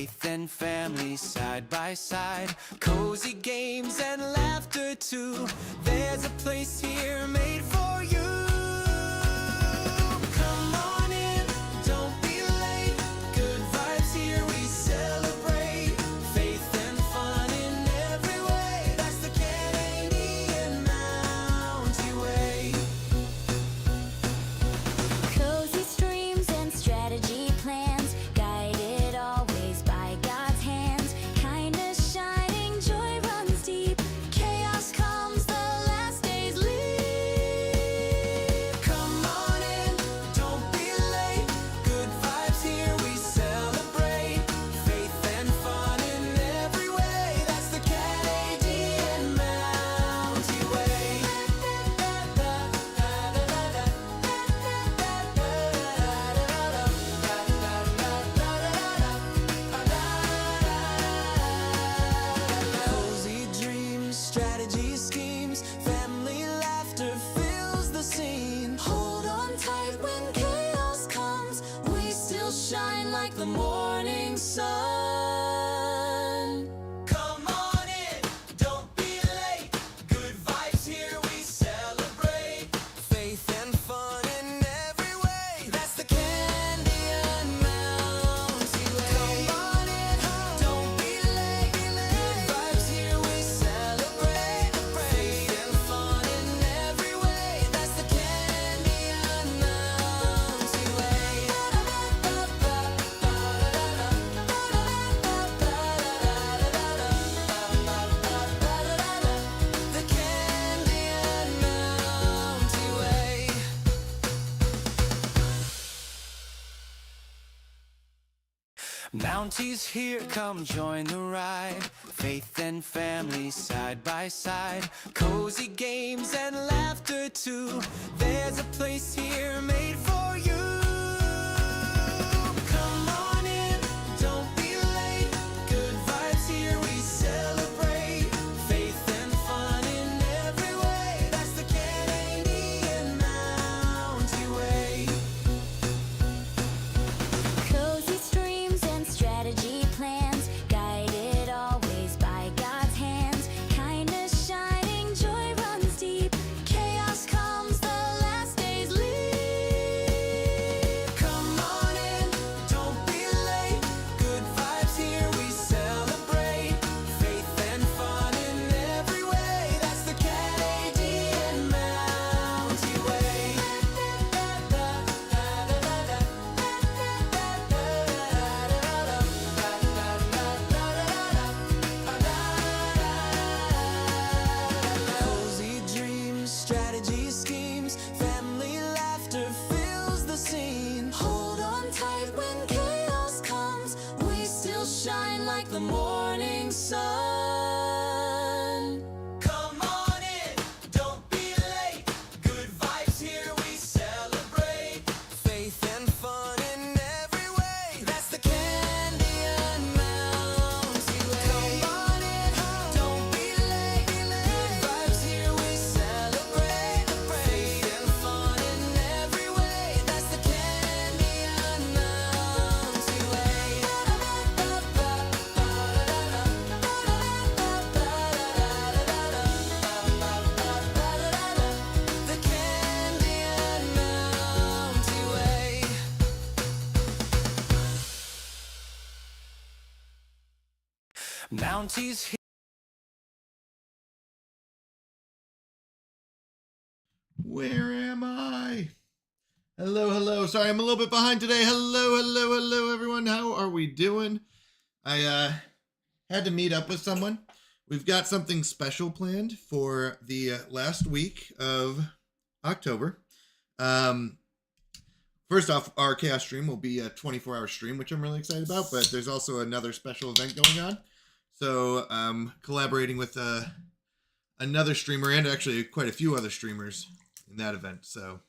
faith and family side by side, cozy games and laughter too. There's a place here made for you. Come on in, don't be late. Good vibes here, we celebrate. Faith and fun in every way. That's the Canadian Mountie Way. Cozy streams and strategy plans, guided always by God's hands. Kindness shining, joy runs deep. Chaos comes, the last days leave. Come on in, don't be late. Good vibes here, we celebrate. Faith and fun in every way. That's the Canadian Mountie Way. Cozy dreams, strategy schemes, family laughter fills the scene. Hold on tight when chaos comes, we still shine like the morning sun. Come on in, don't be late. Good vibes here, we celebrate. Faith and fun in every way. That's the Canadian Mountie Way. Come on in, don't be late. Good vibes here, we celebrate. Faith and fun in every way. That's the Canadian Mountie Way. The Canadian Mountie Way. Mounties here, come join the ride. Faith and family side by side, cozy games and laughter too. There's a place here made for you. Come on in, don't be late. Good vibes here, we celebrate. Faith and fun in every way. That's the Canadian Mountie Way. Cozy streams and strategy plans, guided always by God's hands. Kindness shining, joy runs deep. Chaos comes, the last days leave. Come on in, don't be late. Good vibes here, we celebrate. Faith and fun in every way. That's the Canadian Mountie Way. Cozy dreams, strategy schemes, family laughter fills the scene. Hold on tight when chaos comes, we still shine like the morning sun. Come on in, don't be late. Good vibes here, we celebrate. Faith and fun in every way. That's the Canadian Mountie Way. Come on in, don't be late. Good vibes here, we celebrate. Faith and fun in every way. That's the Canadian Mountie Way. The Canadian Mountie Way. Mounties here. Where am I? Hello, hello. Sorry, I'm a little bit behind today. Hello, hello, hello, everyone. How are we doing? I had to meet up with someone. We've got something special planned for the last week of October. First off, our chaos stream will be a 24-hour stream, which I'm really excited about, but there's also another special event going on. So collaborating with another streamer and actually quite a few other streamers in that event. So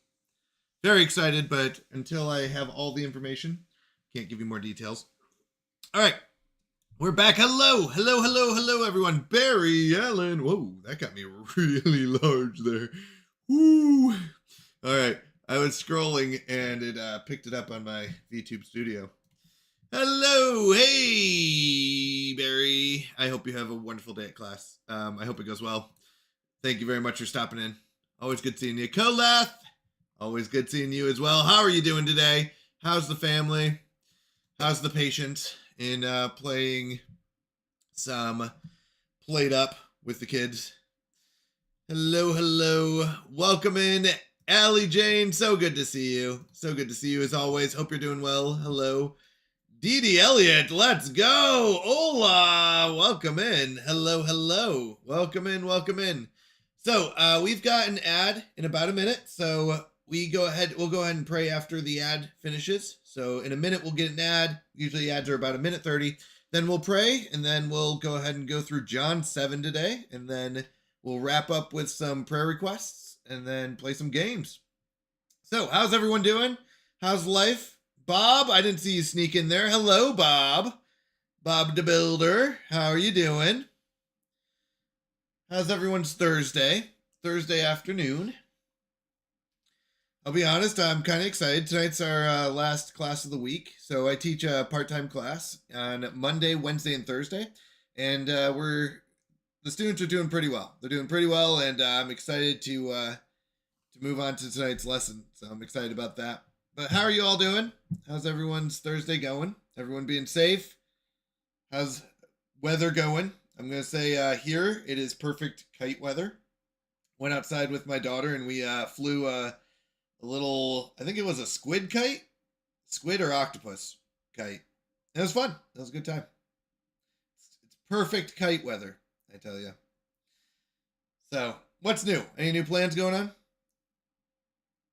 very excited, but until I have all the information, can't give you more details. All right, we're back. Hello, hello, hello, hello, everyone. Barry Allen. Whoa, that got me really large there. Woo. All right, I was scrolling and it picked it up on my VTube Studio. Hello, hey, me. I hope you have a wonderful day at class. I hope it goes well. Thank you very much for stopping in. Always good seeing you. Coleth, always good seeing you as well. How are you doing today? How's the family? How's the patient in playing some Played Up with the kids? Hello, hello. Welcome in, Allie Jane. So good to see you. So good to see you as always. Hope you're doing well. Hello. Dee Dee Elliott, let's go. Hola. Welcome in. Hello, hello. Welcome in, welcome in. So we've got an ad in about a minute. So we'll go ahead and pray after the ad finishes. So in a minute, we'll get an ad. Usually ads are about 1:30. Then we'll pray, and then we'll go ahead and go through John 7 today. And then we'll wrap up with some prayer requests and then play some games. So how's everyone doing? How's life? Bob, I didn't see you sneak in there. Hello, Bob. Bob the Builder. How are you doing? How's everyone's Thursday afternoon? I'll be honest, I'm kind of excited. Tonight's our last class of the week. So I teach a part-time class on Monday, Wednesday, and Thursday. And the students are doing pretty well. They're doing pretty well, and I'm excited to move on to tonight's lesson. So I'm excited about that. But how are you all doing? How's everyone's Thursday going? Everyone being safe? How's weather going? I'm going to say here it is perfect kite weather. Went outside with my daughter and we flew a little, I think it was a squid kite? Squid or octopus kite. It was fun. It was a good time. It's perfect kite weather, I tell you. So, what's new? Any new plans going on?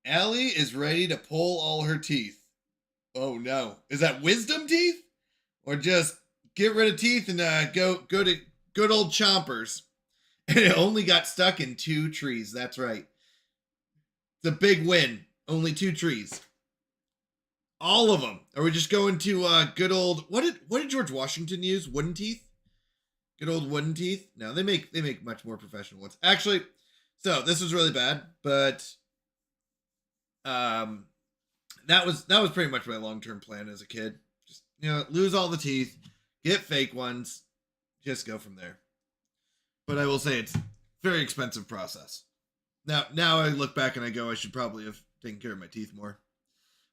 Allie is ready to pull all her teeth. Oh no. Is that wisdom teeth? Or just get rid of teeth and go to good old chompers? And it only got stuck in 2 trees. That's right. It's a big win. Only 2 trees. All of them. Are we just going to good old, what did George Washington use? Wooden teeth? Good old wooden teeth? No, they make much more professional ones. Actually, so this was really bad, but that was pretty much my long-term plan as a kid. Just, lose all the teeth, get fake ones, just go from there. But I will say it's a very expensive process. Now I look back and I go, I should probably have taken care of my teeth more.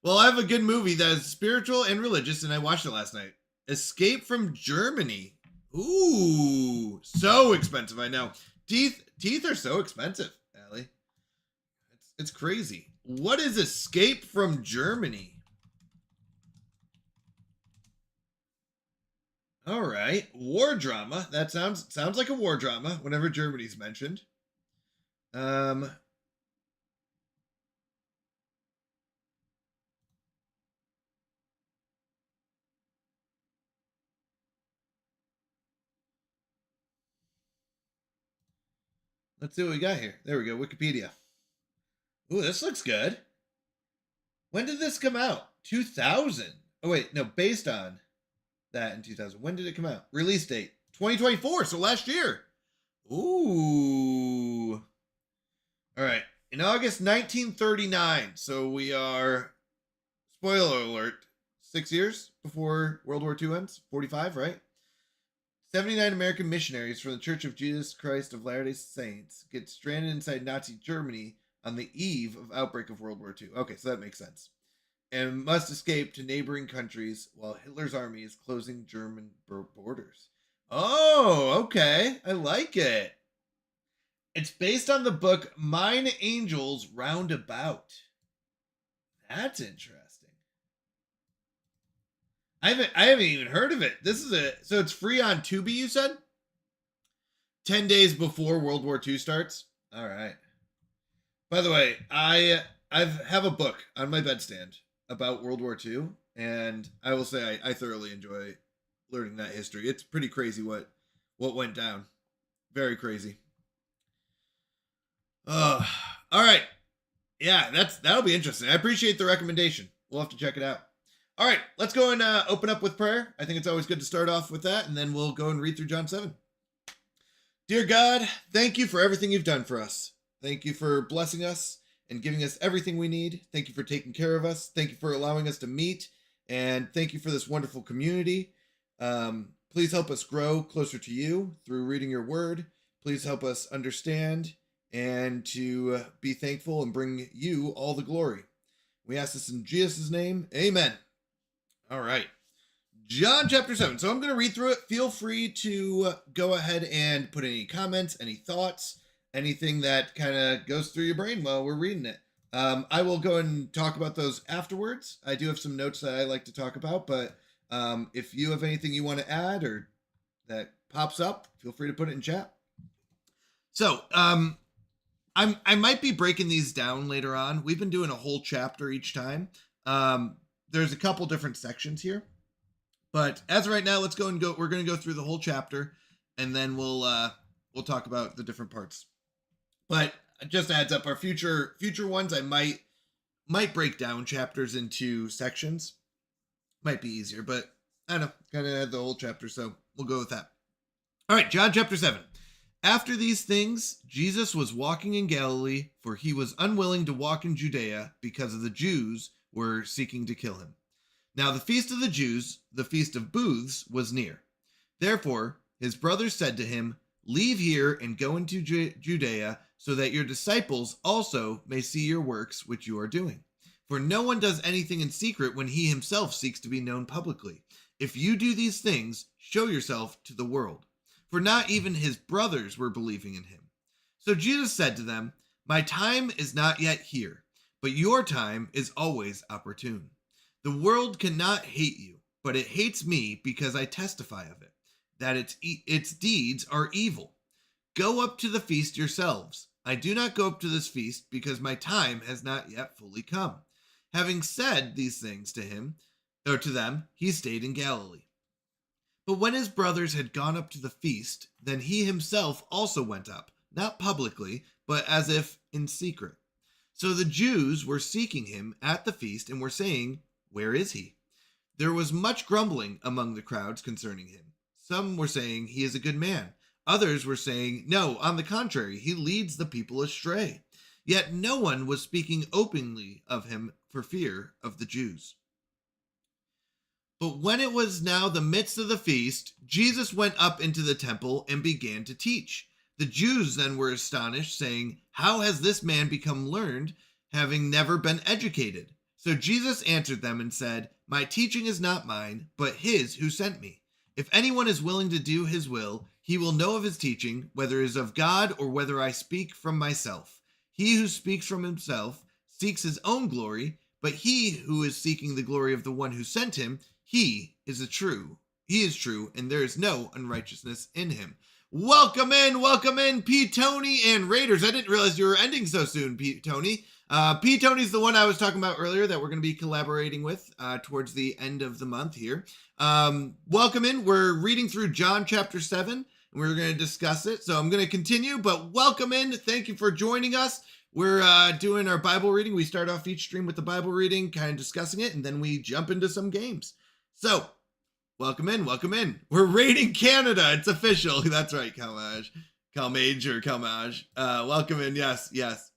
Well, I have a good movie that is spiritual and religious, and I watched it last night. Escape from Germany. Ooh, so expensive, I know. Teeth are so expensive, Allie. It's crazy. What is Escape from Germany? All right, war drama. That sounds like a war drama whenever Germany's mentioned. Let's see what we got here. There we go, Wikipedia. Ooh, this looks good. When did this come out? 2000. Oh, wait, no, based on that in 2000. When did it come out? Release date 2024, so last year. Ooh. All right, in August 1939. So we are, spoiler alert, 6 years before World War II ends. 45, right? 79 American missionaries from the Church of Jesus Christ of Latter-day Saints get stranded inside Nazi Germany on the eve of outbreak of World War II. Okay, so that makes sense. And must escape to neighboring countries while Hitler's army is closing German borders. Oh, okay. I like it. It's based on the book Mine Angels Roundabout. That's interesting. I haven't even heard of it. So it's free on Tubi, you said? 10 days before World War II starts? All right. By the way, I have a book on my bedstand about World War II, and I will say I thoroughly enjoy learning that history. It's pretty crazy what went down. Very crazy. All right. Yeah, that'll be interesting. I appreciate the recommendation. We'll have to check it out. All right, let's go and open up with prayer. I think it's always good to start off with that, and then we'll go and read through John 7. Dear God, thank you for everything you've done for us. Thank you for blessing us and giving us everything we need. Thank you for taking care of us. Thank you for allowing us to meet, and thank you for this wonderful community. Please help us grow closer to you through reading your word. Please help us understand and to be thankful and bring you all the glory. We ask this in Jesus' name. Amen. All right. John chapter 7. So I'm going to read through it. Feel free to go ahead and put any comments, any thoughts, anything that kind of goes through your brain while we're reading it. I will go and talk about those afterwards. I do have some notes that I like to talk about, but if you have anything you want to add or that pops up, feel free to put it in chat. So I might be breaking these down later on. We've been doing a whole chapter each time. There's a couple different sections here. But as of right now, we're going to go through the whole chapter, and then we'll talk about the different parts. But just a heads up, our future ones, I might break down chapters into sections. Might be easier, but I don't know, kind of had the whole chapter, so we'll go with that. All right, John chapter 7. After these things, Jesus was walking in Galilee, for he was unwilling to walk in Judea because of the Jews were seeking to kill him. Now the feast of the Jews, the feast of booths, was near. Therefore, his brothers said to him, "Leave here and go into Judea, so that your disciples also may see your works which you are doing. For no one does anything in secret when he himself seeks to be known publicly. If you do these things, show yourself to the world." For not even his brothers were believing in him. So Jesus said to them, "My time is not yet here, but your time is always opportune. The world cannot hate you, but it hates me because I testify of it, that its deeds are evil. Go up to the feast yourselves. I do not go up to this feast because my time has not yet fully come." Having said these things to them, he stayed in Galilee. But when his brothers had gone up to the feast, then he himself also went up, not publicly, but as if in secret. So the Jews were seeking him at the feast and were saying, "Where is he?" There was much grumbling among the crowds concerning him. Some were saying, "He is a good man." Others were saying, "No, on the contrary, he leads the people astray." Yet no one was speaking openly of him for fear of the Jews. But when it was now the midst of the feast, Jesus went up into the temple and began to teach. The Jews then were astonished, saying, "How has this man become learned, having never been educated?" So Jesus answered them and said, "My teaching is not mine, but his who sent me. If anyone is willing to do his will, he will know of his teaching, whether it is of God or whether I speak from myself. He who speaks from himself seeks his own glory, but he who is seeking the glory of the one who sent him, he is true, and there is no unrighteousness in him." Welcome in, P. Tony and Raiders. I didn't realize you were ending so soon, P. Tony. P. Tony's the one I was talking about earlier that we're going to be collaborating with towards the end of the month here. Welcome in. We're reading through John chapter 7, and we're going to discuss it. So I'm going to continue, but welcome in. Thank you for joining us. We're doing our Bible reading. We start off each stream with the Bible reading, kind of discussing it, and then we jump into some games. So, welcome in. We're raiding Canada. It's official. That's right, Calmage. Welcome in. Yes.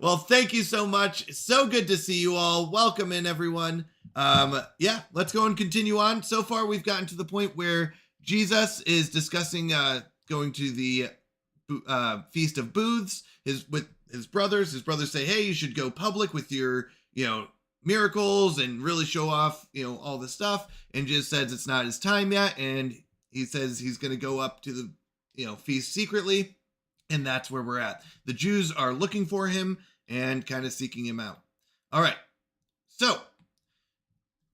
Well, thank you so much. So good to see you all. Welcome in, everyone. Let's go and continue on. So far, we've gotten to the point where Jesus is discussing going to the Feast of Booths with his brothers. His brothers say, "Hey, you should go public with your, miracles and really show off, all this stuff." And Jesus says it's not his time yet. And he says he's going to go up to the, feast secretly. And that's where we're at. The Jews are looking for him and kind of seeking him out. All right. So,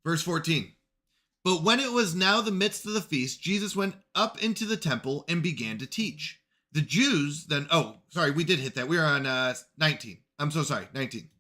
verse 14. But when it was now the midst of the feast, Jesus went up into the temple and began to teach. The Jews then, we did hit that. We were on 19. I'm so sorry, 19.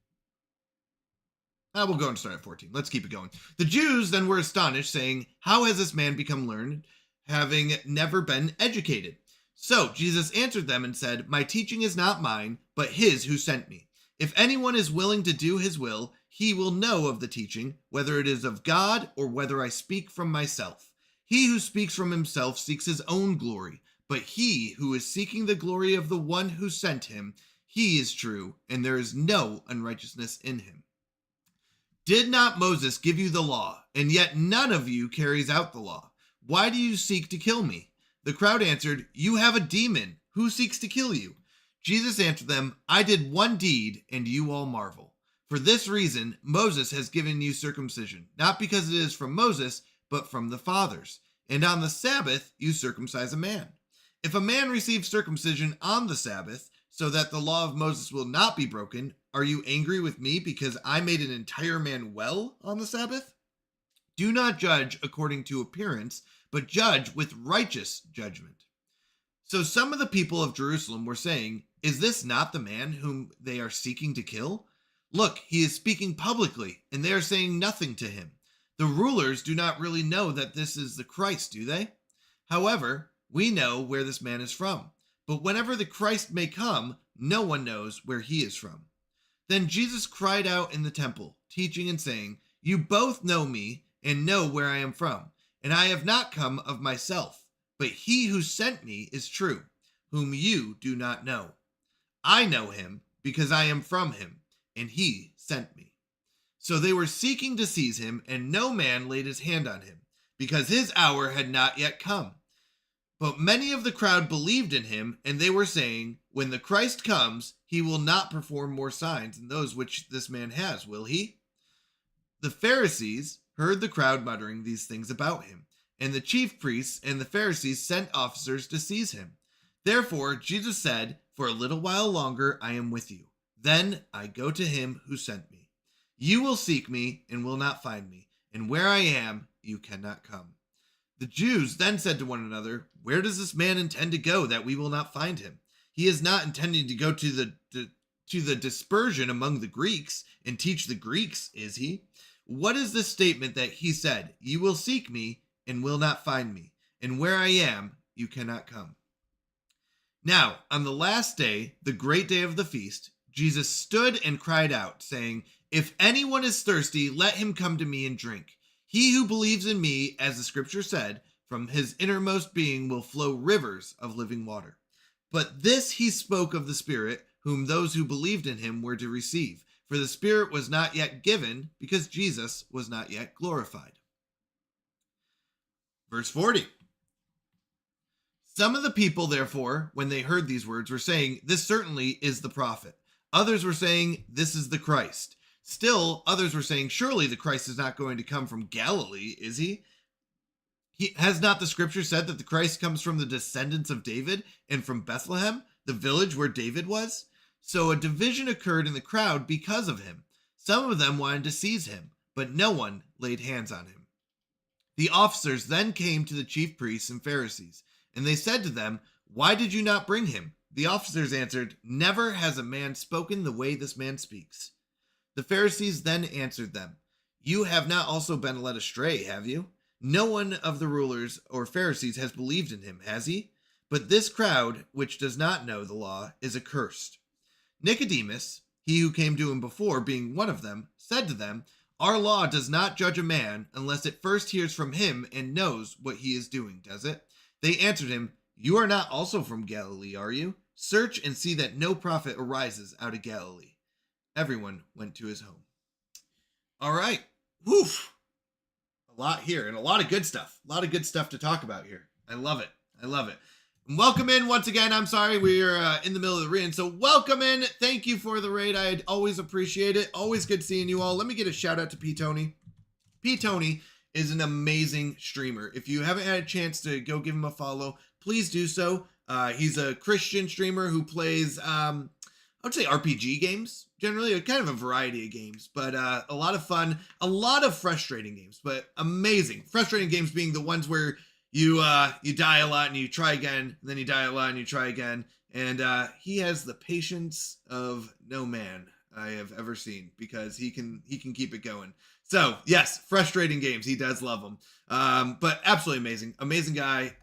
We'll go and start at 14. Let's keep it going. The Jews then were astonished, saying, "How has this man become learned, having never been educated?" So Jesus answered them and said, "My teaching is not mine, but his who sent me. If anyone is willing to do his will, he will know of the teaching, whether it is of God or whether I speak from myself. He who speaks from himself seeks his own glory, but he who is seeking the glory of the one who sent him, he is true, and there is no unrighteousness in him. Did not Moses give you the law, and yet none of you carries out the law? "Why do you seek to kill me?" The crowd answered, "You have a demon. Who seeks to kill you?" Jesus answered them, "I did one deed, and you all marvel. For this reason, Moses has given you circumcision, not because it is from Moses, but from the fathers. And on the Sabbath, you circumcise a man. If a man receives circumcision on the Sabbath, so that the law of Moses will not be broken, are you angry with me because I made an entire man well on the Sabbath? Do not judge according to appearance, but judge with righteous judgment." So some of the people of Jerusalem were saying, "Is this not the man whom they are seeking to kill? Look, he is speaking publicly, and they are saying nothing to him. The rulers do not really know that this is the Christ, do they? However, we know where this man is from. But whenever the Christ may come, no one knows where he is from." Then Jesus cried out in the temple, teaching and saying, "You both know me and know where I am from, and I have not come of myself, but he who sent me is true, whom you do not know. I know him because I am from him, and he sent me." So they were seeking to seize him, and no man laid his hand on him, because his hour had not yet come. But many of the crowd believed in him, and they were saying, "When the Christ comes, he will not perform more signs than those which this man has, will he?" The Pharisees heard the crowd muttering these things about him, and the chief priests and the Pharisees sent officers to seize him. Therefore Jesus said, "For a little while longer I am with you. Then I go to him who sent me. You will seek me and will not find me, and where I am, you cannot come." The Jews then said to one another, "Where does this man intend to go that we will not find him? He is not intending to go to the dispersion among the Greeks and teach the Greeks, is he? What is this statement that he said, 'You will seek me and will not find me, and where I am, you cannot come'?" Now, on the last day, the great day of the feast, Jesus stood and cried out, saying, "If anyone is thirsty, let him come to me and drink. He who believes in me, as the scripture said, from his innermost being will flow rivers of living water." But this he spoke of the Spirit, whom those who believed in him were to receive, for the Spirit was not yet given, because Jesus was not yet glorified. Verse 40. Some of the people, therefore, when they heard these words, were saying, "This certainly is the prophet." Others were saying, "This is the Christ." Still, others were saying, "Surely the Christ is not going to come from Galilee, is he? Has not the scripture said that the Christ comes from the descendants of David and from Bethlehem, the village where David was?" So a division occurred in the crowd because of him. Some of them wanted to seize him, but no one laid hands on him. The officers then came to the chief priests and Pharisees, and they said to them, "Why did you not bring him?" The officers answered, "Never has a man spoken the way this man speaks." The Pharisees then answered them, "You have not also been led astray, have you? No one of the rulers or Pharisees has believed in him, has he? But this crowd, which does not know the law, is accursed." Nicodemus, he who came to him before, being one of them, said to them, "Our law does not judge a man unless it first hears from him and knows what he is doing, does it?" They answered him, "You are not also from Galilee, are you? Search and see that no prophet arises out of Galilee." Everyone went to his home. All right. Woof. A lot here and a lot of good stuff. A lot of good stuff to talk about here. I love it. I love it. And welcome in once again. I'm sorry we are in the middle of the raid. So welcome in. Thank you for the raid. I'd always appreciate it. Always good seeing you all. Let me get a shout out to P. Tony. P. Tony is an amazing streamer. If you haven't had a chance to go give him a follow, please do so. He's a Christian streamer who plays, I would say RPG games, generally, kind of a variety of games, but a lot of fun, a lot of frustrating games, but amazing. Frustrating games being the ones where you die a lot and you try again, and then you die a lot and you try again, and he has the patience of no man I have ever seen, because he can keep it going. So yes, frustrating games, he does love them, but absolutely amazing guy.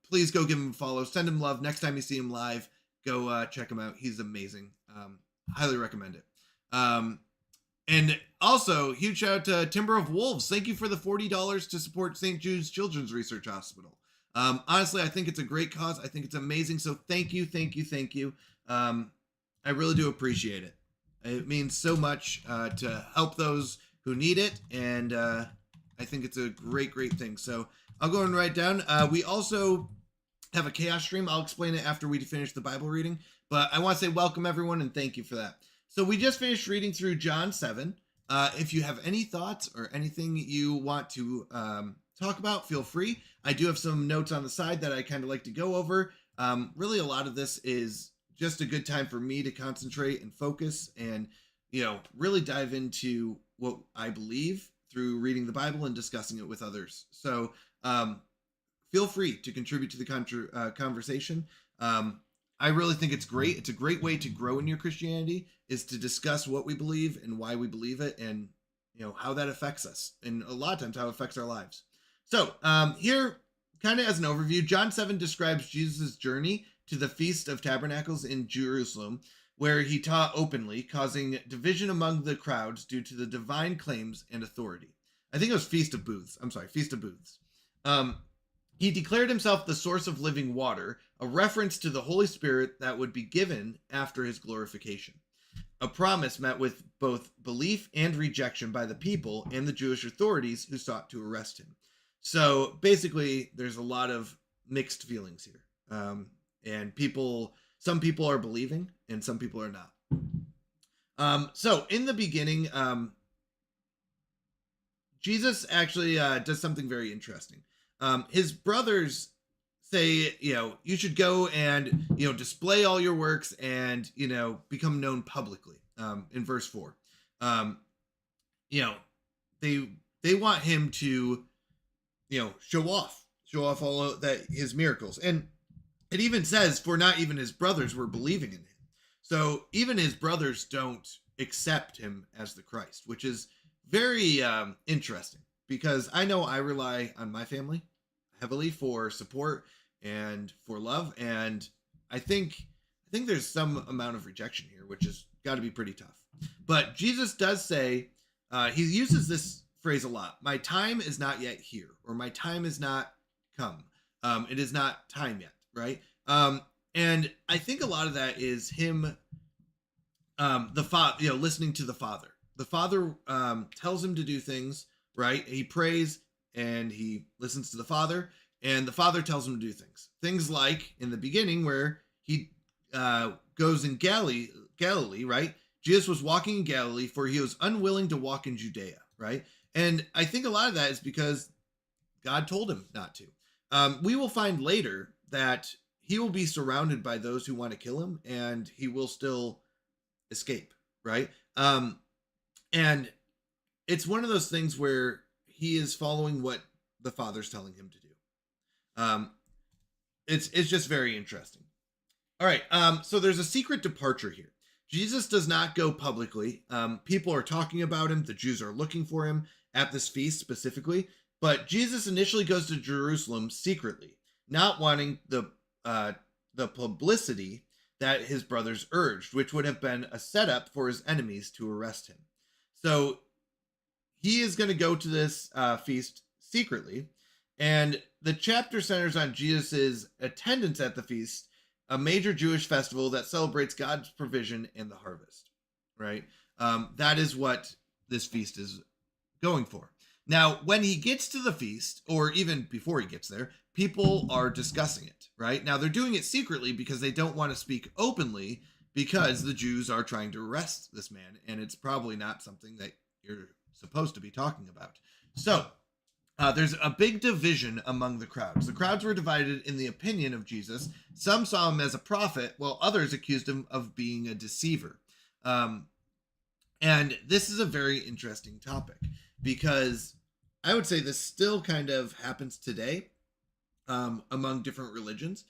Please go give him a follow, send him love. Next time you see him live, go check him out. He's amazing. Highly recommend it. And also, huge shout out to Timber of Wolves. Thank you for the $40 to support St. Jude's Children's Research Hospital. Honestly, I think it's a great cause. I think it's amazing. So thank you. I really do appreciate it. It means so much to help those who need it. And I think it's a great thing. So I'll go and write down. We also have a chaos stream. I'll explain it after we finish the Bible reading, but I want to say welcome everyone and thank you for that. So we just finished reading through John 7. If you have any thoughts or anything you want to talk about, feel free. I do have some notes on the side that I kind of like to go over. Really, a lot of this is just a good time for me to concentrate and focus and, really dive into what I believe through reading the Bible and discussing it with others. So feel free to contribute to the conversation. I really think it's great. It's a great way to grow in your Christianity, is to discuss what we believe and why we believe it, and how that affects us, and a lot of times how it affects our lives. So here, kind of as an overview, John 7 describes Jesus' journey to the Feast of Tabernacles in Jerusalem, where he taught openly, causing division among the crowds due to the divine claims and authority. I think it was Feast of Booths. Feast of Booths. He declared himself the source of living water, a reference to the Holy Spirit that would be given after his glorification. A promise met with both belief and rejection by the people and the Jewish authorities who sought to arrest him. So basically, there's a lot of mixed feelings here. And some people are believing and some people are not. So in the beginning, Jesus actually does something very interesting. His brothers say, you should go and, display all your works and, become known publicly. In verse 4, they want him to, show off all of that, his miracles. And it even says, for not even his brothers were believing in him. So even his brothers don't accept him as the Christ, which is very interesting, because I know I rely on my family heavily for support and for love, and I think there's some amount of rejection here, which has got to be pretty tough. But Jesus does say, he uses this phrase a lot: my time is not yet here, or my time is not come. It is not time yet, right? And I think a lot of that is him, the Father, listening to the Father. The Father tells him to do things, right? He prays and he listens to the Father, and the Father tells him to do things. Things like in the beginning, where he goes in Galilee, right? Jesus was walking in Galilee, for he was unwilling to walk in Judea, right? And I think a lot of that is because God told him not to. We will find later that he will be surrounded by those who want to kill him, and he will still escape, right? And it's one of those things where he is following what the Father's telling him to do. It's just very interesting. All right. So there's a secret departure here. Jesus does not go publicly. People are talking about him. The Jews are looking for him at this feast specifically, but Jesus initially goes to Jerusalem secretly, not wanting the publicity that his brothers urged, which would have been a setup for his enemies to arrest him. So he is going to go to this feast secretly, and the chapter centers on Jesus's attendance at the feast, a major Jewish festival that celebrates God's provision and the harvest, right? That is what this feast is going for. Now, when he gets to the feast, or even before he gets there, people are discussing it, right? Now, they're doing it secretly because they don't want to speak openly, because the Jews are trying to arrest this man, and it's probably not something that you're supposed to be talking about. So, there's a big division among the crowds. The crowds were divided in the opinion of Jesus. Some saw him as a prophet, while others accused him of being a deceiver. And this is a very interesting topic, because I would say this still kind of happens today among different religions.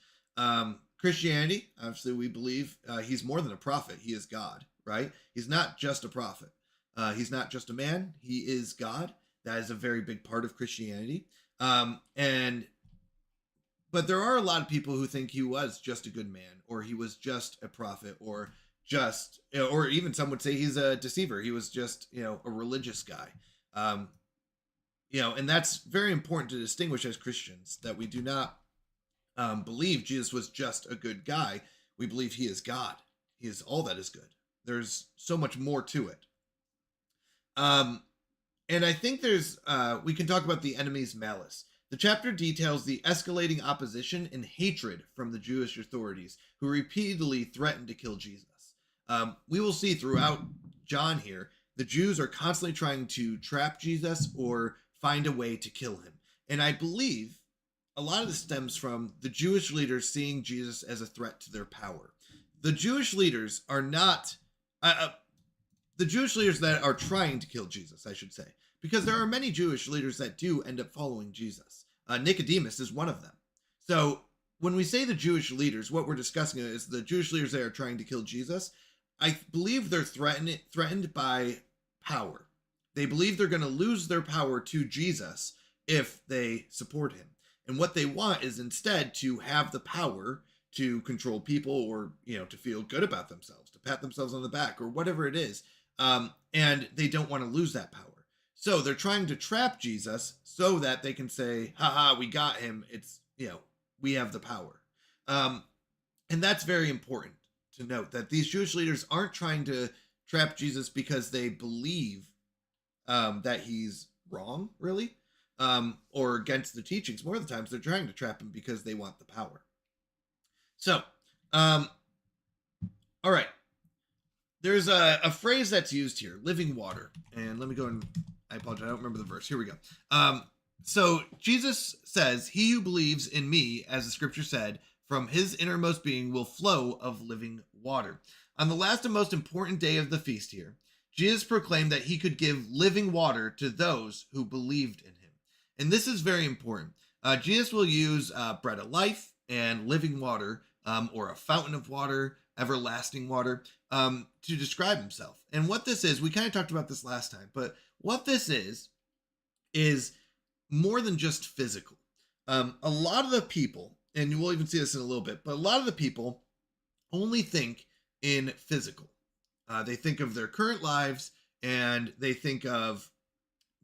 Christianity, obviously, we believe he's more than a prophet. He is God, right? He's not just a prophet. He's not just a man. He is God. That is a very big part of Christianity. But there are a lot of people who think he was just a good man, or he was just a prophet, or even some would say he's a deceiver. He was just, a religious guy. And that's very important to distinguish as Christians, that we do not believe Jesus was just a good guy. We believe he is God. He is all that is good. There's so much more to it. And I think we can talk about the enemy's malice. The chapter details the escalating opposition and hatred from the Jewish authorities, who repeatedly threatened to kill Jesus. We will see throughout John here, the Jews are constantly trying to trap Jesus or find a way to kill him. And I believe a lot of this stems from the Jewish leaders seeing Jesus as a threat to their power. The Jewish leaders are not, the Jewish leaders that are trying to kill Jesus, I should say, because there are many Jewish leaders that do end up following Jesus. Nicodemus is one of them. So when we say the Jewish leaders, what we're discussing is the Jewish leaders that are trying to kill Jesus. I believe they're threatened by power. They believe they're going to lose their power to Jesus if they support him. And what they want is instead to have the power to control people, or, to feel good about themselves, to pat themselves on the back, or whatever it is. And they don't want to lose that power. So they're trying to trap Jesus so that they can say, haha, we got him. It's, we have the power. And that's very important to note, that these Jewish leaders aren't trying to trap Jesus because they believe that he's wrong, really, or against the teachings. More of the times they're trying to trap him because they want the power. So, all right. There's a phrase that's used here, living water. And let me go and, I apologize, I don't remember the verse. Here we go. So Jesus says, "He who believes in me, as the scripture said, from his innermost being will flow of living water." On the last and most important day of the feast here, Jesus proclaimed that he could give living water to those who believed in him. And this is very important. Jesus will use bread of life and living water, or a fountain of water, everlasting water, to describe himself. And what this is, we kind of talked about this last time, but what this is more than just physical. A lot of the people, and we'll even see this in a little bit, but a lot of the people only think in physical. They think of their current lives, and they think of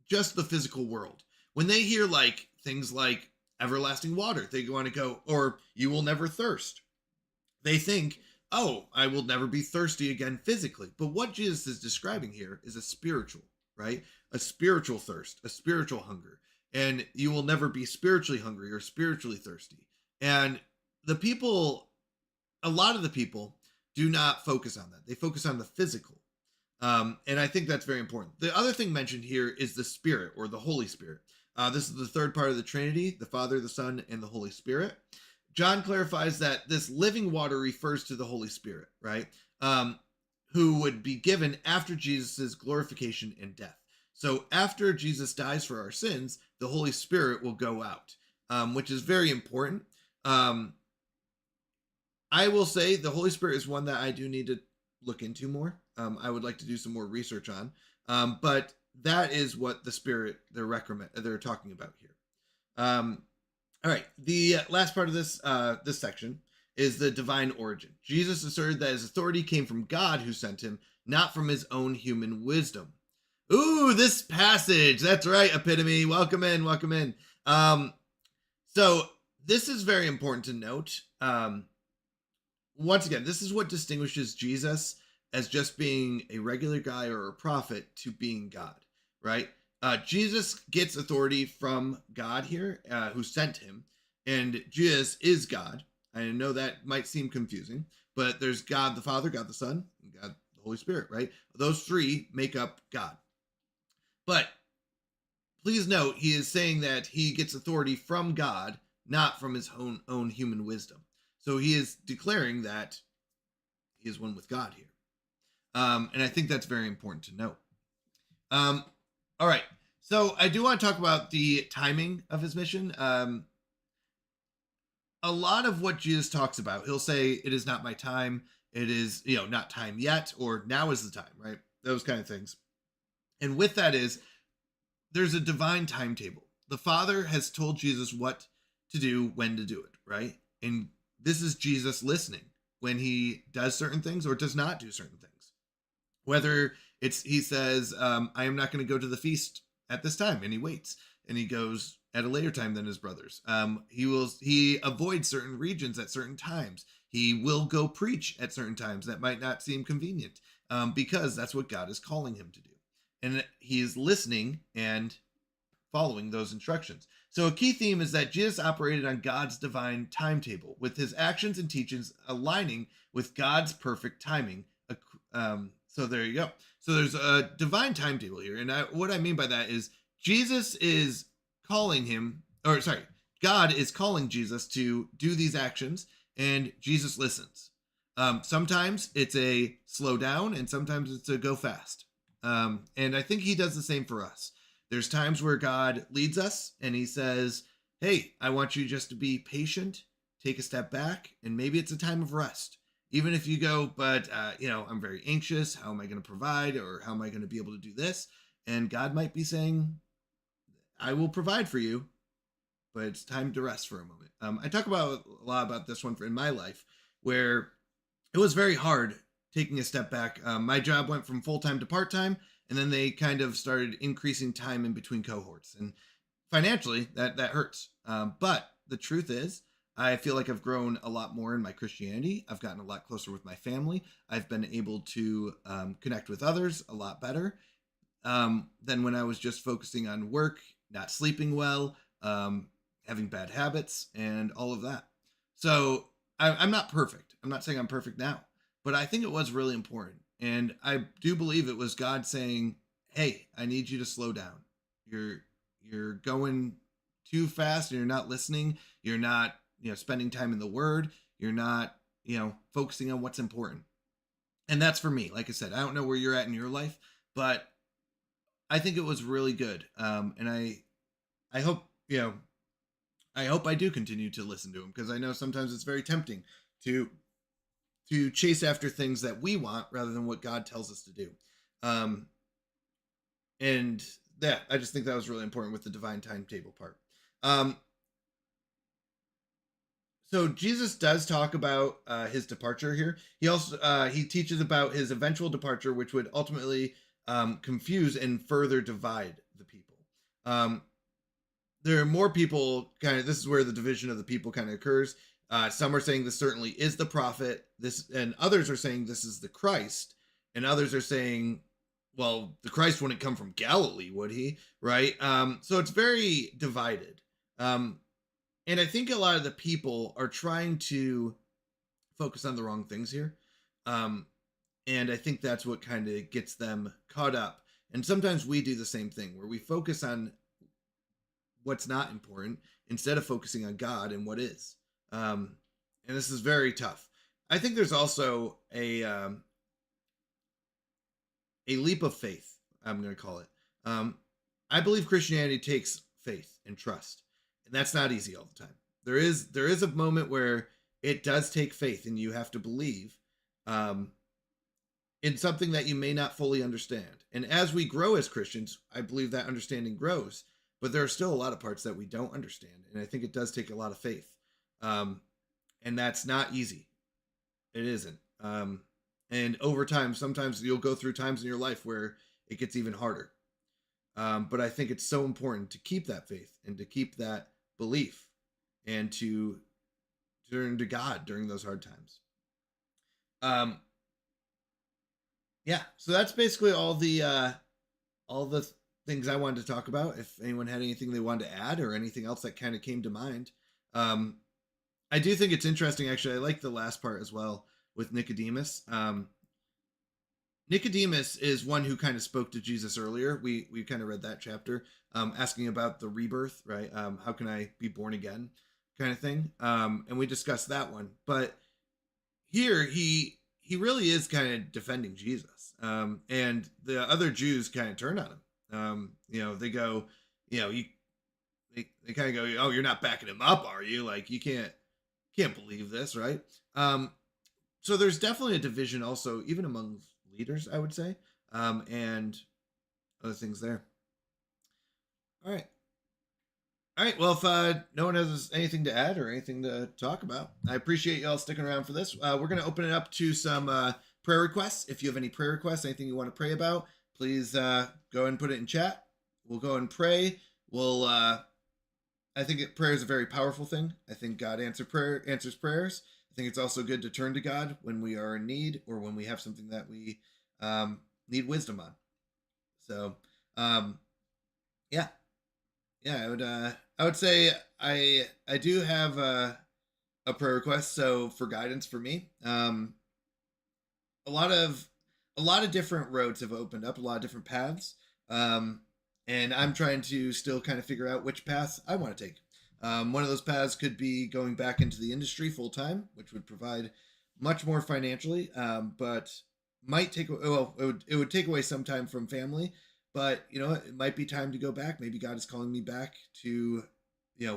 just the physical world. When they hear things like everlasting water, they want to go, or you will never thirst. They think, oh, I will never be thirsty again physically. But what Jesus is describing here is a spiritual, right? A spiritual thirst, a spiritual hunger. And you will never be spiritually hungry or spiritually thirsty. And a lot of the people do not focus on that. They focus on the physical. And I think that's very important. The other thing mentioned here is the Spirit, or the Holy Spirit. This is the third part of the Trinity, the Father, the Son, and the Holy Spirit. John clarifies that this living water refers to the Holy Spirit, right? Who would be given after Jesus' glorification and death. So after Jesus dies for our sins, the Holy Spirit will go out, which is very important. I will say the Holy Spirit is one that I do need to look into more. I would like to do some more research on, but that is what the Spirit they're talking about here. All right, the last part of this section is the divine origin. Jesus asserted that his authority came from God who sent him, not from his own human wisdom. Ooh, this passage. That's right, Epitome. Welcome in, welcome in. So this is very important to note. Once again, this is what distinguishes Jesus as just being a regular guy or a prophet to being God, right? Jesus gets authority from God here, who sent him, and Jesus is God. I know that might seem confusing, but there's God the Father, God the Son, and God the Holy Spirit, right? Those three make up God. But please note, he is saying that he gets authority from God, not from his own human wisdom. So he is declaring that he is one with God here. And I think that's very important to note. All right. So I do want to talk about the timing of his mission. A lot of what Jesus talks about, he'll say, it is not my time. It is, not time yet, or now is the time, right? Those kind of things. And with that there's a divine timetable. The Father has told Jesus what to do, when to do it, right? And this is Jesus listening when he does certain things or does not do certain things. Whether he says, I am not going to go to the feast at this time, and he waits, and he goes at a later time than his brothers. He avoids certain regions at certain times. He will go preach at certain times that might not seem convenient, because that's what God is calling him to do. And he is listening and following those instructions. So a key theme is that Jesus operated on God's divine timetable, with his actions and teachings aligning with God's perfect timing. So there you go. So there's a divine timetable here. And what I mean by that is Jesus is calling him, or sorry, God is calling Jesus to do these actions, and Jesus listens. Sometimes it's a slow down, and sometimes it's a go fast. And I think he does the same for us. There's times where God leads us and he says, hey, I want you just to be patient, take a step back, and maybe it's a time of rest. Even if you go, but, I'm very anxious. How am I going to provide? Or how am I going to be able to do this? And God might be saying, I will provide for you, but it's time to rest for a moment. I talk about a lot about this one in my life, where it was very hard taking a step back. My job went from full-time to part-time, and then they kind of started increasing time in between cohorts. And financially, that hurts. But the truth is, I feel like I've grown a lot more in my Christianity. I've gotten a lot closer with my family. I've been able to connect with others a lot better than when I was just focusing on work, not sleeping well, having bad habits, and all of that. So I'm not perfect. I'm not saying I'm perfect now, but I think it was really important. And I do believe it was God saying, hey, I need you to slow down. You're going too fast and you're not listening. You're not, spending time in the word. You're not, focusing on what's important. And that's for me. Like I said, I don't know where you're at in your life, but I think it was really good. And I hope, I hope I do continue to listen to him, because I know sometimes it's very tempting to chase after things that we want rather than what God tells us to do. And that, I just think that was really important with the divine timetable part. So Jesus does talk about his departure here. He also he teaches about his eventual departure, which would ultimately confuse and further divide the people. There are more people this is where the division of the people kind of occurs. Some are saying this certainly is the prophet, and others are saying this is the Christ, and others are saying, well, the Christ wouldn't come from Galilee, would he? Right? So it's very divided. And I think a lot of the people are trying to focus on the wrong things here. And I think that's what kind of gets them caught up. And sometimes we do the same thing, where we focus on what's not important instead of focusing on God and what is. And this is very tough. I think there's also a leap of faith, I'm going to call it. I believe Christianity takes faith and trust, and that's not easy all the time. There is a moment where it does take faith, and you have to believe in something that you may not fully understand. And as we grow as Christians, I believe that understanding grows, but there are still a lot of parts that we don't understand, and I think it does take a lot of faith. And that's not easy. It isn't. And over time, sometimes you'll go through times in your life where it gets even harder. But I think it's so important to keep that faith and to keep that belief and to turn to God during those hard times. Yeah, so that's basically all the things I wanted to talk about. If anyone had anything they wanted to add or anything else that kind of came to mind. I do think it's interesting, actually. I like the last part as well with Nicodemus. Nicodemus is one who kind of spoke to Jesus earlier. We kind of read that chapter, asking about the rebirth, right? How can I be born again, kind of thing. And we discussed that one. But here he really is kind of defending Jesus. And the other Jews kind of turn on him. They go, they kind of go, oh, you're not backing him up, are you? Like, you can't believe this, right? So there's definitely a division also, even among leaders, I would say, and other things there. All right. Well, if no one has anything to add or anything to talk about, I appreciate y'all sticking around for this. We're going to open it up to some prayer requests. If you have any prayer requests, anything you want to pray about, please go ahead and put it in chat. We'll go and pray. We'll I think prayer is a very powerful thing. I think God answers prayers. I think it's also good to turn to God when we are in need or when we have something that we need wisdom on. So, yeah. Yeah, I would say I do have a prayer request. So for guidance for me, a lot of a lot of different roads have opened up, a lot of different paths, um, and I'm trying to still kind of figure out which path I want to take. One of those paths could be going back into the industry full time, which would provide much more financially, but might take well, it would take away some time from family. But it might be time to go back. Maybe God is calling me back to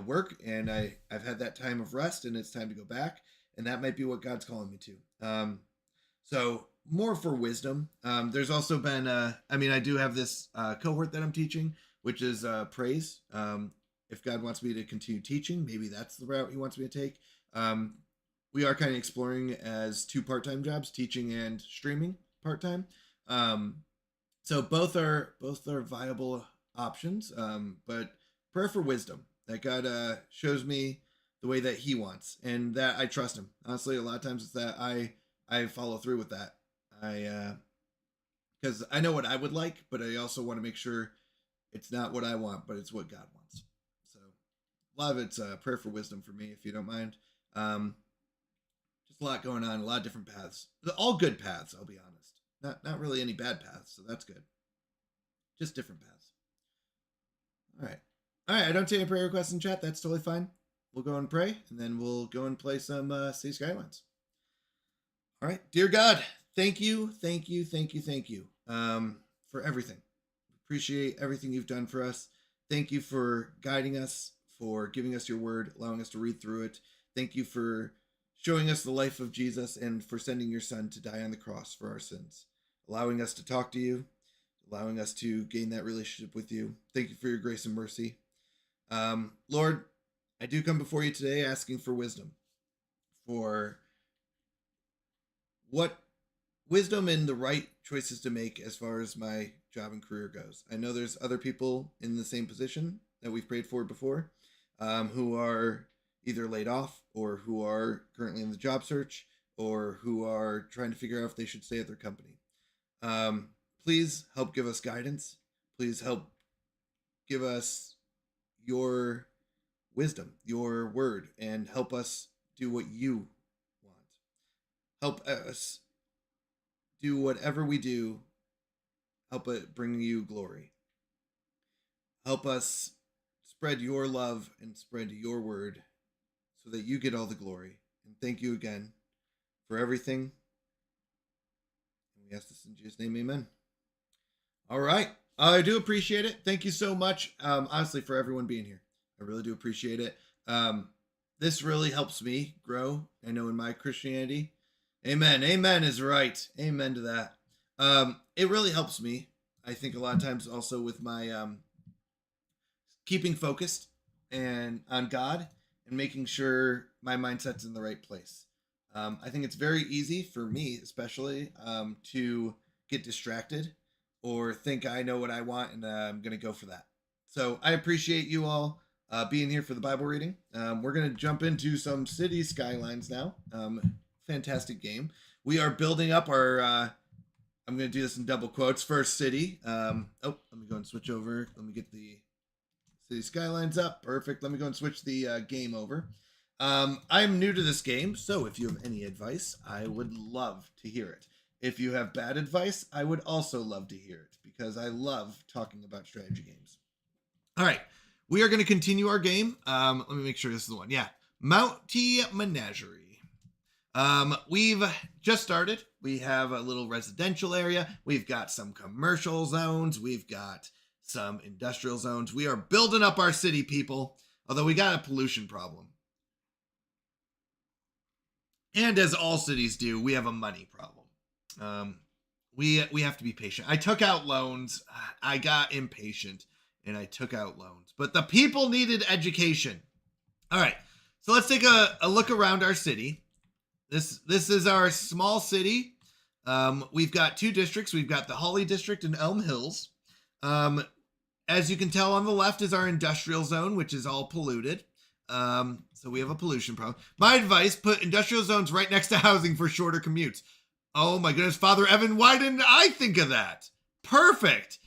work, and I've had that time of rest, and it's time to go back, and that might be what God's calling me to. So more for wisdom. There's also been, I mean, I do have this cohort that I'm teaching, which is praise. If God wants me to continue teaching, maybe that's the route He wants me to take. We are kind of exploring as two part-time jobs, teaching and streaming part-time. So both are viable options. But prayer for wisdom that God shows me the way that He wants, and that I trust Him. Honestly, a lot of times it's that I follow through with that. Because I know what I would like, but I also want to make sure it's not what I want, but it's what God wants. So a lot of it's prayer for wisdom for me, if you don't mind. Just a lot going on, a lot of different paths. All good paths, I'll be honest. Not really any bad paths, so that's good. Just different paths. All right. All right, I don't see any prayer requests in chat. That's totally fine. We'll go and pray, and then we'll go and play some City Skylines. All right. Dear God, thank you for everything. Appreciate everything you've done for us. Thank you for guiding us, for giving us your word, allowing us to read through it. Thank you for showing us the life of Jesus and for sending your son to die on the cross for our sins, allowing us to talk to you, allowing us to gain that relationship with you. Thank you for your grace and mercy. Lord, I do come before you today asking for wisdom, for what wisdom and the right choices to make as far as my job and career goes. I know there's other people in the same position that we've prayed for before, who are either laid off or who are currently in the job search or who are trying to figure out if they should stay at their company. Please help give us guidance. Please help give us your wisdom, your word, and help us do what you want. Help us do whatever we do. Help it bring you glory. Help us spread your love and spread your word so that you get all the glory. And thank you again for everything. And we ask this in Jesus' name, amen. All right. I do appreciate it. Thank you so much, honestly, for everyone being here. I really do appreciate it. This really helps me grow, I know, in my Christianity. Amen. Amen is right. Amen to that. It really helps me, I think, a lot of times also with my keeping focused and on God and making sure my mindset's in the right place. I think it's very easy for me, especially, to get distracted or think I know what I want and I'm going to go for that. So I appreciate you all being here for the Bible reading. We're going to jump into some City Skylines now. Fantastic game. We are building up our, I'm going to do this in double quotes, first city. Let me go and switch over. Let me get the City Skylines up. Perfect. Let me go and switch the game over. I'm new to this game, so if you have any advice, I would love to hear it. If you have bad advice, I would also love to hear it because I love talking about strategy games. All right, we are going to continue our game. Let me make sure this is the one. Yeah, Mounty Menagerie. We've just started. We have a little residential area. We've got some commercial zones. We've got some industrial zones. We are building up our city, people, although we got a pollution problem. And as all cities do, we have a money problem. We have to be patient. I took out loans. I got impatient and I took out loans, but the people needed education. All right. So let's take a look around our city. This is our small city. We've got two districts. We've got the Holly district and Elm Hills. As you can tell on the left is our industrial zone, which is all polluted. So we have a pollution problem. My advice, put industrial zones right next to housing for shorter commutes. Oh my goodness, Father Evan, why didn't I think of that? Perfect.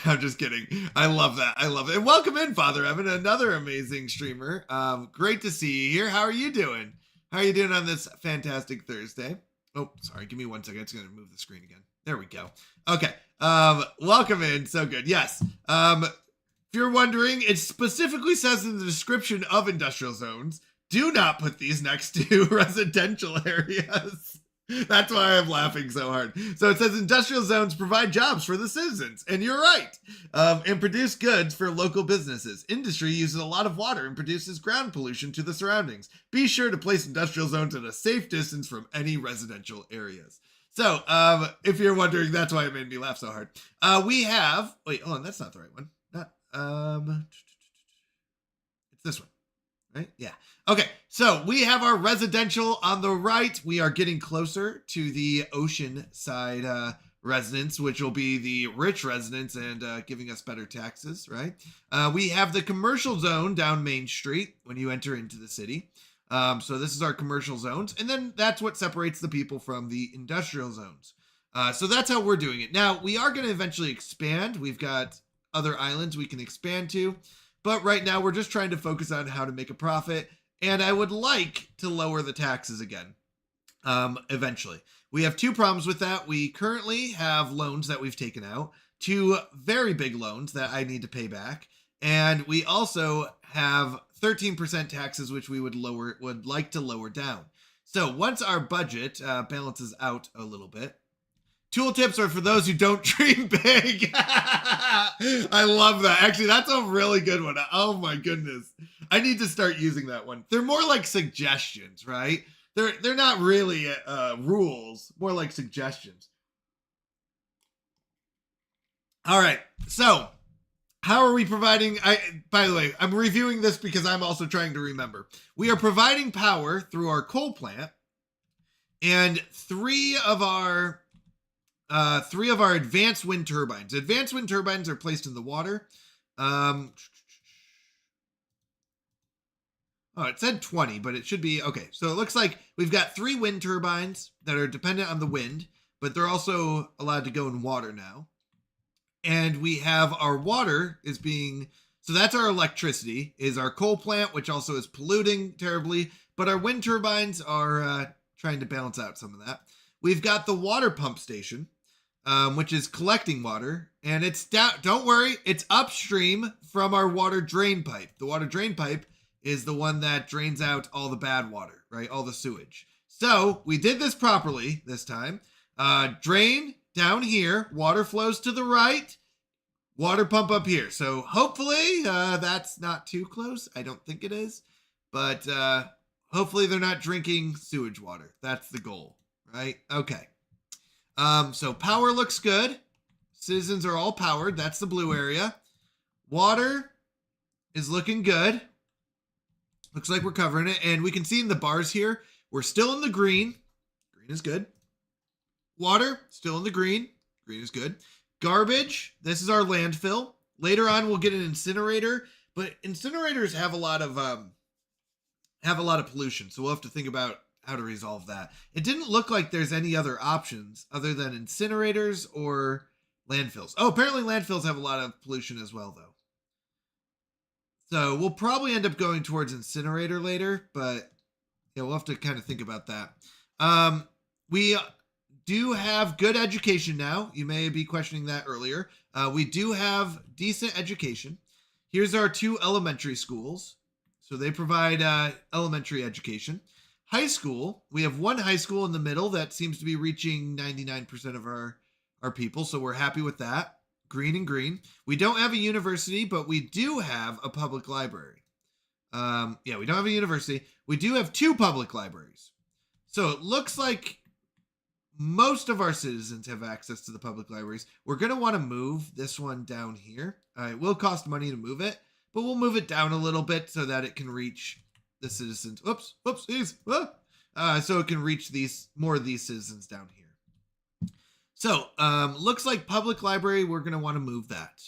I'm just kidding. I love that. I love it. And welcome in, Father Evan, another amazing streamer. Great to see you here. How are you doing? How are you doing on this fantastic Thursday? Oh, sorry. Give me 1 second. It's going to move the screen again. There we go. Okay. Welcome in. So good. Yes. If you're wondering, it specifically says in the description of industrial zones, do not put these next to residential areas. That's why I'm laughing so hard. So it says industrial zones provide jobs for the citizens. And you're right. And produce goods for local businesses. Industry uses a lot of water and produces ground pollution to the surroundings. Be sure to place industrial zones at a safe distance from any residential areas. So if you're wondering, that's why it made me laugh so hard. We have, wait, hold on, that's not the right one. It's this one. Right? Yeah. Okay. So we have our residential on the right. We are getting closer to the ocean side residents, which will be the rich residents and giving us better taxes, right? We have the commercial zone down Main Street when you enter into the city. So this is our commercial zones. And then that's what separates the people from the industrial zones. So that's how we're doing it. Now, we are going to eventually expand. We've got other islands we can expand to. But right now, we're just trying to focus on how to make a profit. And I would like to lower the taxes again, eventually. We have 2 problems with that. We currently have loans that we've taken out, 2 very big loans that I need to pay back. And we also have 13% taxes, which we would like to lower down. So once our budget balances out a little bit, tooltips are for those who don't dream big. I love that. Actually, that's a really good one. Oh my goodness. I need to start using that one. They're more like suggestions, right? They're not really rules, more like suggestions. All right. So, how are we providing? By the way, I'm reviewing this because I'm also trying to remember. We are providing power through our coal plant, and 3 of our advanced wind turbines. Advanced wind turbines are placed in the water. Oh, it said 20, but it should be, okay. So it looks like we've got 3 wind turbines that are dependent on the wind, but they're also allowed to go in water now. And we have our water is being, so that's our electricity, is our coal plant, which also is polluting terribly, but our wind turbines are trying to balance out some of that. We've got the water pump station, which is collecting water, and it's down, don't worry, it's upstream from our water drain pipe. The water drain pipe is the one that drains out all the bad water, right? All the sewage. So we did this properly this time. Drain down here, water flows to the right, water pump up here. So hopefully that's not too close. I don't think it is, but hopefully they're not drinking sewage water. That's the goal, right? Okay. So power looks good. Citizens are all powered. That's the blue area. Water is looking good. Looks like we're covering it. And we can see in the bars here, we're still in the green. Green is good. Water, still in the green. Green is good. Garbage, this is our landfill. Later on, we'll get an incinerator. But incinerators have a lot of pollution. So we'll have to think about how to resolve that. It didn't look like there's any other options other than incinerators or landfills. Oh, apparently landfills have a lot of pollution as well, though. So we'll probably end up going towards incinerator later, but yeah, we'll have to kind of think about that. We do have good education now. You may be questioning that earlier. We do have decent education. Here's our 2 elementary schools. So they provide elementary education. High school, we have 1 high school in the middle that seems to be reaching 99% of our people. So we're happy with that. Green and green. We don't have a university, but we do have a public library. Yeah, we don't have a university. We do have 2 public libraries. So it looks like most of our citizens have access to the public libraries. We're going to want to move this one down here. It will cost money to move it, but we'll move it down a little bit so that it can reach the citizens. So it can reach more of these citizens down here. So, looks like public library, we're going to want to move that.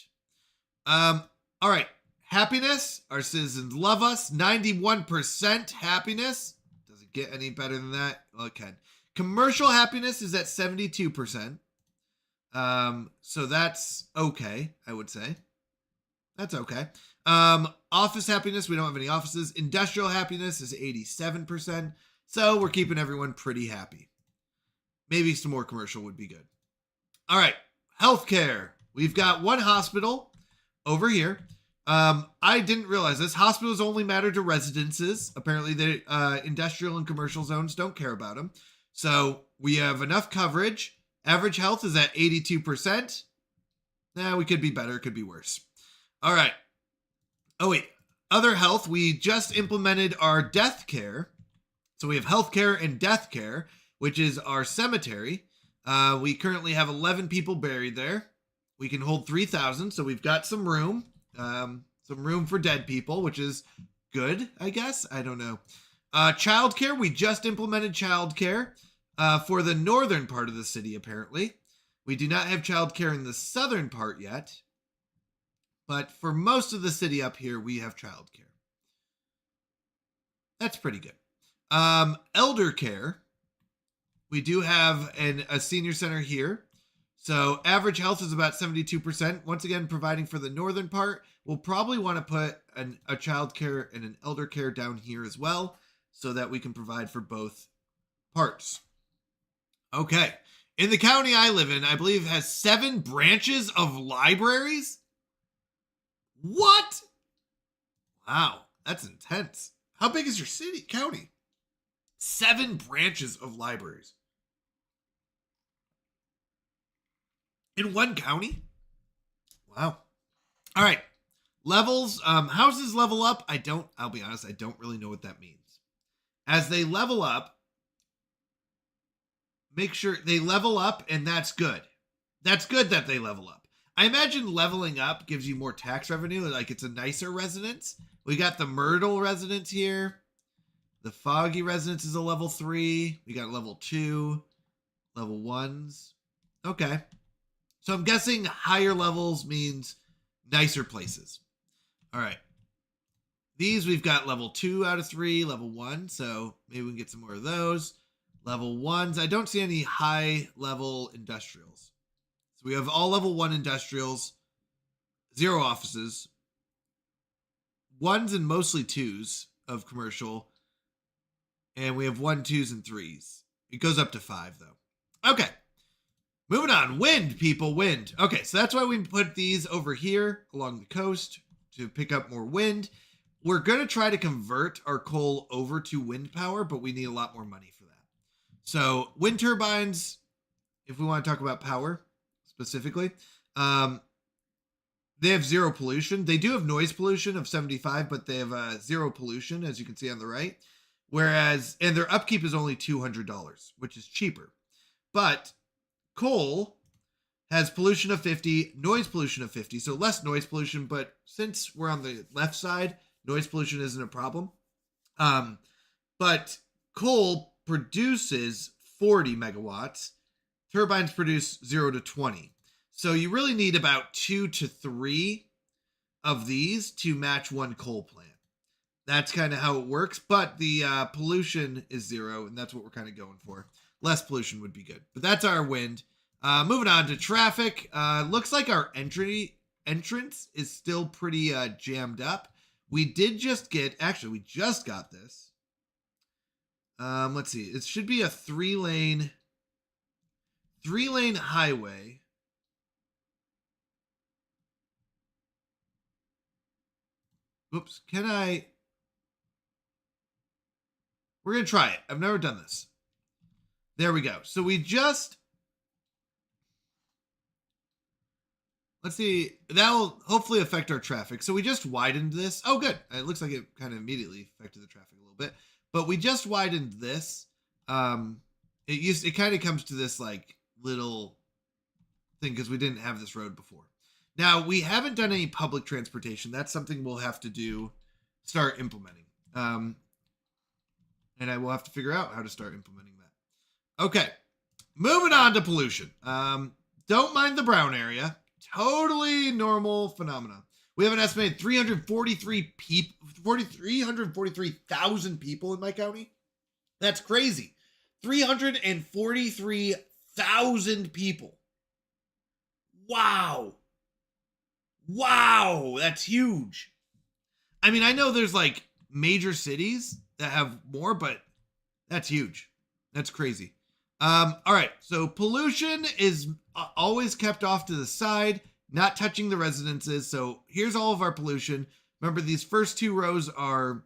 All right. Happiness. Our citizens love us. 91% happiness. Doesn't get any better than that. Okay. Commercial happiness is at 72%. So that's okay, I would say. That's okay. Office happiness, we don't have any offices. Industrial happiness is 87%. So we're keeping everyone pretty happy. Maybe some more commercial would be good. All right. Healthcare. We've got one hospital over here. I didn't realize this. Hospitals only matter to residences. Apparently, the industrial and commercial zones don't care about them. So we have enough coverage. Average health is at 82%. Nah, we could be better. Could be worse. All right. Oh, wait. Other health. We just implemented our death care. So we have healthcare and death care, which is our cemetery. We currently have 11 people buried there. We can hold 3,000, so we've got some room. Some room for dead people, which is good, I guess. I don't know. Childcare, we just implemented childcare for the northern part of the city, apparently. We do not have childcare in the southern part yet, but for most of the city up here, we have childcare. That's pretty good. Elder care, we do have a senior center here. So average health is about 72%. Once again, providing for the northern part. We'll probably want to put a child care and an elder care down here as well, so that we can provide for both parts. Okay. In the county I live in, I believe has 7 branches of libraries. What? Wow, that's intense. How big is your county? 7 branches of libraries. In one county? Wow. All right. Levels. Houses level up. I'll be honest, I don't really know what that means. As they level up, make sure they level up, and that's good. That's good that they level up. I imagine leveling up gives you more tax revenue, like it's a nicer residence. We got the Myrtle residence here. The Foggy residence is a level 3. We got level 2, level 1s. Okay. So I'm guessing higher levels means nicer places. All right. These we've got level 2 out of 3, level 1. So maybe we can get some more of those. Level 1s. I don't see any high level industrials. So we have all level 1 industrials, 0 offices, 1s and mostly 2s of commercial. And we have 1, 2s, and 3s. It goes up to 5 though. Okay. Moving on. Wind, people. Wind. Okay, so that's why we put these over here along the coast to pick up more wind. We're going to try to convert our coal over to wind power, but we need a lot more money for that. So wind turbines, if we want to talk about power specifically, they have 0 pollution. They do have noise pollution of 75, but they have 0 pollution, as you can see on the right. Whereas, and their upkeep is only $200, which is cheaper. But coal has pollution of 50, noise pollution of 50, so less noise pollution, but since we're on the left side, noise pollution isn't a problem. But coal produces 40 megawatts. Turbines produce 0 to 20. So you really need about 2 to 3 of these to match one coal plant. That's kind of how it works, but the pollution is 0, and that's what we're kind of going for. Less pollution would be good, but that's our wind. Moving on to traffic. Looks like our entrance is still pretty jammed up. We just got this. Let's see. It should be a 3-lane highway. Oops. We're going to try it. I've never done this. There we go. So let's see. That will hopefully affect our traffic. So we just widened this. Oh, good. It looks like it kind of immediately affected the traffic a little bit. But we just widened this. It kind of comes to this like little thing because we didn't have this road before. Now, we haven't done any public transportation. That's something we'll have to start implementing. And I will have to figure out how to start implementing that. Okay. Moving on to pollution. Don't mind the brown area. Totally normal phenomena. We have an estimated 343,000 people in my county. That's crazy. 343,000 people. Wow. Wow, that's huge. I mean, I know there's like major cities that have more, but that's huge. That's crazy. All right. So pollution is always kept off to the side, not touching the residences. So here's all of our pollution. Remember, these first two rows are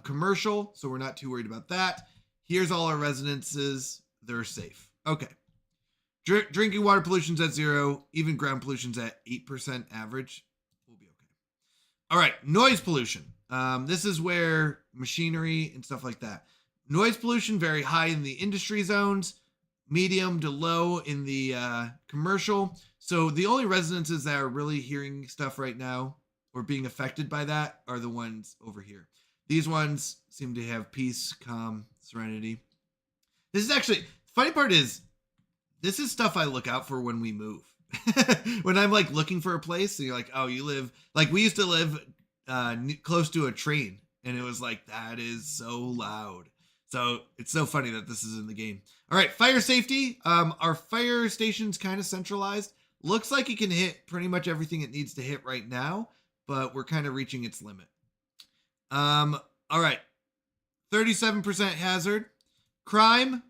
commercial, so we're not too worried about that. Here's all our residences. They're safe. Okay. Drinking water pollution's at 0. Even ground pollution's at 8% average. We'll be okay. All right. Noise pollution. This is where machinery and stuff like that. Noise pollution very high in the industry zones, medium to low in the commercial. So the only residences that are really hearing stuff right now or being affected by that are the ones over here. These ones seem to have peace, calm, serenity. This is actually, funny part is, this is stuff I look out for when we move. When I'm like looking for a place, and you're like, oh, you live, like we used to live close to a train, and it was like, that is so loud. So it's so funny that this is in the game. All right, fire safety. Our fire station's kind of centralized. Looks like it can hit pretty much everything it needs to hit right now, but we're kind of reaching its limit. All right, 37% hazard. Crime.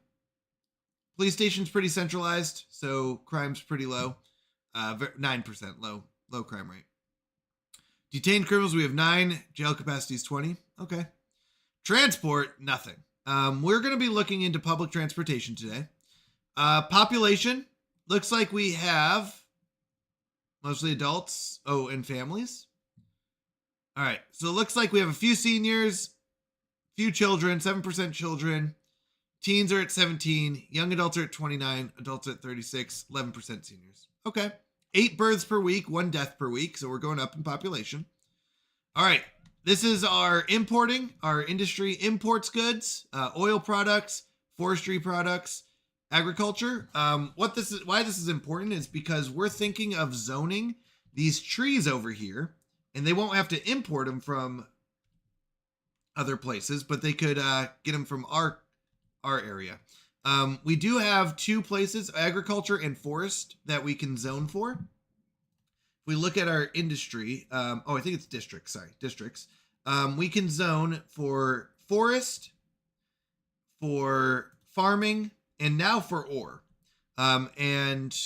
Police station's pretty centralized, so crime's pretty low. 9% low crime rate. Detained criminals, we have 9. Jail capacity is 20. Okay. Transport, nothing. We're going to be looking into public transportation today. Population, looks like we have mostly adults. Oh, and families. All right. So it looks like we have a few seniors, few children, 7% children. Teens are at 17. Young adults are at 29. Adults are at 36. 11% seniors. Okay. 8 births per week, 1 death per week. So we're going up in population. All right. This is our importing. Our industry imports goods, oil products, forestry products, agriculture. Why this is important is because we're thinking of zoning these trees over here, and they won't have to import them from other places, but they could get them from our area. We do have 2 places, agriculture and forest, that we can zone for. If we look at our industry, I think it's districts. We can zone for forest, for farming, and now for ore, and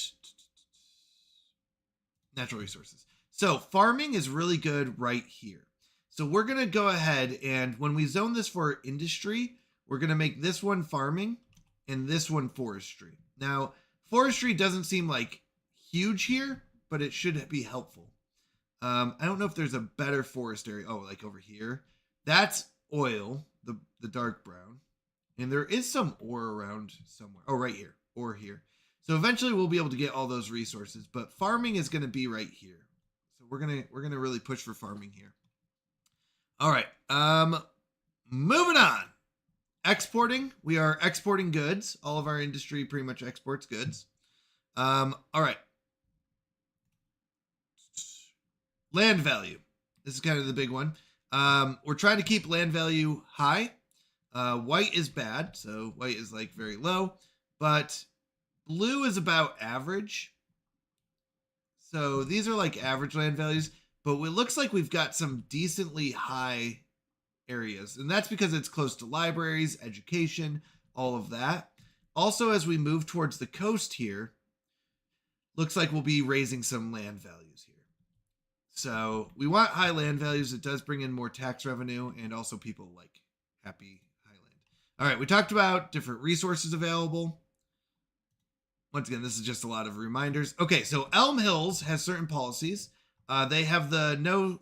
natural resources. So farming is really good right here. So we're going to go ahead, and when we zone this for industry, we're going to make this one farming and this one forestry. Now, forestry doesn't seem like huge here, but it should be helpful. I don't know if there's a better forest area. Oh, like over here. That's oil, the dark brown. And there is some ore around somewhere. Oh, right here. Ore here. So eventually we'll be able to get all those resources, but farming is going to be right here. So we're going to really push for farming here. All right. Moving on. Exporting. We are exporting goods. All of our industry pretty much exports goods. All right. Land value. This is kind of the big one. We're trying to keep land value high. White is bad, so white is like very low, but blue is about average. So these are like average land values, but it looks like we've got some decently high areas, and that's because it's close to libraries, education, all of that. Also, as we move towards the coast here, looks like we'll be raising some land values here. So we want high land values. It does bring in more tax revenue, and also people like happy highland. All right, we talked about different resources available. Once again, this is just a lot of reminders. Okay, so Elm Hills has certain policies. They have they have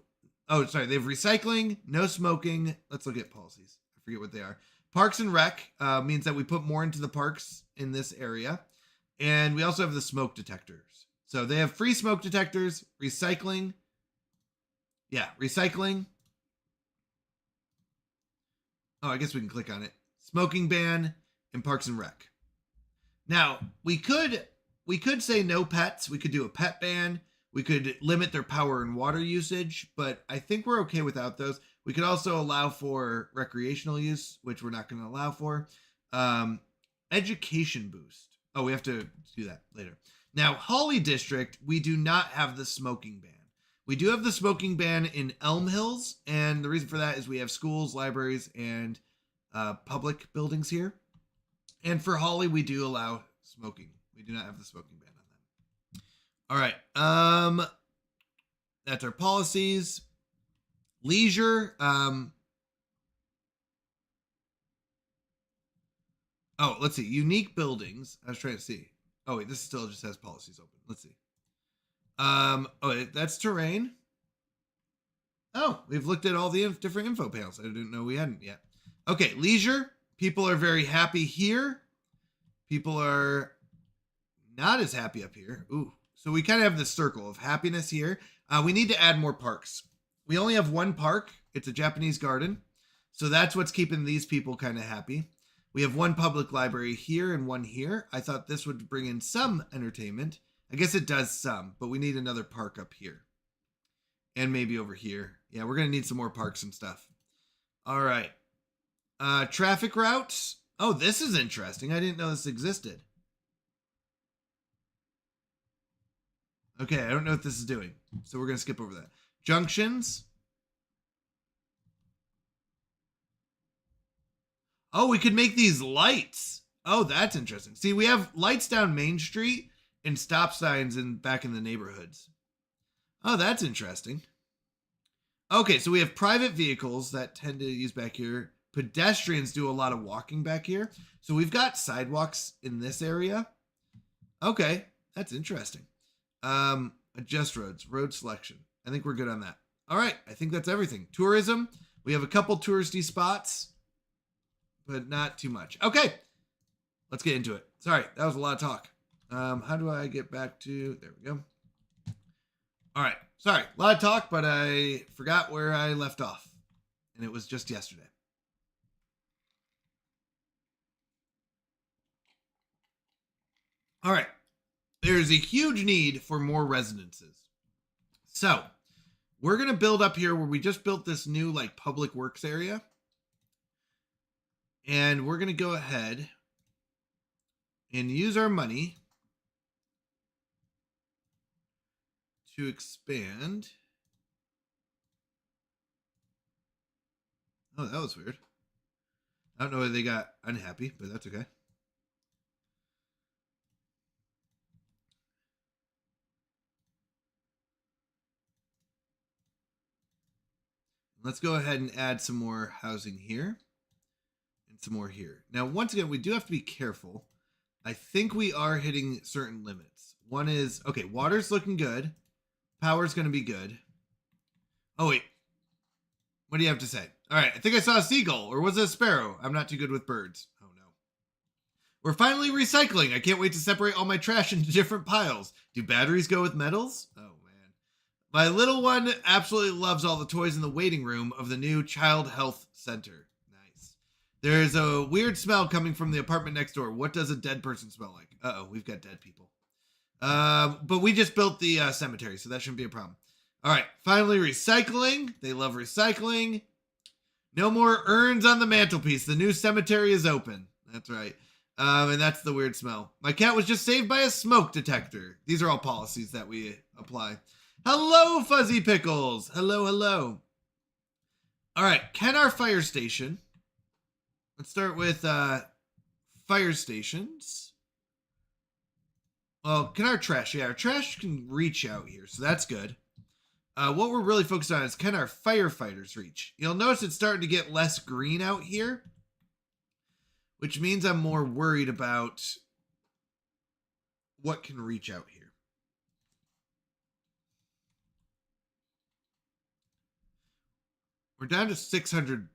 recycling, no smoking. Let's look at policies. I forget what they are. Parks and Rec means that we put more into the parks in this area. And we also have the smoke detectors. So they have free smoke detectors, recycling. Yeah, recycling. Oh, I guess we can click on it. Smoking ban and Parks and Rec. Now, we could say no pets. We could do a pet ban. We could limit their power and water usage, but I think we're okay without those. We could also allow for recreational use, which we're not going to allow for. Education boost. Oh, we have to do that later. Now, Holly District, we do not have the smoking ban. We do have the smoking ban in Elm Hills, and the reason for that is we have schools, libraries, and public buildings here. And for Holly, we do allow smoking. We do not have the smoking ban on them. All right. That's our policies. Leisure. Oh, let's see. Unique buildings. I was trying to see. Oh, wait, this still just has policies open. Let's see. Oh, that's terrain. Oh, we've looked at all the different info panels. I didn't know we hadn't yet. Okay, leisure. People are very happy here. People are not as happy up here. Ooh, so we kind of have this circle of happiness here. We need to add more parks. We only have one park. It's a Japanese garden. So that's what's keeping these people kind of happy. We have one public library here and one here. I thought this would bring in some entertainment. I guess it does some, but we need another park up here. And maybe over here. Yeah, we're going to need some more parks and stuff. All right. Traffic routes. Oh, this is interesting. I didn't know this existed. Okay, I don't know what this is doing. So we're going to skip over that. Junctions. Oh, we could make these lights. Oh, that's interesting. See, we have lights down Main Street and stop signs back in the neighborhoods. Oh, that's interesting. Okay, so we have private vehicles that tend to use back here. Pedestrians do a lot of walking back here. So we've got sidewalks in this area. Okay, that's interesting. Adjust roads, road selection. I think we're good on that. All right, I think that's everything. Tourism. We have a couple touristy spots, but not too much. Okay, let's get into it. Sorry, that was a lot of talk. How do I get back to, there we go. All right, sorry, a lot of talk, but I forgot where I left off, and it was just yesterday. All right, there's a huge need for more residences. So we're going to build up here where we just built this new like public works area. And we're going to go ahead and use our money to expand. Oh, that was weird. I don't know why they got unhappy, but that's okay. Let's go ahead and add some more housing here. Some more here. Now, once again, we do have to be careful. I think we are hitting certain limits. One is, okay, water's looking good. Power's going to be good. Oh, wait. What do you have to say? All right, I think I saw a seagull, or was it a sparrow? I'm not too good with birds. Oh, no. We're finally recycling. I can't wait to separate all my trash into different piles. Do batteries go with metals? Oh, man. My little one absolutely loves all the toys in the waiting room of the new Child Health Center. There's a weird smell coming from the apartment next door. What does a dead person smell like? Uh-oh, we've got dead people. But we just built the cemetery, so that shouldn't be a problem. All right, finally recycling. They love recycling. No more urns on the mantelpiece. The new cemetery is open. That's right. And that's the weird smell. My cat was just saved by a smoke detector. These are all policies that we apply. Hello, Fuzzy Pickles. Hello, hello. All right, can our fire station... Let's start with fire stations. Well, can our trash? Yeah, our trash can reach out here, so that's good. What we're really focused on is can our firefighters reach? You'll notice it's starting to get less green out here, which means I'm more worried about what can reach out here. We're down to $600.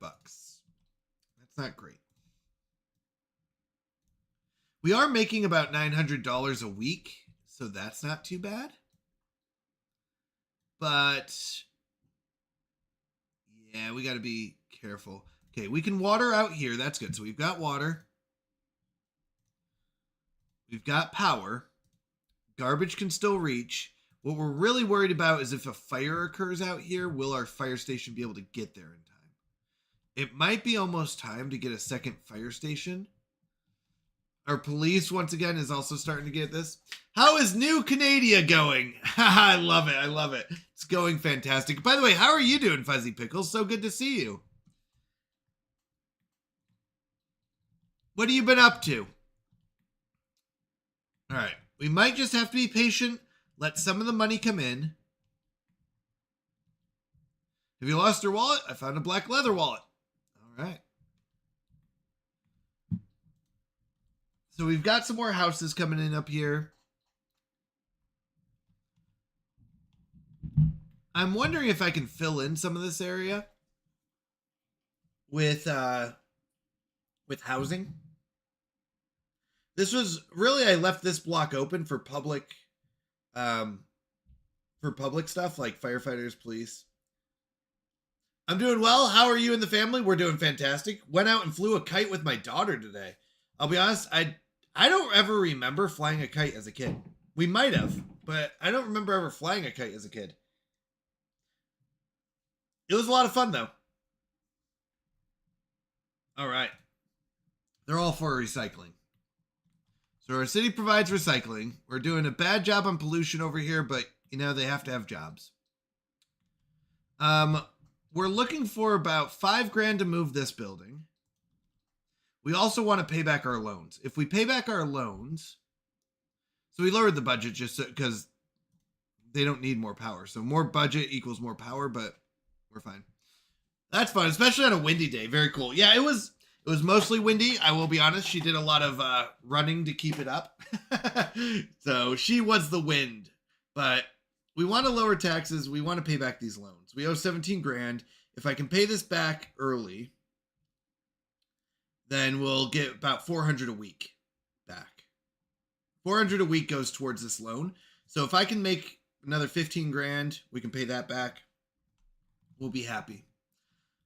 Not great. We are making about $900 a week, so that's not too bad. But yeah, we got to be careful. Okay, we can water out here. That's good. So we've got water. We've got power. Garbage can still reach. What we're really worried about is if a fire occurs out here, will our fire station be able to get there in time? It might be almost time to get a second fire station. Our police, once again, is also starting to get this. How is New Canada going? I love it. I love it. It's going fantastic. By the way, how are you doing, Fuzzy Pickles? So good to see you. What have you been up to? All right. We might just have to be patient. Let some of the money come in. Have you lost your wallet? I found a black leather wallet. All right. So we've got some more houses coming in up here. I'm wondering if I can fill in some of this area with housing. This was really, I left this block open for public stuff like firefighters, police. I'm doing well. How are you and the family? We're doing fantastic. Went out and flew a kite with my daughter today. I'll be honest, I don't ever remember flying a kite as a kid. We might have, but I don't remember ever flying a kite as a kid. It was a lot of fun, though. All right. They're all for recycling. So our city provides recycling. We're doing a bad job on pollution over here, but, you know, they have to have jobs. We're looking for about $5,000 to move this building. We also want to pay back our loans. If we pay back our loans, so we lowered the budget just because they don't need more power. So more budget equals more power, but we're fine. That's fun, especially on a windy day. Very cool. Yeah, it was mostly windy. I will be honest. She did a lot of running to keep it up. So she was the wind. But we want to lower taxes. We want to pay back these loans. We owe $17,000. If I can pay this back early, then we'll get about $400 a week back. $400 a week goes towards this loan. So if I can make another $15,000, we can pay that back. We'll be happy.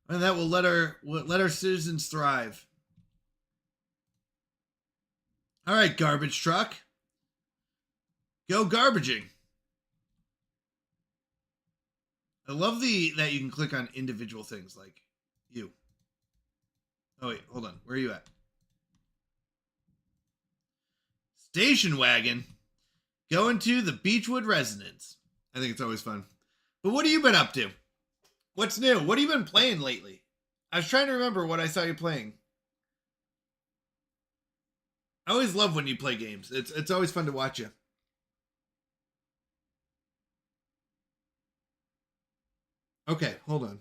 And that will let our citizens thrive. All right, garbage truck. Go garbaging. I love that you can click on individual things like you. Oh, wait, hold on. Where are you at? Station wagon. Going to the Beechwood residence. I think it's always fun. But what have you been up to? What's new? What have you been playing lately? I was trying to remember what I saw you playing. I always love when you play games. It's always fun to watch you. Okay, hold on.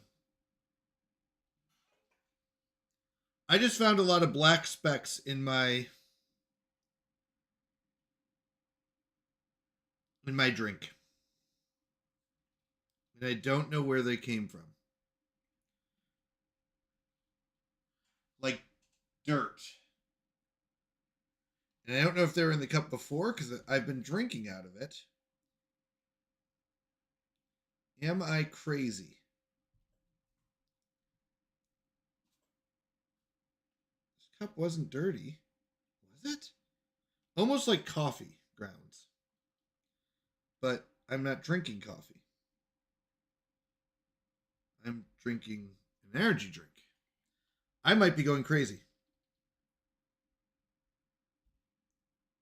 I just found a lot of black specks in my drink. And I don't know where they came from. Like dirt. And I don't know if they were in the cup before because I've been drinking out of it. Am I crazy? This cup wasn't dirty. Was it? Almost like coffee grounds. But I'm not drinking coffee. I'm drinking an energy drink. I might be going crazy.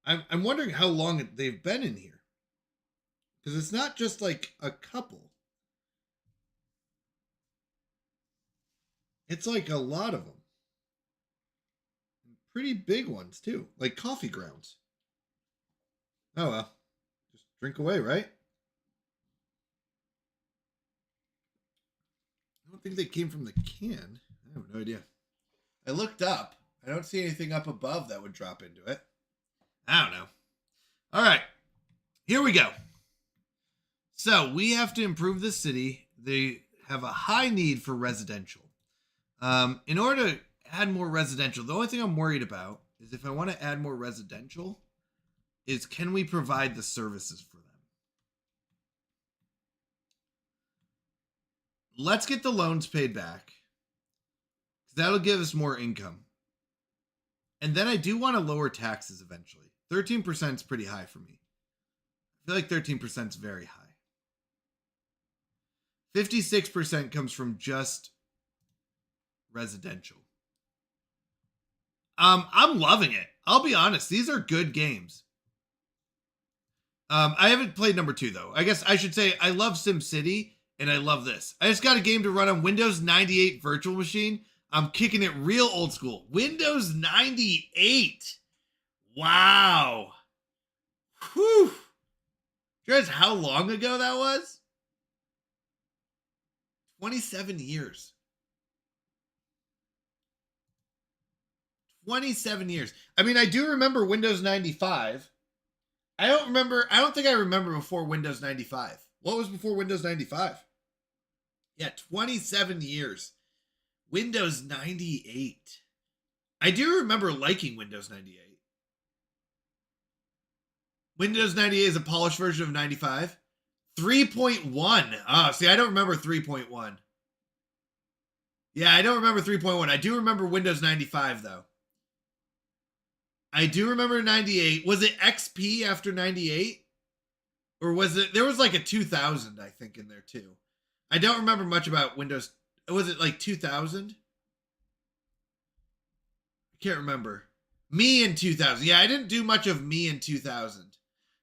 I'm wondering how long they've been in here. Because it's not just like a couple. It's like a lot of them. Pretty big ones too. Like coffee grounds. Oh well. Just drink away, right? I don't think they came from the can. I have no idea. I looked up. I don't see anything up above that would drop into it. I don't know. All right. Here we go. So we have to improve the city. They have a high need for residential. In order to add more residential, the only thing I'm worried about is if I want to add more residential, is can we provide the services for them? Let's get the loans paid back. That'll give us more income. And then I do want to lower taxes eventually. 13% is pretty high for me. I feel like 13% is very high. 56% comes from just residential. I'm loving it. I'll be honest, these are good games. I haven't played number 2 though. I guess I should say I love SimCity and I love this. I just got a game to run on Windows 98 virtual machine. I'm kicking it real old school. Windows 98. Wow. Whew. You guys, how long ago that was? 27 years. 27 years. I mean, I do remember Windows 95. I don't think I remember before Windows 95. What was before Windows 95? Yeah, 27 years. Windows 98. I do remember liking Windows 98. Windows 98 is a polished version of 95. 3.1. Oh, see, I don't remember 3.1. Yeah, I don't remember 3.1. I do remember Windows 95, though. I do remember 98. Was it XP after 98? Or was it... There was like a 2000, I think, in there, too. I don't remember much about Windows... Was it like 2000? I can't remember. Me in 2000. Yeah, I didn't do much of Me in 2000.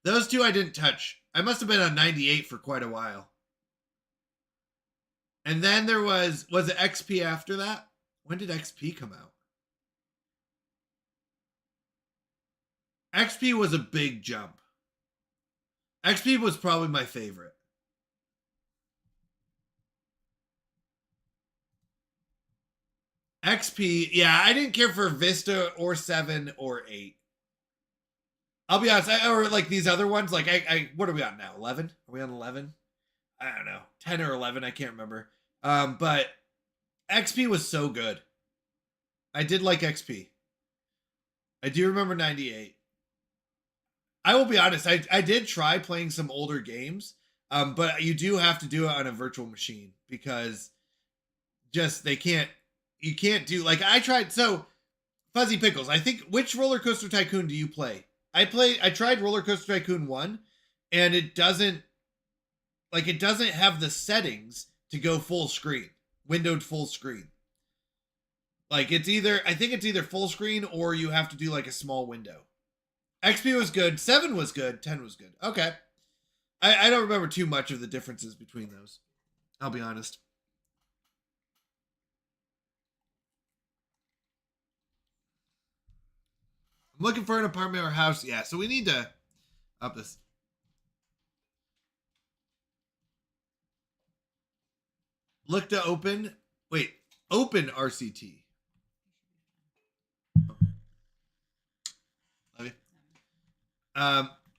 Those two I didn't touch. I must have been on 98 for quite a while. And then there was it XP after that? When did XP come out? XP was a big jump. XP was probably my favorite. XP, yeah, I didn't care for Vista or 7 or 8. I'll be honest, or like these other ones, like what are we on now? 11? Are we on 11? I don't know, 10 or 11, I can't remember. But XP was so good. I did like XP. I do remember 98. I will be honest, I did try playing some older games, but you do have to do it on a virtual machine because just you can't do, like I tried, so Fuzzy Pickles, I think, which Roller Coaster Tycoon do you play? I tried Roller Coaster Tycoon 1, and it doesn't have the settings to go full screen, windowed full screen. Like I think it's either full screen or you have to do like a small window. XP was good, 7 was good, 10 was good. Okay. I don't remember too much of the differences between those. I'll be honest. I'm looking for an apartment or house. Yeah, so we need to up this. Look to open. Wait, open RCT. Okay.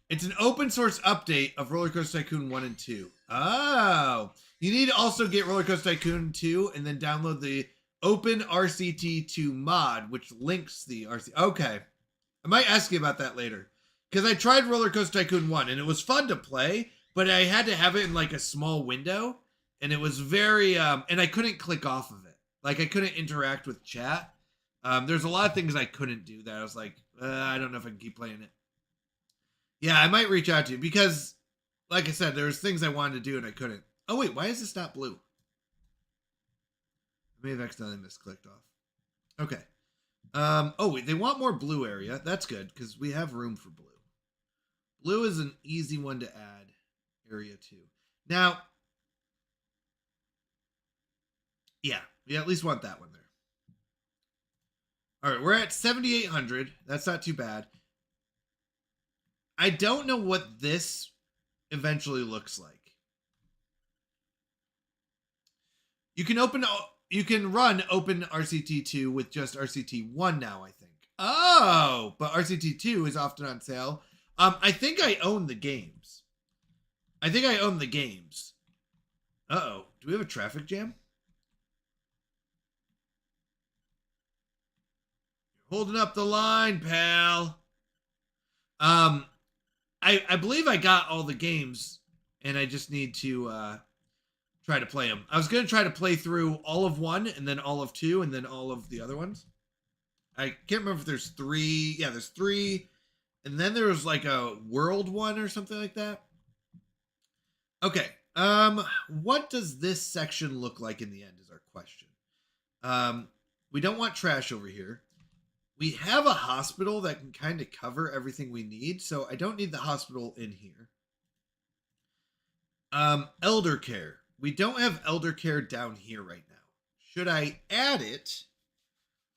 It's an open source update of Roller Coaster Tycoon 1 and 2. Oh. You need to also get Roller Coaster Tycoon 2 and then download the Open RCT2 mod, which links the RCT. Okay. I might ask you about that later. Because I tried Roller Coaster Tycoon 1 and it was fun to play, but I had to have it in like a small window. And it was very, and I couldn't click off of it. Like I couldn't interact with chat. There's a lot of things I couldn't do that I was like, I don't know if I can keep playing it. Yeah, I might reach out to you because, like I said, there was things I wanted to do and I couldn't. Oh wait, why is this not blue? I may have accidentally misclicked off. Okay. Oh wait, they want more blue area. That's good because we have room for blue. Blue is an easy one to add area to. Now, yeah, we at least want that one there. All right, we're at 7,800. That's not too bad. I don't know what this eventually looks like. You can run Open RCT2 with just RCT1 now, I think. Oh, but RCT2 is often on sale. I think I own the games. Uh-oh. Do we have a traffic jam? You're holding up the line, pal. I believe I got all the games, and I just need to try to play them. I was going to try to play through all of 1, and then all of 2, and then all of the other ones. I can't remember if there's 3. Yeah, there's 3. And then there was like a world one or something like that. Okay. What does this section look like in the end is our question. We don't want trash over here. We have a hospital that can kind of cover everything we need, so I don't need the hospital in here. Elder care. We don't have elder care down here right now. Should I add it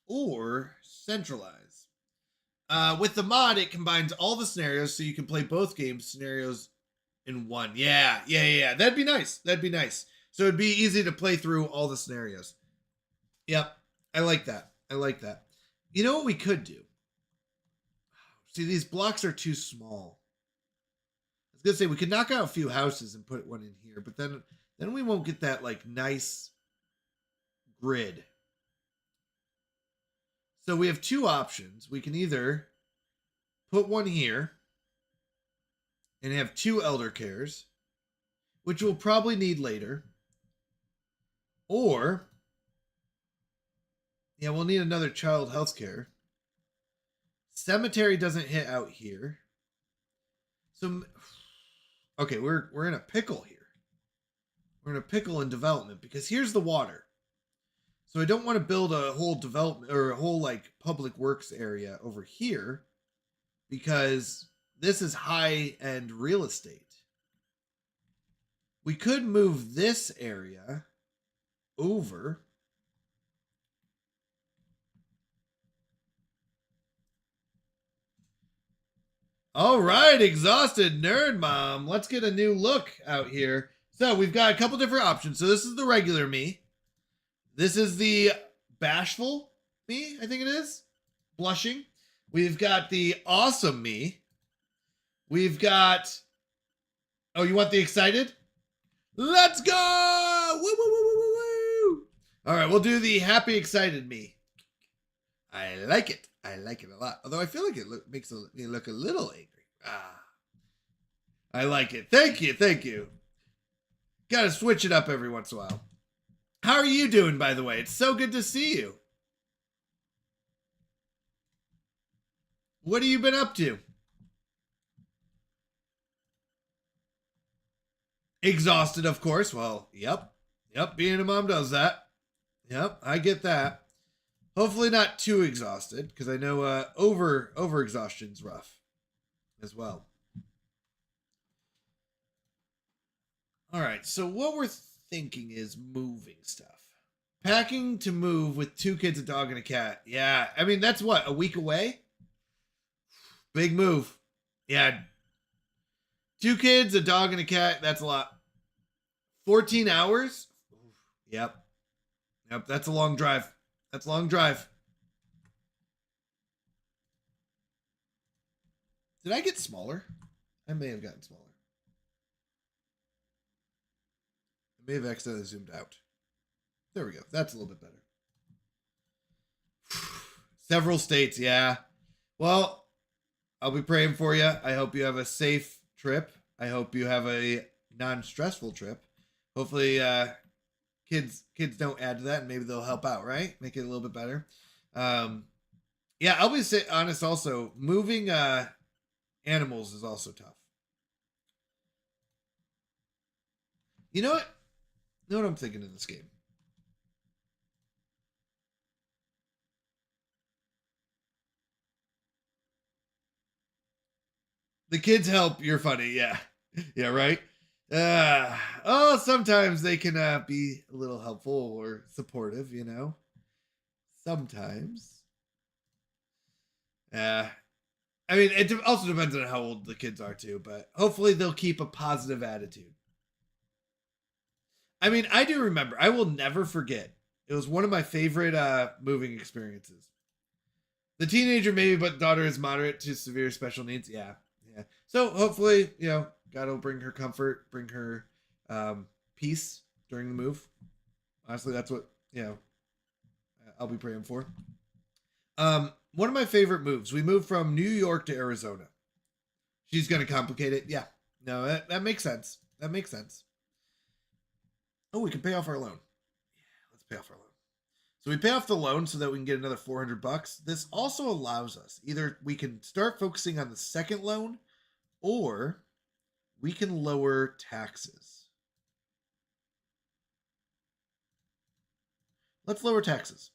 or centralize? With the mod, it combines all the scenarios so you can play both games scenarios in one. Yeah. That'd be nice. That'd be nice. So it'd be easy to play through all the scenarios. Yep. I like that. I like that. You know what we could do? See, these blocks are too small. I was gonna say we could knock out a few houses and put one in here, but then we won't get that like nice grid. So we have two options. We can either put one here and have two elder cares, which we'll probably need later. Or, yeah, we'll need another child health care. Cemetery doesn't hit out here. So, okay, we're in a pickle here. We're in a pickle in development because here's the water. So I don't want to build a whole development or a whole like public works area over here because this is high-end real estate. We could move this area over. All right, exhausted nerd mom. Let's get a new look out here. So we've got a couple different options. So this is the regular me. This is the bashful me, I think it is. Blushing. We've got the awesome me. We've got... Oh, you want the excited? Let's go! Woo, woo, woo, woo, woo, woo! All right, we'll do the happy, excited me. I like it. I like it a lot. Although I feel like it makes me look a little angry. I like it. Thank you. Thank you. Got to switch it up every once in a while. How are you doing, by the way? It's so good to see you. What have you been up to? Exhausted, of course. Well, yep. Being a mom does that. Yep, I get that. Hopefully not too exhausted, because I know over exhaustion's rough as well. All right, so what we're thinking is moving stuff. Packing to move with 2 kids, a dog, and a cat. Yeah, I mean, that's what, a week away? Big move. Yeah. 2 kids, a dog, and a cat, that's a lot. 14 hours? Yep, that's a long drive. That's a long drive. Did I get smaller? I may have gotten smaller. I may have accidentally zoomed out. There we go. That's a little bit better. Several states, yeah. Well, I'll be praying for you. I hope you have a safe trip. I hope you have a non-stressful trip. Hopefully, kids don't add to that, and maybe they'll help out, right? Make it a little bit better. Yeah, I'll be honest. Also, moving animals is also tough. You know what? You know what I'm thinking in this game? The kids help. You're funny. Yeah. Yeah, right? Sometimes they can be a little helpful or supportive, you know? Sometimes. I mean, it also depends on how old the kids are, too, but hopefully they'll keep a positive attitude. I mean, I do remember. I will never forget. It was one of my favorite moving experiences. The teenager, maybe, but daughter is moderate to severe special needs. Yeah. So hopefully, you know, God will bring her comfort, bring her peace during the move. Honestly, that's what, you know, I'll be praying for. One of my favorite moves. We moved from New York to Arizona. She's going to complicate it. Yeah. No, that makes sense. That makes sense. Oh, we can pay off our loan. Yeah, let's pay off our loan. So we pay off the loan so that we can get another $400. This also allows us, either we can start focusing on the second loan, or we can lower taxes. Let's lower taxes.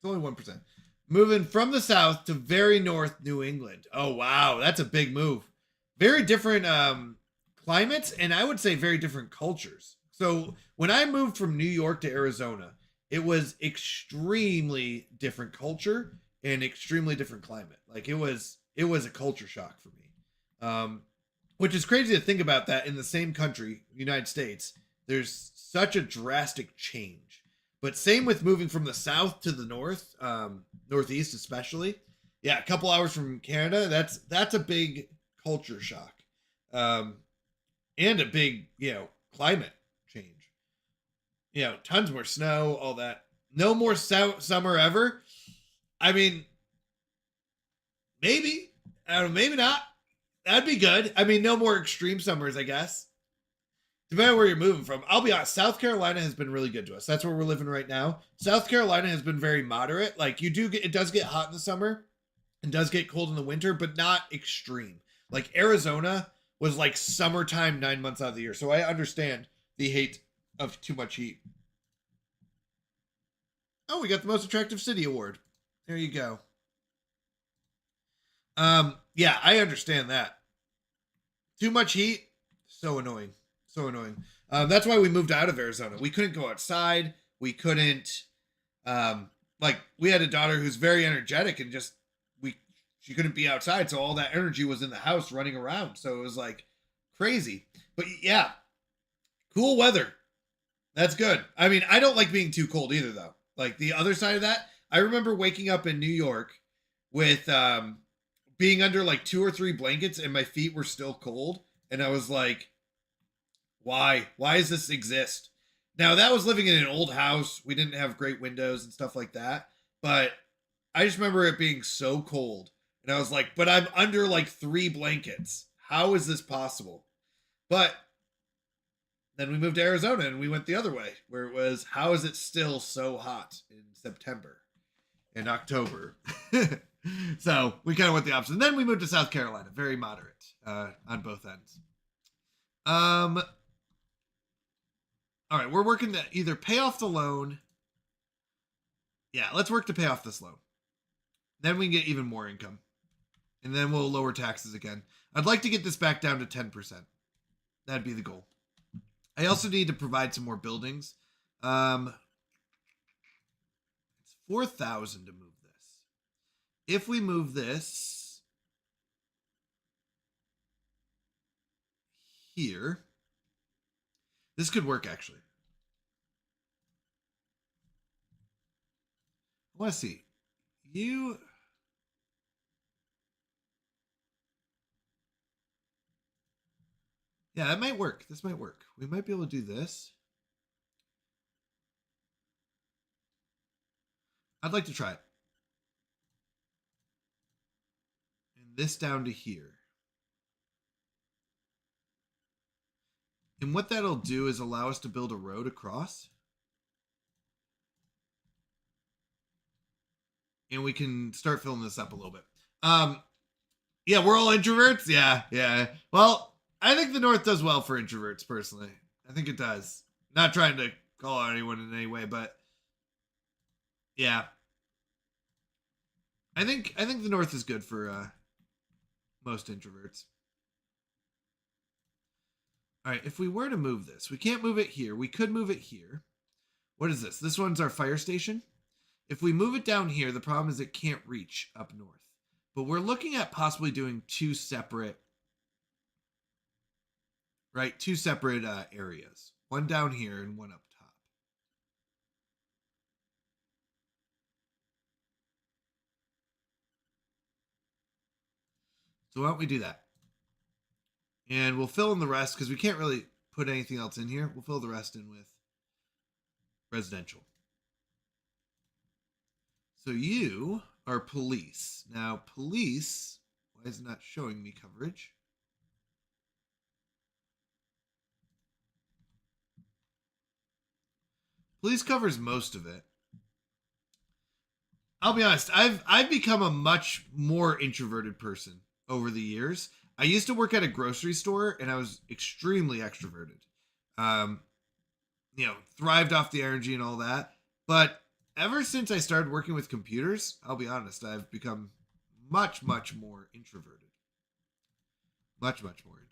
It's only 1%. Moving from the south to very north New England. Oh, wow. That's a big move. Very different climates, and I would say very different cultures. So when I moved from New York to Arizona, it was extremely different culture and extremely different climate. Like it was a culture shock for me. Which is crazy to think about that in the same country, United States, there's such a drastic change. But same with moving from the south to the north, northeast especially. Yeah, a couple hours from Canada, that's a big culture shock. And a big, climate change. Tons more snow, all that. No more summer ever. I mean, maybe. I don't know, maybe not. That'd be good. I mean, no more extreme summers, I guess. Depending on where you're moving from. I'll be honest, South Carolina has been really good to us. That's where we're living right now. South Carolina has been very moderate. Like it does get hot in the summer and does get cold in the winter, but not extreme. Like Arizona was like summertime 9 months out of the year. So I understand the hate of too much heat. Oh, we got the most attractive city award. There you go. Yeah, I understand that. Too much heat, so annoying. So annoying. That's why we moved out of Arizona. We couldn't go outside. We couldn't, we had a daughter who's very energetic and she couldn't be outside. So all that energy was in the house running around. So it was like crazy, but yeah, cool weather. That's good. I mean, I don't like being too cold either though. Like the other side of that, I remember waking up in New York with, being under like 2 or 3 blankets and my feet were still cold. And I was like, why does this exist? Now that was living in an old house. We didn't have great windows and stuff like that, but I just remember it being so cold and I was like, but I'm under like 3 blankets. How is this possible? But then we moved to Arizona and we went the other way where it was, how is it still so hot in September and October? So we kind of went the opposite. And then we moved to South Carolina, very moderate on both ends. All right, we're working to either pay off the loan. Yeah, let's work to pay off this loan. Then we can get even more income. And then we'll lower taxes again. I'd like to get this back down to 10%. That'd be the goal. I also need to provide some more buildings. It's 4,000 to move this. If we move this here, this could work actually. Let's see. Yeah, that might work. This might work. We might be able to do this. I'd like to try it. And this down to here. And what that'll do is allow us to build a road across. And we can start filling this up a little bit. Yeah, we're all introverts. Yeah. Well, I think the North does well for introverts, personally. I think it does. Not trying to call out anyone in any way, but yeah. I think the North is good for most introverts. All right, if we were to move this, we can't move it here. We could move it here. What is this? This one's our fire station. If we move it down here, the problem is it can't reach up north. But we're looking at possibly doing two separate areas. One down here and one up top. So why don't we do that? And we'll fill in the rest because we can't really put anything else in here. We'll fill the rest in with residential. So you are police. Now, police, why is it not showing me coverage? Police covers most of it. I'll be honest, I've become a much more introverted person over the years. I used to work at a grocery store and I was extremely extroverted. Thrived off the energy and all that. But ever since I started working with computers, I'll be honest, I've become much, much more introverted. Much, much more introverted.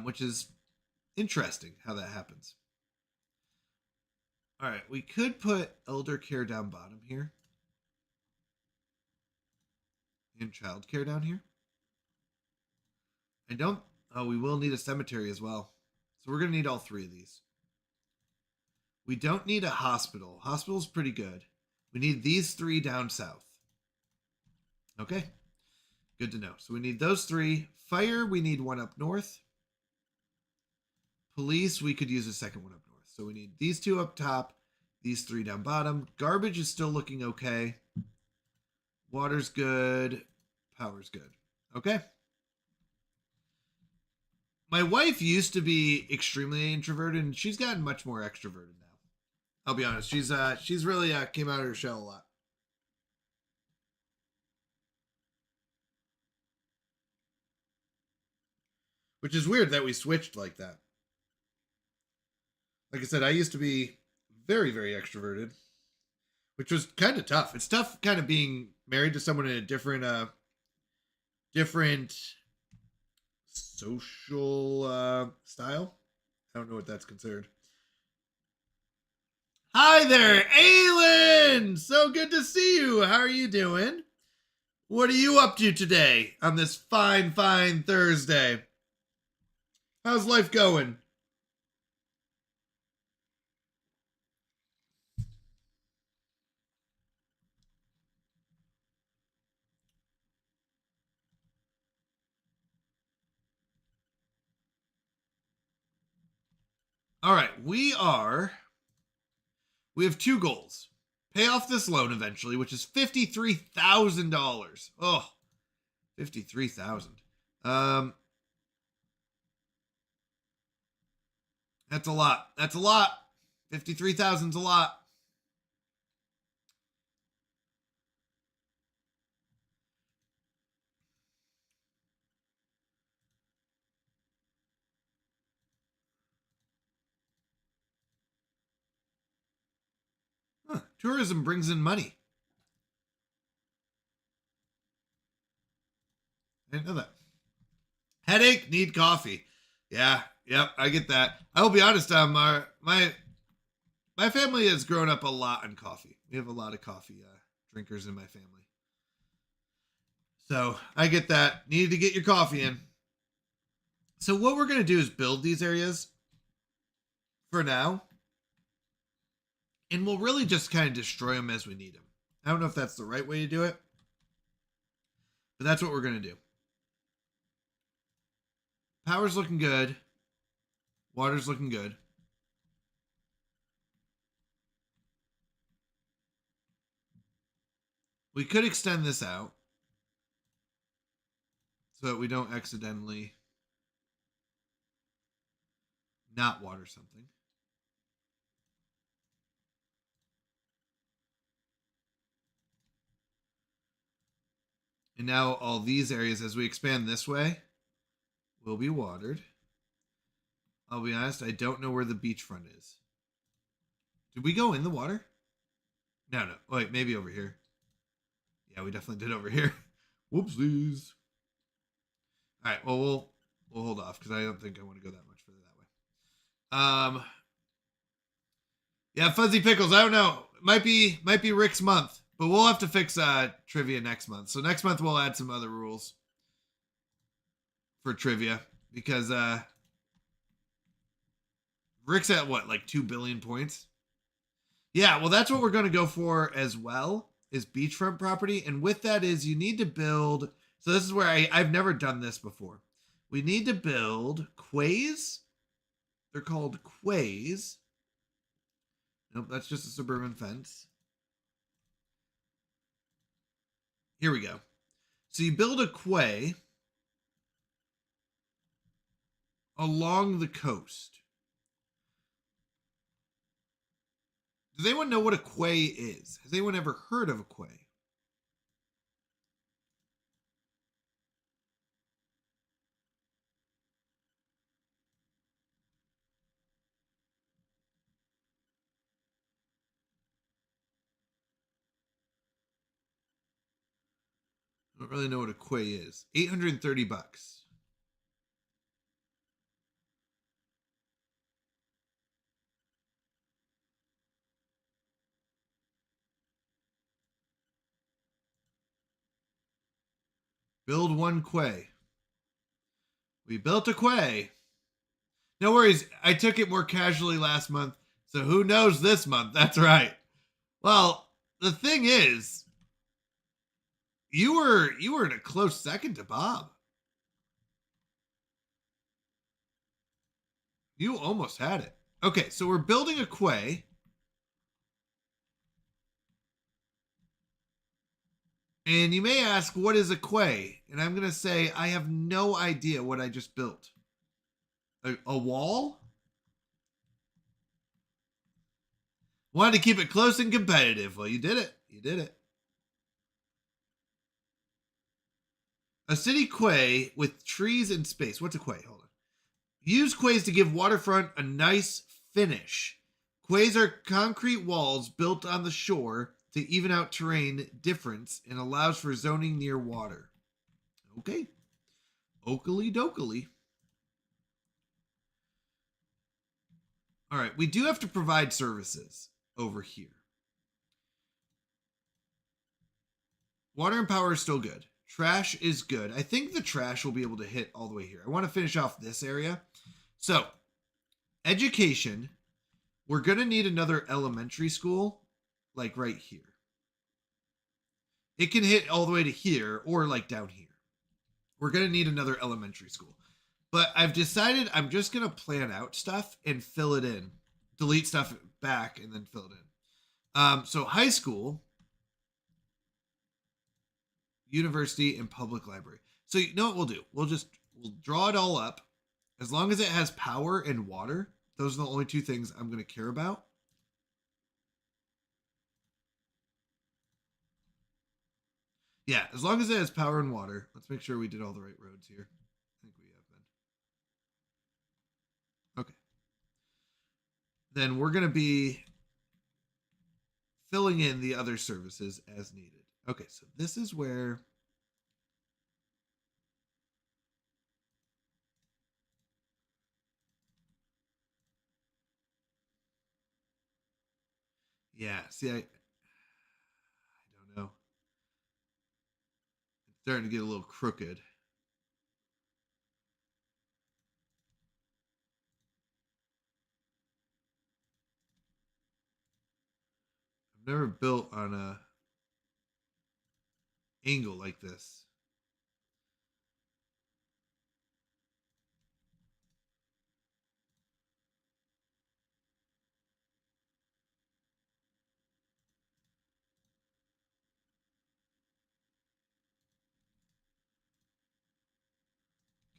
Which is interesting how that happens. All right, we could put elder care down bottom here. And child care down here. We will need a cemetery as well. So we're going to need all three of these. We don't need a hospital. Hospital's pretty good. We need these three down south. Okay. Good to know. So we need those three. Fire, we need one up north. Police, we could use a second one up north. So we need these two up top, these three down bottom. Garbage is still looking okay. Water's good. Power's good. Okay. My wife used to be extremely introverted, and she's gotten much more extroverted now. I'll be honest. She's really came out of her shell a lot. Which is weird that we switched like that. Like I said, I used to be very, very extroverted, which was kind of tough. It's tough kind of being married to someone in a different social style. I don't know what that's considered. Hi there, Aylin! So good to see you. How are you doing? What are you up to today on this fine, fine Thursday? How's life going? All right, we have two goals. Pay off this loan eventually, which is $53,000. Oh, $53,000. That's a lot. That's a lot. 53,000's a lot. Huh. Tourism brings in money. I didn't know that. Headache, need coffee. Yeah, yep, I get that. I will be honest, my family has grown up a lot on coffee. We have a lot of coffee drinkers in my family. So I get that. Needed to get your coffee in. So what we're going to do is build these areas for now. And we'll really just kind of destroy them as we need them. I don't know if that's the right way to do it. But that's what we're going to do. Power's looking good. Water's looking good. We could extend this out so that we don't accidentally not water something. And now all these areas, as we expand this way, will be watered. I'll be honest, I don't know where the beachfront is. Did we go in the water? No. Wait, maybe over here. Yeah, we definitely did over here. Whoopsies. All right, well, we'll hold off because I don't think I want to go that much further that way. Yeah, Fuzzy Pickles, I don't know. Might be Rick's month, but we'll have to fix trivia next month. So next month we'll add some other rules for trivia because Rick's at what, like 2 billion points? Yeah, well, that's what we're going to go for as well, is beachfront property. And with that is you need to build. So this is where I've never done this before. We need to build quays. They're called quays. Nope, that's just a suburban fence. Here we go. So you build a quay along the coast. Does anyone know what a quay is? Has anyone ever heard of a quay? Don't really know what a quay is. 830 bucks. Build one quay. We built a quay. No worries. I took it more casually last month, so who knows this month? That's right. Well, the thing is, you were in a close second to Bob. You almost had it. Okay, so we're building a quay. And you may ask, what is a quay? And I'm going to say, I have no idea what I just built. A wall? Wanted to keep it close and competitive. Well, you did it. You did it. A city quay with trees and space. What's a quay? Hold on. Use quays to give waterfront a nice finish. Quays are concrete walls built on the shore to even out terrain difference and allows for zoning near water. Okay. Oakley dokley. All right, we do have to provide services over here. Water and power is still good. Trash is good. I think the trash will be able to hit all the way here. I want to finish off this area. So, education. We're going to need another elementary school, like right here. It can hit all the way to here or like down here. We're going to need another elementary school. But I've decided I'm just going to plan out stuff and fill it in. Delete stuff back and then fill it in. So high school, university, and public library. So you know what we'll do? We'll draw it all up. As long as it has power and water, those are the only two things I'm going to care about. Yeah, as long as it has power and water. Let's make sure we did all the right roads here. I think we have been. Okay. Then we're going to be filling in the other services as needed. Okay, so this is where yeah, see, I don't know. It's starting to get a little crooked. I've never built on a angle like this.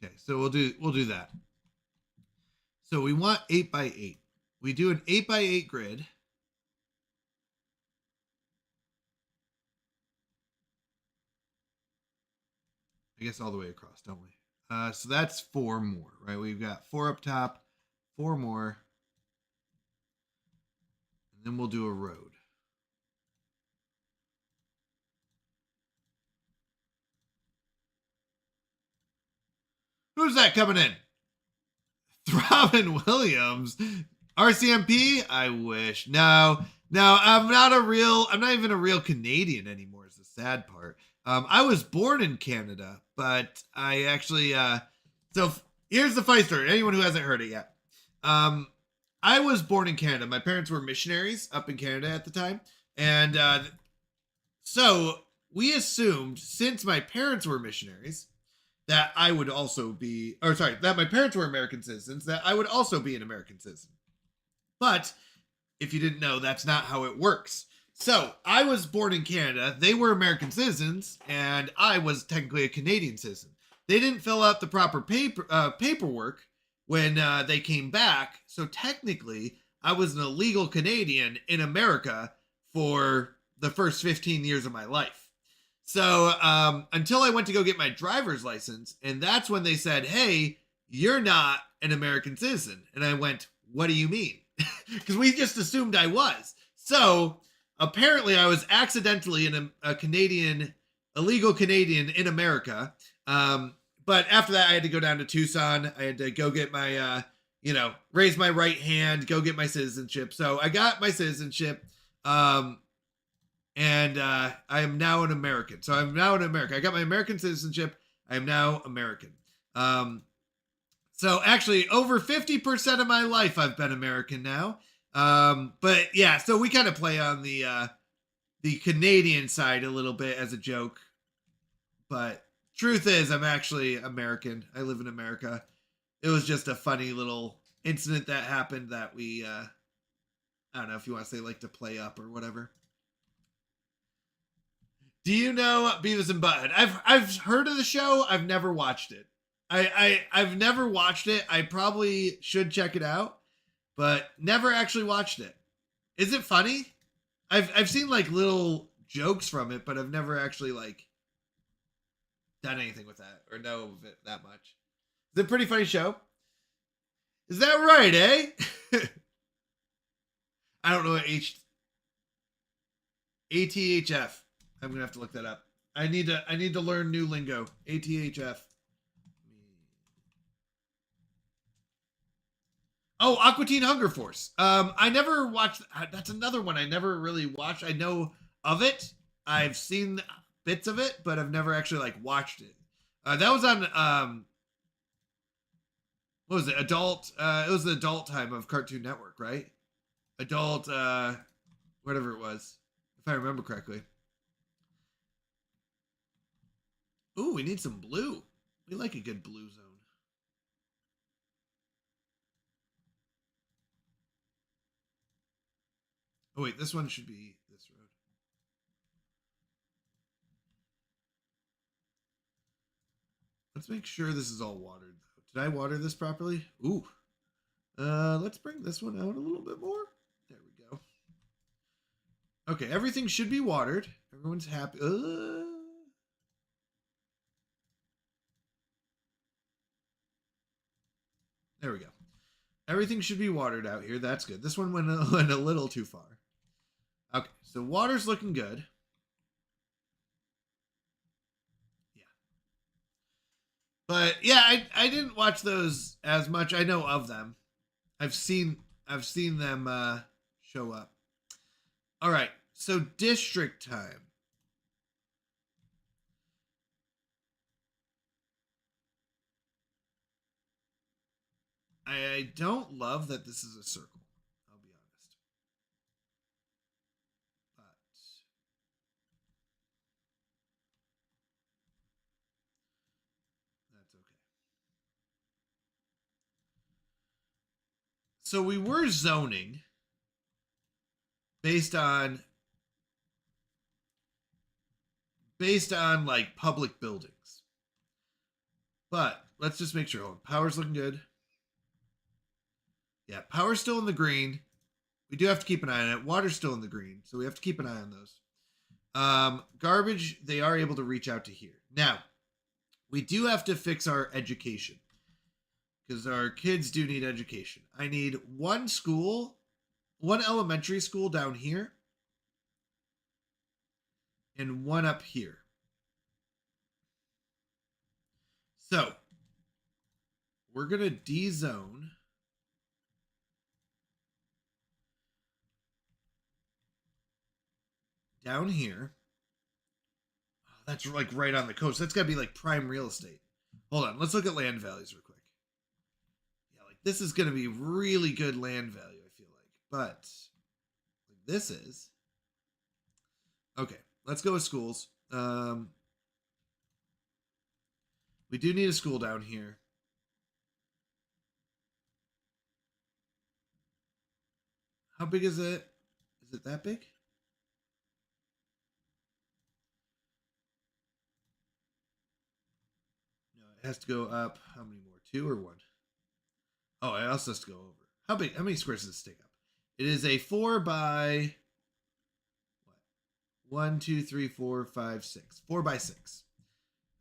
Okay, so we'll do that. So we want 8x8. We do an 8x8 grid. I guess all the way across, don't we? So that's 4 more, right? We've got 4 up top, 4 more. And then we'll do a road. Who's that coming in? Throbbing Williams. RCMP? I wish. No, I'm not even a real Canadian anymore is the sad part. I was born in Canada, but I actually, so here's the fight story. Anyone who hasn't heard it yet. I was born in Canada. My parents were missionaries up in Canada at the time. And so we assumed, since my parents were missionaries, that I would also be, that my parents were American citizens, that I would also be an American citizen. But if you didn't know, that's not how it works. So I was born in Canada. They were American citizens, and I was technically a Canadian citizen. They didn't fill out the proper paperwork when they came back. So technically, I was an illegal Canadian in America for the first 15 years of my life. So until I went to go get my driver's license, and that's when they said, hey, you're not an American citizen. And I went, what do you mean? Because we just assumed I was. So apparently I was accidentally a Canadian a legal Canadian in America. But after that, I had to go down to Tucson. I had to go get my, raise my right hand, go get my citizenship. So I got my citizenship. And I am now an American. So I'm now in America. I got my American citizenship. I am now American. So actually, over 50% of my life, I've been American now. But yeah, so we kind of play on the Canadian side a little bit as a joke. But truth is, I'm actually American. I live in America. It was just a funny little incident that happened that we, I don't know if you want to say like to play up or whatever. Do you know Beavis and Butthead? I've heard of the show. I've never watched it. I've never watched it. I probably should check it out, but never actually watched it. Is it funny? I've seen like little jokes from it, but I've never actually like done anything with that or know of it that much. It's a pretty funny show. Is that right, eh? I don't know what ATHF. I'm gonna have to look that up. I need to learn new lingo. ATHF. Oh, Aqua Teen Hunger Force. I never watched. That's another one I never really watched. I know of it. I've seen bits of it, but I've never actually like watched it. That was on what was it? Adult. It was the adult time of Cartoon Network, right? Adult. Whatever it was, if I remember correctly. Ooh, we need some blue. We like a good blue zone. Oh wait, this one should be this road. Let's make sure this is all watered though. Did I water this properly? Ooh. Let's bring this one out a little bit more. There we go. Okay, everything should be watered. Everyone's happy. There we go. Everything should be watered out here. That's good. This one went a little too far. Okay, so water's looking good. Yeah. But yeah, I didn't watch those as much. I know of them. I've seen them show up. All right, so district time. I don't love that this is a circle. I'll be honest. But that's okay. So we were zoning based on like public buildings. But let's just make sure. Power's looking good. Yeah, power's still in the green. We do have to keep an eye on it. Water's still in the green, so we have to keep an eye on those. Garbage, they are able to reach out to here. Now, we do have to fix our education because our kids do need education. I need one elementary school down here, and one up here. So, we're going to D-zone. Down here. Oh, that's like right on the coast. That's got to be like prime real estate. Hold on. Let's look at land values real quick. Yeah, like this is going to be really good land value, I feel like. But like this is. Okay, let's go with schools. We do need a school down here. How big is it? Is it that big? It has to go up. How many more? 2 or 1? Oh, it also has to go over. How big? How many squares does this take up? It is a 4 by what? 1, 2, 3, 4, 5, 6. 4 by 6.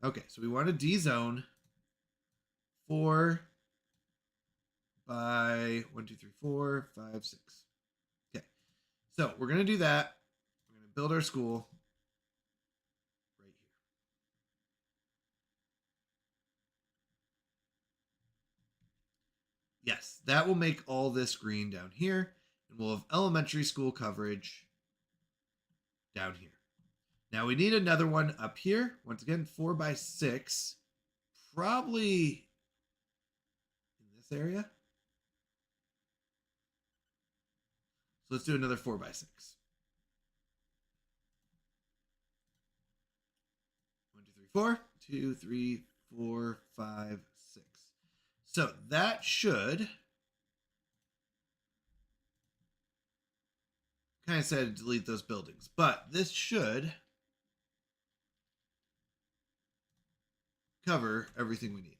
Okay, so we want to D-zone 4 by 1, 2, 3, 4, 5, 6. Okay, so we're gonna do that. We're gonna build our school right here. Yes, that will make all this green down here. And we'll have elementary school coverage down here. Now we need another one up here. Once again, 4x6. Probably in this area. So let's do another 4x6. 1, 2, 3, 4. 2, 3, 4, 5, 6. So that should kind of said delete those buildings, but this should cover everything we need.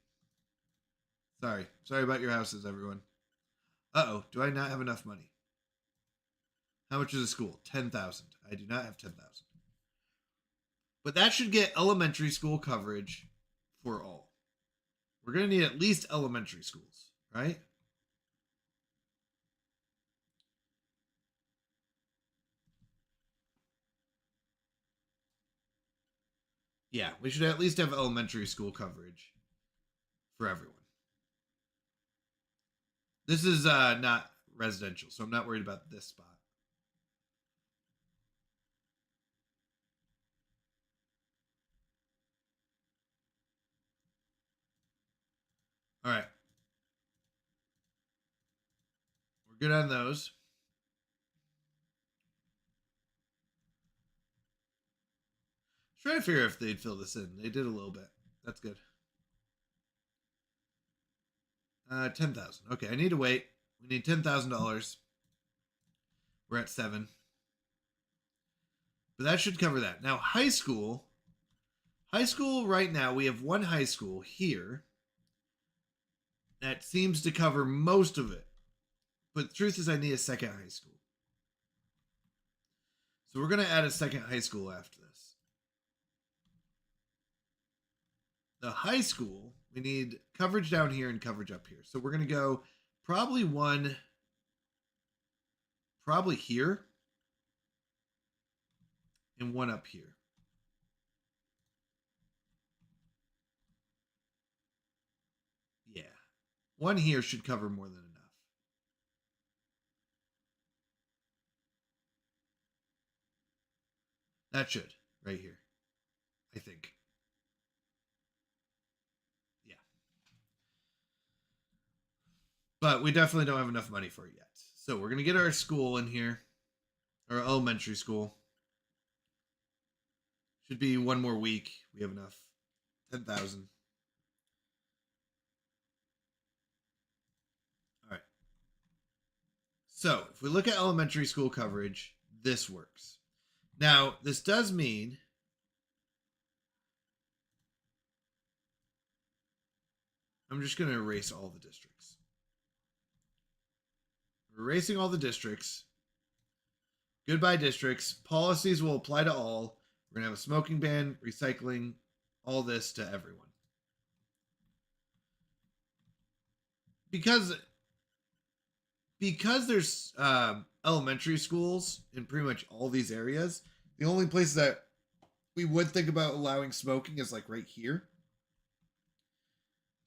Sorry about your houses, everyone. Uh-oh, do I not have enough money? How much is a school? 10,000. I do not have 10,000. But that should get elementary school coverage for all. We're going to need at least elementary schools, right? Yeah, we should at least have elementary school coverage for everyone. This is not residential, so I'm not worried about this spot. All right. We're good on those. Trying to figure if they'd fill this in. They did a little bit. That's good. 10,000. Okay, I need to wait. We need $10,000. We're at 7. But that should cover that. Now, high school. High school right now, we have one high school here. That seems to cover most of it. But the truth is I need a second high school. So we're going to add a second high school after this. The high school, we need coverage down here and coverage up here. So we're going to go probably here and one up here. Yeah. One here should cover more than enough. That should, right here. I think. Yeah. But we definitely don't have enough money for it yet. So we're going to get our school in here. Our elementary school. Should be one more week. We have enough. 10,000. All right. So if we look at elementary school coverage, this works. Now, this does mean I'm just going to erase all the districts. We're erasing all the districts. Goodbye, districts. Policies will apply to all. We're going to have a smoking ban, recycling, all this to everyone. Because there's elementary schools in pretty much all these areas, the only place that we would think about allowing smoking is like right here.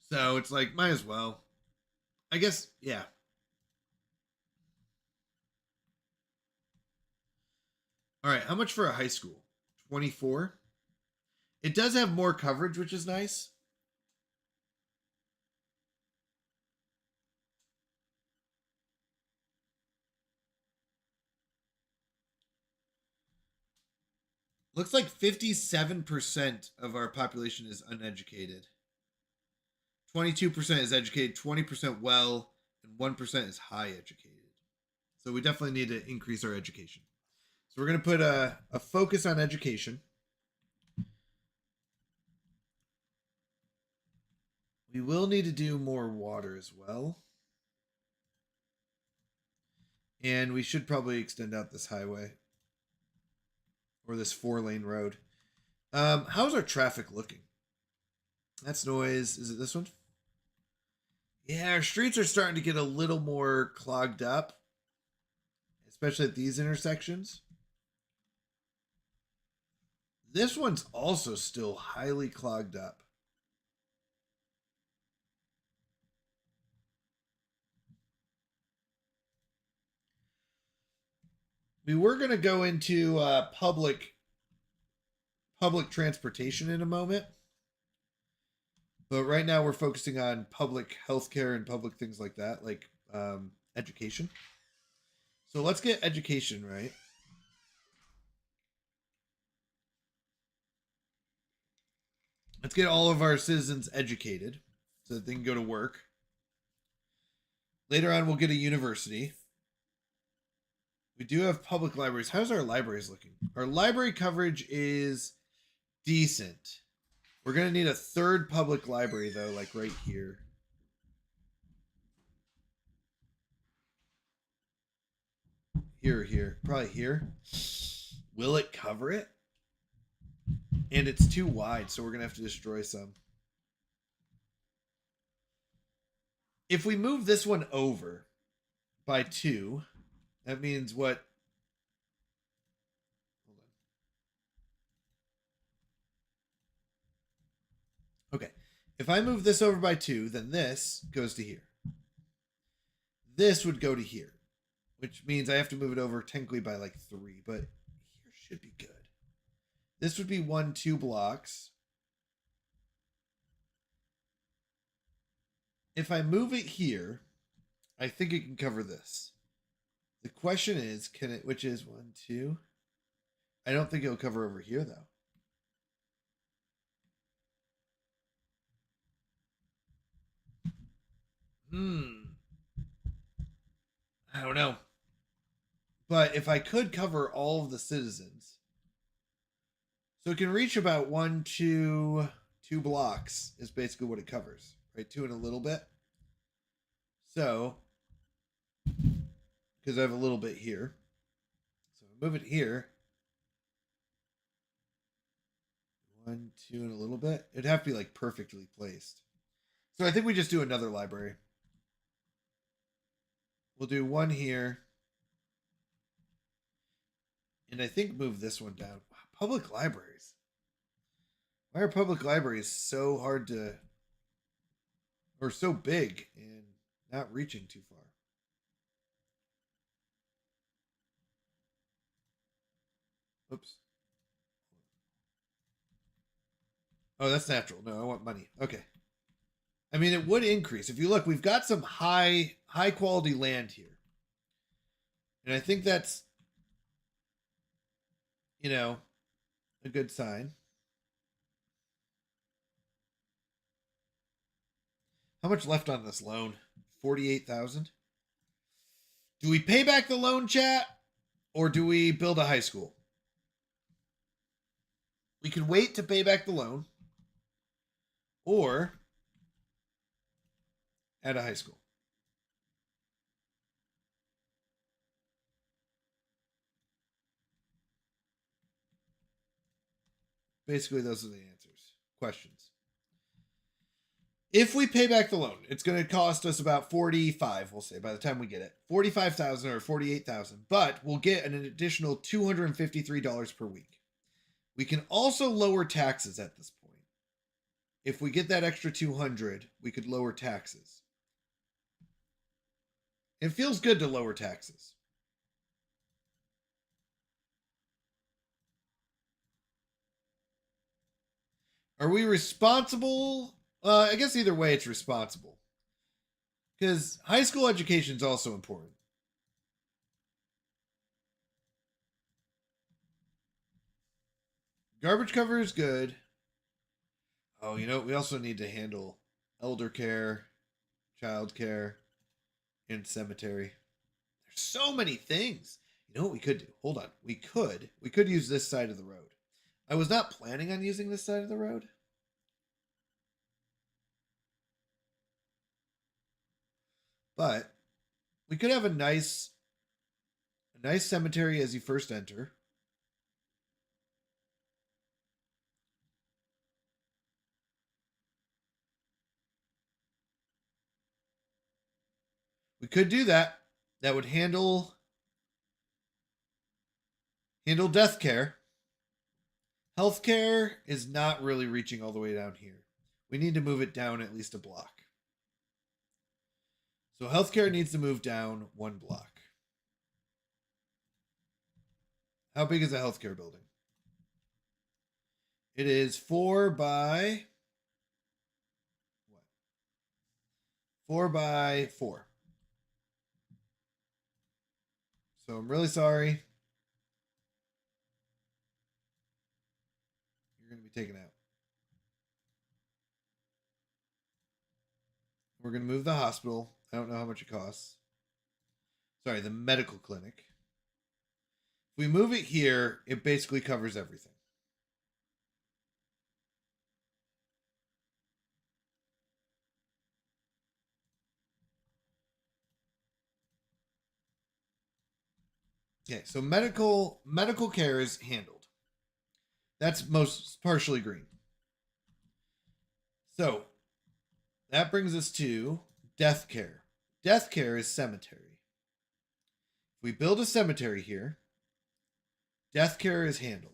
So it's like, might as well. I guess, yeah. All right, how much for a high school? 24. It does have more coverage, which is nice. Looks like 57% of our population is uneducated. 22% is educated, 20% well, and 1% is high educated. So we definitely need to increase our education. So we're going to put a focus on education. We will need to do more water as well. And we should probably extend out this highway. Or this 4-lane road. How's our traffic looking? That's noise. Is it this one? Yeah, our streets are starting to get a little more clogged up. Especially at these intersections. This one's also still highly clogged up. We were going to go into public transportation in a moment. But right now we're focusing on public healthcare and public things like that, like education. So let's get education right. Let's get all of our citizens educated so that they can go to work. Later on, we'll get a university. We do have public libraries. How's our libraries looking? Our library coverage is decent. We're going to need a third public library, though, like right here. Here. Probably here. Will it cover it? And it's too wide, so we're going to have to destroy some. If we move this one over by 2, that means what? Hold on. Okay. If I move this over by 2, then this goes to here. This would go to here, which means I have to move it over technically by like 3, but here should be good. This would be 1, 2 blocks. If I move it here, I think it can cover this. The question is, can it, which is 1, 2. I don't think it'll cover over here, though. I don't know. But if I could cover all of the citizens, so it can reach about 1, 2 blocks is basically what it covers, right? 2 and a little bit. So, because I have a little bit here, so I move it here. 1, 2 and a little bit. It'd have to be like perfectly placed. So I think we just do another library. We'll do 1 here. And I think move this one down. Wow, public libraries. Why are public libraries so hard to, or so big and not reaching too far? Oops. Oh, that's natural. No, I want money. Okay. I mean, it would increase. If you look, we've got some high quality land here. And I think that's, you know, a good sign. How much left on this loan? 48,000. Do we pay back the loan, chat? Or do we build a high school? We could wait to pay back the loan. Or add a high school. Basically, those are the answers. Questions. If we pay back the loan, it's going to cost us about 45, we'll say, by the time we get it. 45,000 or 48,000, but we'll get an additional $253 per week. We can also lower taxes at this point. If we get that extra 200, we could lower taxes. It feels good to lower taxes. Are we responsible? I guess either way it's responsible. Because high school education is also important. Garbage cover is good. Oh, you know, we also need to handle elder care, child care, and cemetery. There's so many things. You know what we could do? Hold on. We could use this side of the road. I was not planning on using this side of the road. But we could have a nice cemetery as you first enter. We could do that. That would handle death care. Healthcare is not really reaching all the way down here. We need to move it down at least a block. So healthcare needs to move down 1 block. How big is a healthcare building? It is 4 by what? 4 by 4. So I'm really sorry. You're going to be taken out. We're going to move the hospital. I don't know how much it costs. Sorry, the medical clinic. If we move it here, it basically covers everything. Okay, so medical care is handled. That's most partially green. So that brings us to death care. Death care is cemetery. If we build a cemetery here, death care is handled.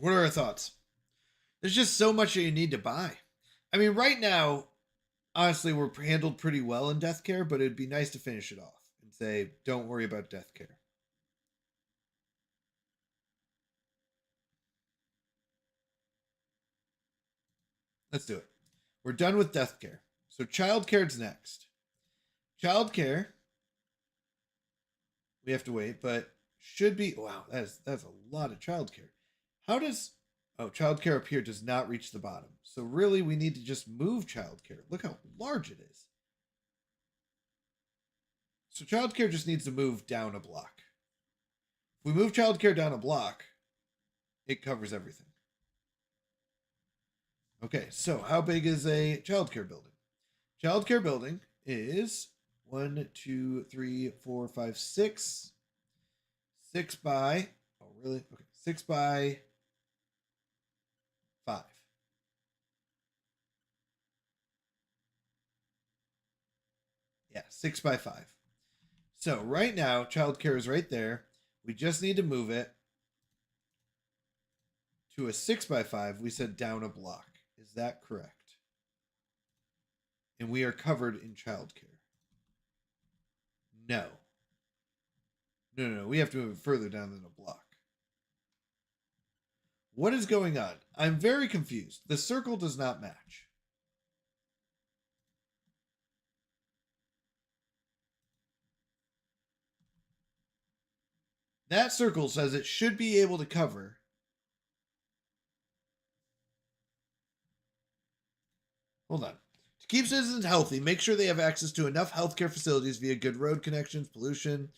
What are our thoughts? There's just so much that you need to buy. I mean, right now, honestly, we're handled pretty well in death care, but it'd be nice to finish it off and say, don't worry about death care. Let's do it. We're done with death care. So child care's next. Child care, we have to wait, but should be, wow, that's a lot of child care. How does, oh, child care up here does not reach the bottom. So really we need to just move child care. Look how large it is. So child care just needs to move down a block. If we move child care down a block, it covers everything. Okay, so how big is a childcare building? Childcare building is 1, 2, 3, 4, 5, 6. 6 by, oh really? Okay, 6 by 5. Yeah, 6 by 5. So right now, childcare is right there. We just need to move it to a 6 by 5. We said down a block. Is that correct? And we are covered in childcare. No. No. We have to move it further down than a block. What is going on? I'm very confused. The circle does not match. That circle says it should be able to cover. Hold on. To keep citizens healthy, make sure they have access to enough healthcare facilities via good road connections, pollution.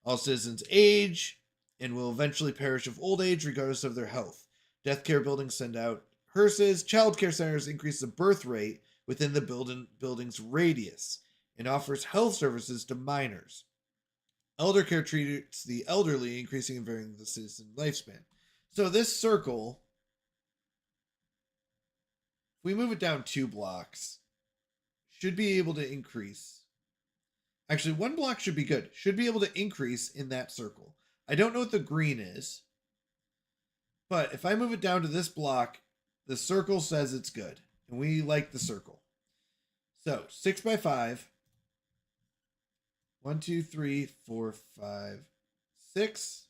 All citizens age and will eventually perish of old age regardless of their health. Death care buildings send out hearses. Child care centers increase the birth rate within the building's radius and offers health services to minors. Elder care treats the elderly, increasing and varying the citizen lifespan. So this circle, if we move it down 2 blocks, should be able to increase. Actually, 1 block should be good. Should be able to increase in that circle. I don't know what the green is. But if I move it down to this block, the circle says it's good. And we like the circle. So 6 by 5. 1, 2, 3, 4, 5, 6.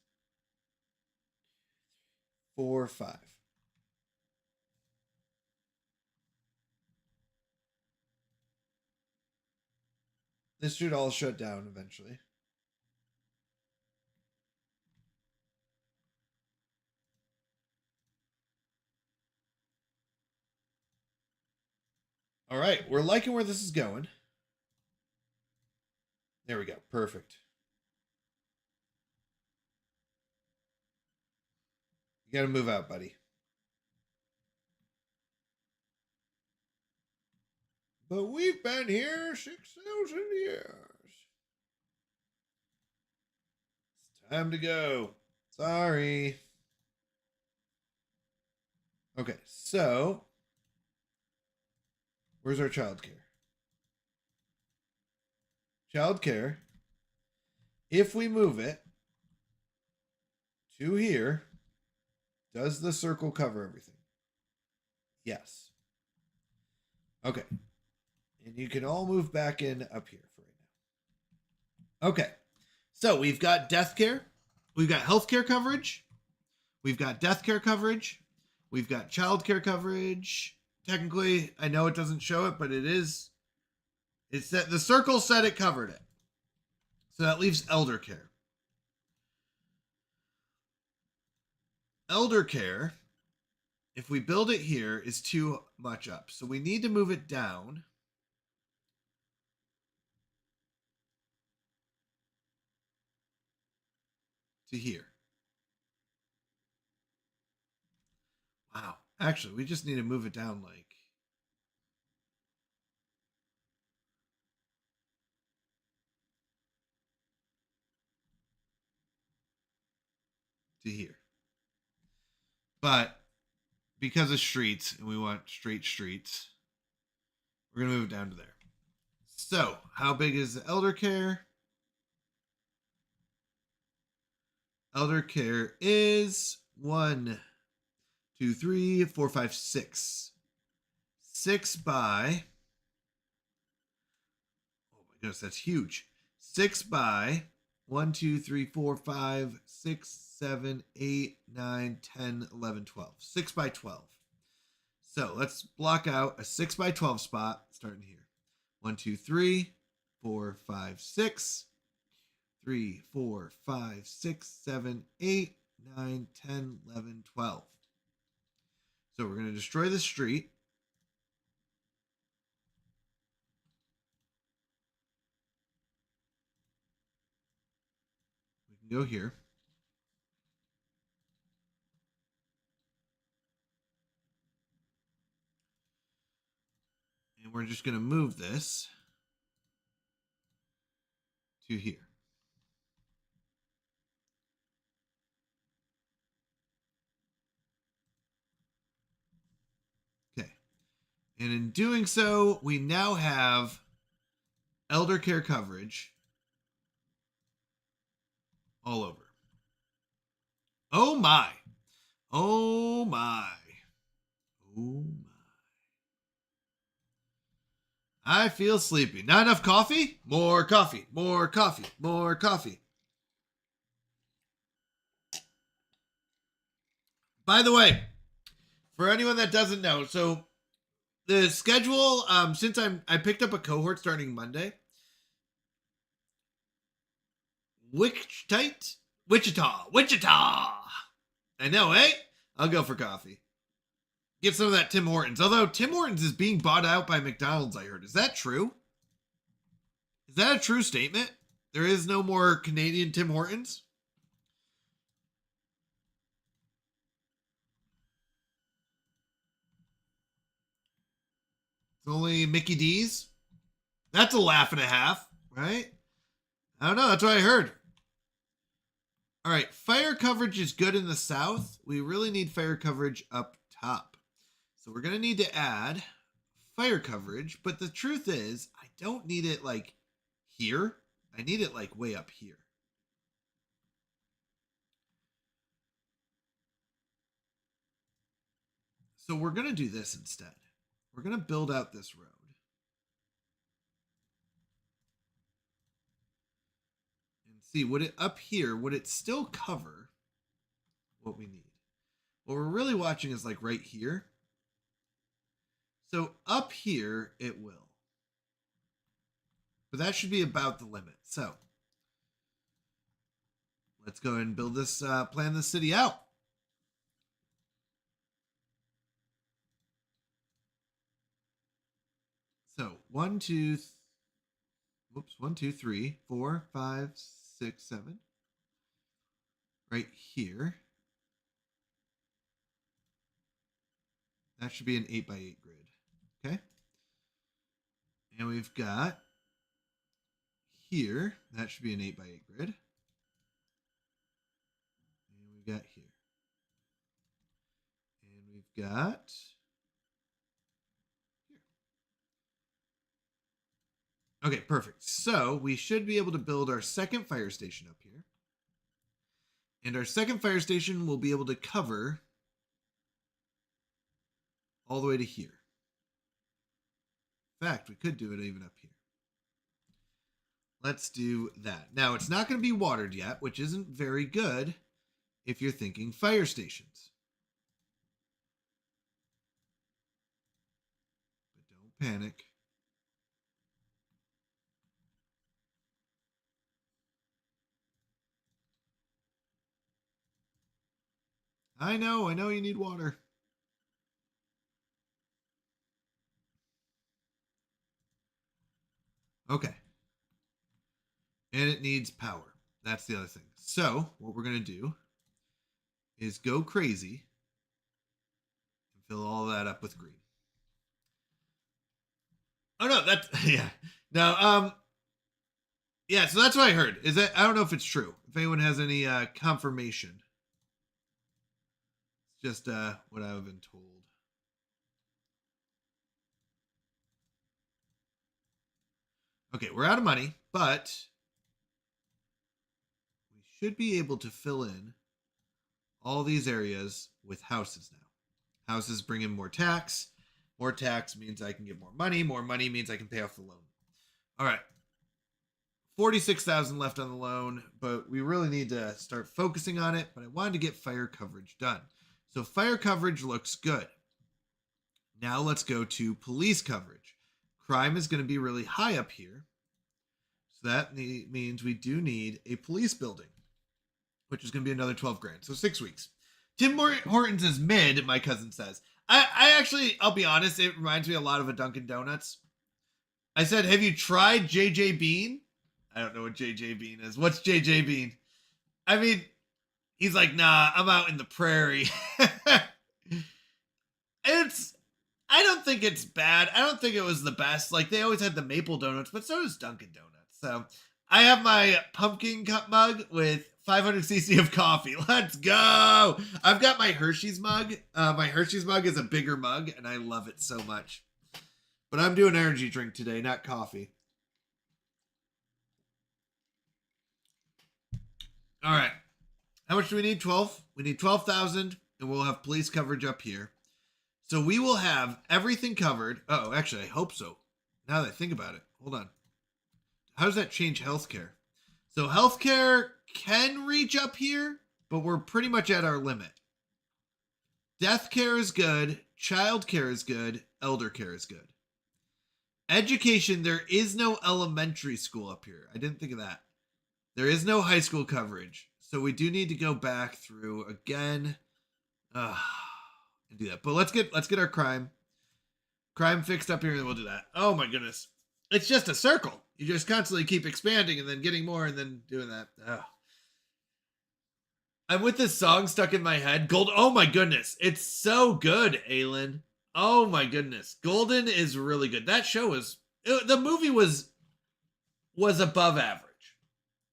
4, 5. This should all shut down eventually. All right, we're liking where this is going. There we go. Perfect. You got to move out, buddy. But we've been here 6,000 years. It's time to go. Sorry. Okay, so where's our childcare? Childcare. If we move it, to here. Does the circle cover everything? Yes. Okay. And you can all move back in up here for right now. Okay. So we've got death care. We've got healthcare coverage. We've got death care coverage. We've got child care coverage. Technically, I know it doesn't show it, but it is. It's that the circle said it covered it. So that leaves elder care. Elder care, if we build it here, is too much up. So we need to move it down. To here. Wow. Actually, we just need to move it down like. To here. But because of streets, and we want straight streets, we're going to move it down to there. So, how big is the elder care? Elder care is 1, 2, 3, 4, 5, 6. 6 by. Oh my goodness, that's huge. 6 by 1, 2, 3, 4, 5, 6, 7, 8, 9, 10, 11, 12. 6 by 12. So let's block out a 6 by 12 spot starting here. 1, 2, 3, 4, 5, 6. 3, 4, 5, 6, 7, 8, 9, 10, 11, 12. So we're going to destroy the street. We can go here. And we're just going to move this to here. Okay. And in doing so, we now have elder care coverage all over. Oh my. Oh my. Oh my. I feel sleepy. Not enough coffee? More coffee. More coffee. More coffee. By the way, for anyone that doesn't know, so the schedule, since I picked up a cohort starting Monday, Wichita. I know, eh? I'll go for coffee. Get some of that Tim Hortons. Although Tim Hortons is being bought out by McDonald's, I heard. Is that true? Is that a true statement? There is no more Canadian Tim Hortons? It's only Mickey D's? That's a laugh and a half, right? I don't know. That's what I heard. All right. Fire coverage is good in the south. We really need fire coverage up top. So we're going to need to add fire coverage. But the truth is, I don't need it like here. I need it like way up here. So we're going to do this instead. We're going to build out this road. And see, would it up here, would it still cover what we need? What we're really watching is like right here. So up here, it will. But that should be about the limit. So let's go ahead and build this, plan this city out. So 1, 2, 3, 4, 5, 6, 7. Right here. That should be an 8 by 8 grid. Okay. And we've got here. That should be an 8 by 8 grid. And we've got here. And we've got here. Okay, perfect. So we should be able to build our second fire station up here. And our second fire station will be able to cover all the way to here. In fact, we could do it even up here. Let's do that. Now, it's not going to be watered yet, which isn't very good if you're thinking fire stations. But don't panic. I know you need water. Okay. And it needs power. That's the other thing. So, what we're going to do is go crazy and fill all that up with green. Oh, no, that's, yeah. No, yeah, so that's what I heard. Is that, I don't know if it's true. If anyone has any confirmation. It's just what I've been told. Okay, we're out of money, but we should be able to fill in all these areas with houses now. Houses bring in more tax. More tax means I can get more money. More money means I can pay off the loan. All right. 46,000 left on the loan, but we really need to start focusing on it. But I wanted to get fire coverage done. So fire coverage looks good. Now let's go to police coverage. Crime is going to be really high up here. So that means we do need a police building, which is going to be another 12 grand. So 6 weeks. Tim Hortons is mid, my cousin says. I actually, I'll be honest, it reminds me a lot of a Dunkin' Donuts. I said, have you tried JJ Bean? I don't know what JJ Bean is. What's JJ Bean? I mean, he's like, nah, I'm out in the prairie. I don't think it's bad. I don't think it was the best. Like, they always had the maple donuts, but so does Dunkin' Donuts. So I have my pumpkin cup mug with 500 cc of coffee. Let's go. I've got my Hershey's mug. My Hershey's mug is a bigger mug, and I love it so much. But I'm doing energy drink today, not coffee. All right. How much do we need? 12? We need 12,000, and we'll have police coverage up here. So we will have everything covered. Oh, actually, I hope so. Now that I think about it. Hold on. How does that change healthcare? So healthcare can reach up here, but we're pretty much at our limit. Death care is good. Child care is good. Elder care is good. Education, there is no elementary school up here. I didn't think of that. There is no high school coverage. So we do need to go back through again and do that. But let's get our crime fixed up here, and we'll do that. Oh my goodness. It's just a circle. You just constantly keep expanding and then getting more and then doing that. Oh. I'm with this song stuck in my head. Oh my goodness. It's so good, Aylin. Oh my goodness. Golden is really good. That show the movie was above average.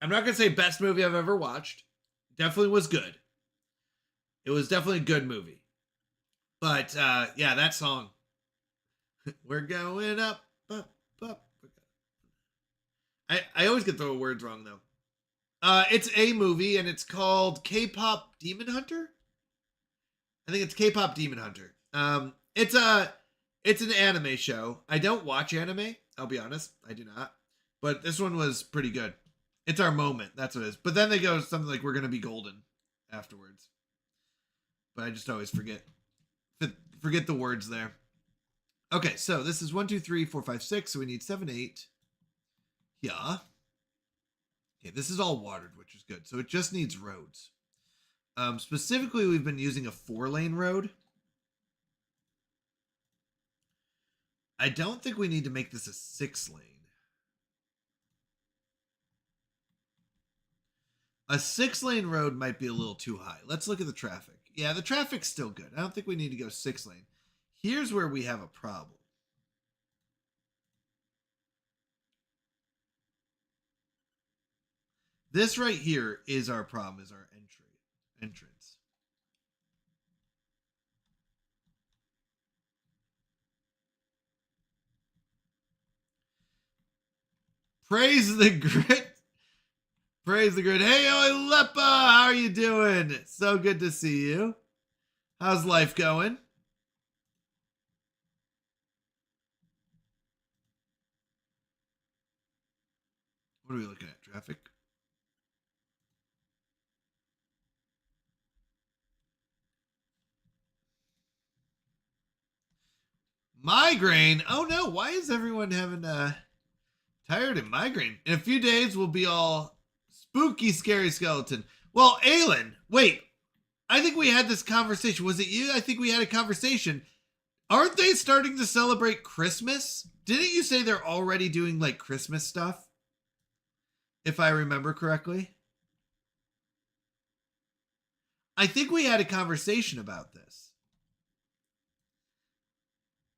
I'm not going to say best movie I've ever watched. Definitely was good. It was definitely a good movie. But yeah, that song. We're going up, up, up. I always get the words wrong though. It's a movie and it's called K-Pop Demon Hunter. I think it's K-Pop Demon Hunter. It's an anime show. I don't watch anime. I'll be honest. I do not. But this one was pretty good. It's our moment. That's what it is. But then they go something like, we're going to be golden afterwards. But I just always forget the words there. Okay, so this is 1, 2, 3, 4, 5, 6. So we need 7, 8. Yeah. Okay, this is all watered, which is good. So it just needs roads. Specifically, we've been using a 4-lane road. I don't think we need to make this a 6-lane. A 6-lane road might be a little too high. Let's look at the traffic. Yeah, the traffic's still good. I don't think we need to go 6-lane. Here's where we have a problem. This right here is our problem, is our entrance. Praise the grit. Praise the good. Hey, Lepa, how are you doing? So good to see you. How's life going? What are we looking at? Traffic? Migraine? Oh no, why is everyone having tired and migraine? In a few days, we'll be all spooky, scary skeleton. Well, Aylin, wait. I think we had this conversation. Was it you? I think we had a conversation. Aren't they starting to celebrate Christmas? Didn't you say they're already doing like Christmas stuff? If I remember correctly. I think we had a conversation about this.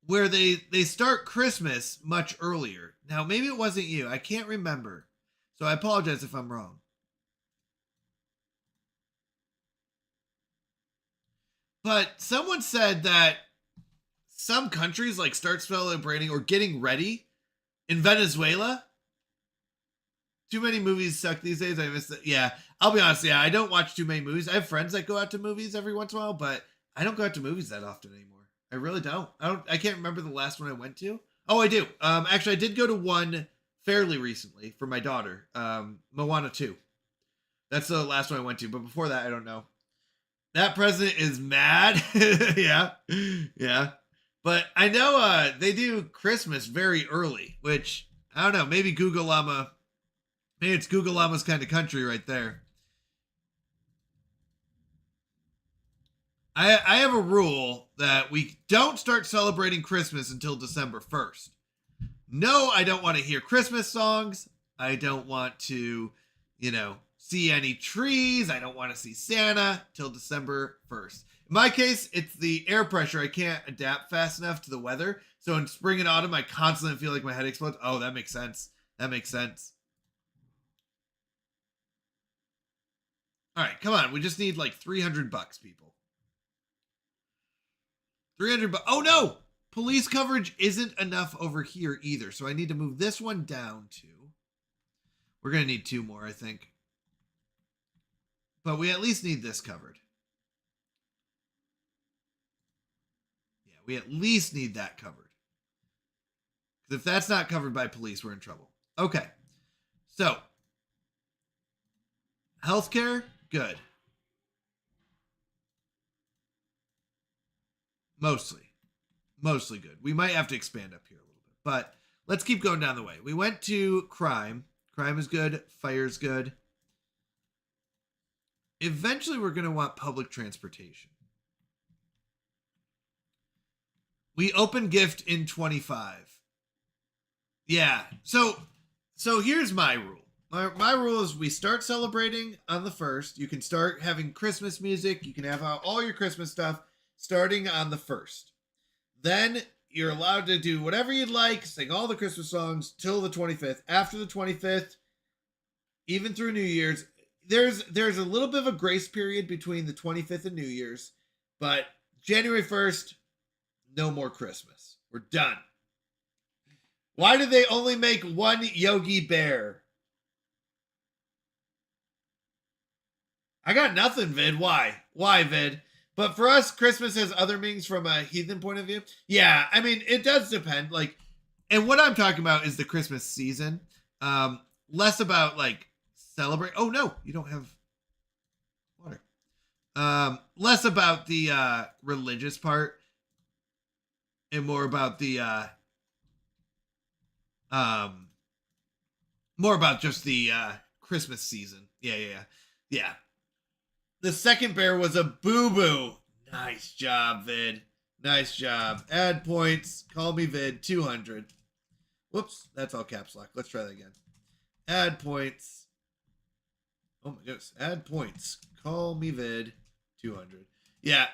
Where they start Christmas much earlier. Now, maybe it wasn't you. I can't remember. So I apologize if I'm wrong. But someone said that some countries like start celebrating or getting ready in Venezuela. Too many movies suck these days. I miss it. Yeah, I'll be honest. Yeah, I don't watch too many movies. I have friends that go out to movies every once in a while, but I don't go out to movies that often anymore. I really don't. I can't remember the last one I went to. Oh, I do. Actually, I did go to one fairly recently for my daughter. Moana 2. That's the last one I went to. But before that, I don't know. That president is mad. Yeah. Yeah. But I know they do Christmas very early, which, I don't know, maybe Google Llama. Maybe it's Google Llama's kind of country right there. I have a rule that we don't start celebrating Christmas until December 1st. No, I don't want to hear Christmas songs. I don't want to, see any trees. I don't want to see Santa till December 1st. In my case, it's the air pressure. I can't adapt fast enough to the weather. So in spring and autumn, I constantly feel like my head explodes. Oh, that makes sense. That makes sense. All right, come on. We just need like $300, people. 300 bucks. Oh no! Police coverage isn't enough over here either. So I need to move this one down to. We're going to need 2 more, I think. But we at least need this covered. Yeah, we at least need that covered. Because if that's not covered by police, we're in trouble. Okay. So. Healthcare, good. Mostly good. We might have to expand up here a little bit, but let's keep going down the way. We went to crime. Crime is good. Fire is good. Eventually, we're going to want public transportation. We open gift in 25. Yeah. So here's my rule. My rule is we start celebrating on the 1st. You can start having Christmas music. You can have all your Christmas stuff starting on the 1st. Then you're allowed to do whatever you'd like, sing all the Christmas songs till the 25th. After the 25th, even through New Year's, there's a little bit of a grace period between the 25th and New Year's, but January 1st, no more Christmas. We're done. Why did they only make one Yogi Bear? I got nothing, Vid. Why? Why, Vid? But for us, Christmas has other meanings from a heathen point of view. Yeah, I mean, it does depend. And what I'm talking about is the Christmas season. Less about, celebrate. Oh, no, you don't have water. Less about the religious part. And more about the, more about just the Christmas season. Yeah. The second bear was a boo-boo. Nice job, Vid. Nice job. Add points. Call me Vid. 200. Whoops. That's all caps lock. Let's try that again. Add points. Oh my goodness. Add points. Call me Vid. 200. Yeah.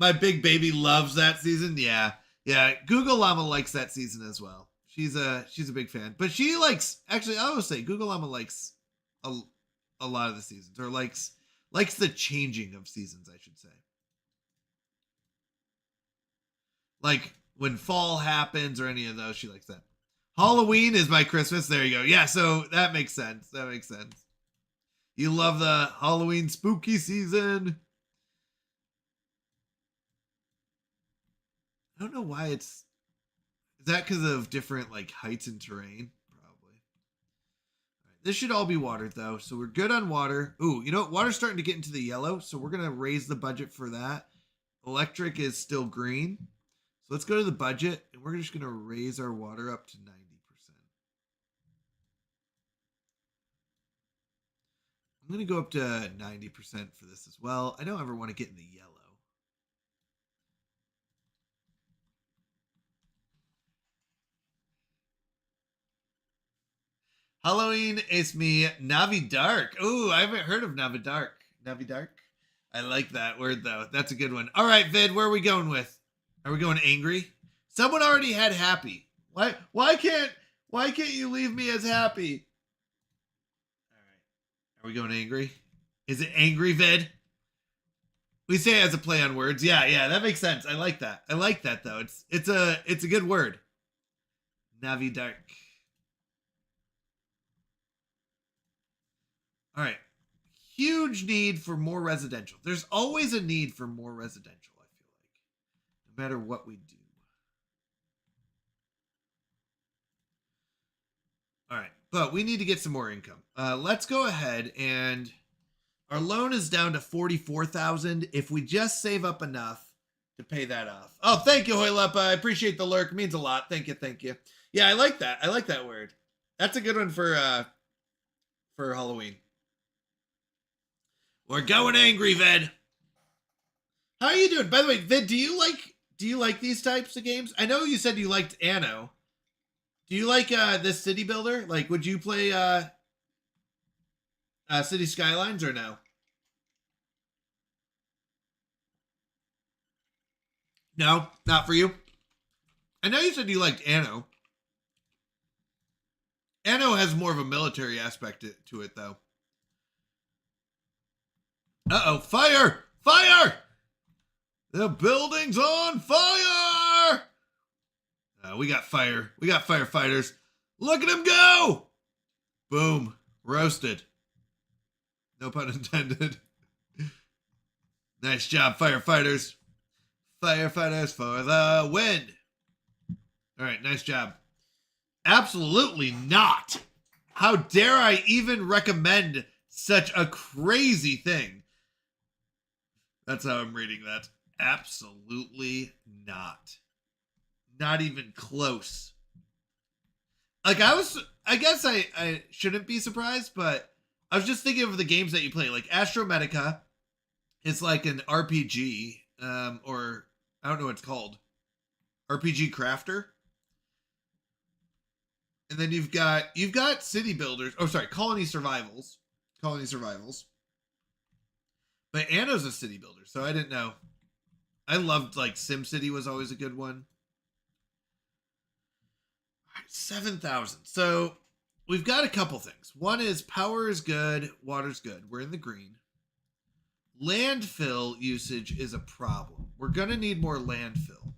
My big baby loves that season. Yeah. Google Llama likes that season as well. She's a big fan. But she likes, actually, I always say Google Llama likes a lot of the seasons. Or likes the changing of seasons, I should say. Like when fall happens or any of those, she likes that. Halloween is my Christmas. There you go. Yeah, so that makes sense. That makes sense. You love the Halloween spooky season. I don't know why it's... Is that because of different like heights and terrain? Probably. All right, this should all be watered though, so we're good on water. Ooh, you know what? Water's starting to get into the yellow, so we're going to raise the budget for that. Electric is still green. So let's go to the budget, and we're just going to raise our water up to 90%. I'm going to go up to 90% for this as well. I don't ever want to get in the yellow. Halloween is me Navi Dark. Ooh, I haven't heard of Navi Dark. Navi Dark? I like that word though. That's a good one. All right, Vid, where are we going with? Are we going angry? Someone already had happy. Why can't you leave me as happy? All right. Are we going angry? Is it angry, Vid? We say it as a play on words. Yeah, that makes sense. I like that. I like that though. It's a good word. Navi Dark. All right. Huge need for more residential. There's always a need for more residential, I feel like, no matter what we do. All right, but we need to get some more income. Let's go ahead, and our loan is down to 44,000. If we just save up enough to pay that off. Oh, thank you, Hoylepa. I appreciate the lurk. It means a lot. Thank you. Yeah, I like that. I like that word. That's a good one for Halloween. We're going angry, Vid. How are you doing? By the way, Vid, do you like these types of games? I know you said you liked Anno. Do you like this city builder? Like, would you play City Skylines or no? No, not for you. I know you said you liked Anno. Anno has more of a military aspect to it, though. Uh-oh, fire! Fire! The building's on fire! We got fire. We got firefighters. Look at them go! Boom. Roasted. No pun intended. Nice job, firefighters. Firefighters for the win. All right, nice job. Absolutely not. How dare I even recommend such a crazy thing? That's how I'm reading that. Absolutely not. Not even close. Like I guess I shouldn't be surprised, but I was just thinking of the games that you play. Like Astromedica is like an RPG, or I don't know what it's called. RPG Crafter. And then you've got City Builders. Oh, sorry, Colony Survivals. Colony Survivals. But Anno's a city builder, so I didn't know. I loved, like, SimCity was always a good one. All right, 7,000. So we've got a couple things. One is power is good, water's good. We're in the green. Landfill usage is a problem. We're going to need more landfill.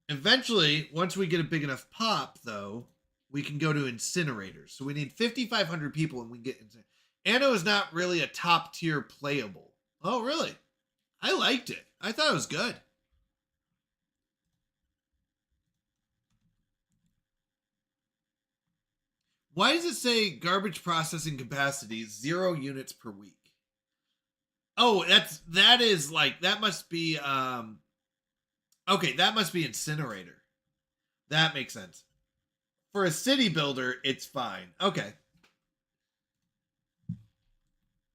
Eventually, once we get a big enough pop, though, we can go to incinerators. So we need 5,500 people and we can get incinerators. Anno is not really a top tier playable. Oh, really? I liked it. I thought it was good. Why does it say garbage processing capacity 0 units per week? Oh, that must be okay, that must be incinerator. That makes sense. For a city builder, it's fine. Okay.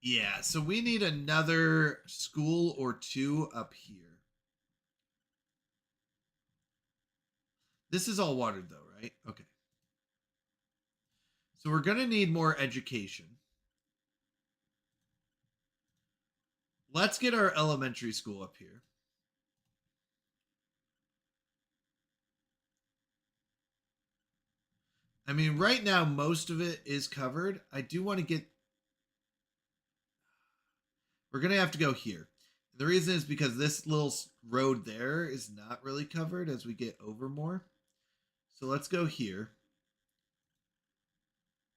Yeah, so we need another school or two up here. This is all watered though, right? Okay. So we're going to need more education. Let's get our elementary school up here. I mean, right now, most of it is covered. I do want to get... We're going to have to go here. The reason is because this little road there is not really covered as we get over more. So let's go here.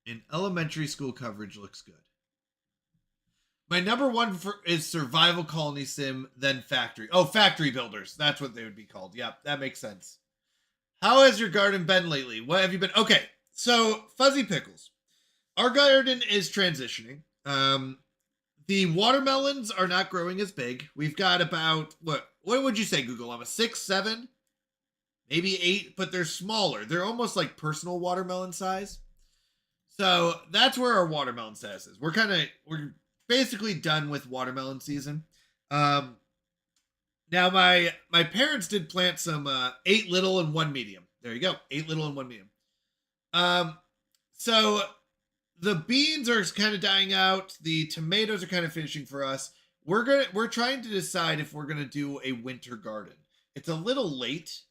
And elementary school coverage looks good. My number one is survival colony sim, then factory. Oh, factory builders. That's what they would be called. Yep, that makes sense. How has your garden been lately? What have you been? Okay, so Fuzzy Pickles. Our garden is transitioning. The watermelons are not growing as big. We've got about, what would you say, Google? I'm a 6, 7, maybe 8, but they're smaller. They're almost like personal watermelon size. So that's where our watermelon status is. We're basically done with watermelon season. Now my parents did plant some 8 little and 1 medium. There you go, 8 little and 1 medium. So the beans are kind of dying out. The tomatoes are kind of finishing for us. We're trying to decide if we're gonna do a winter garden. It's a little late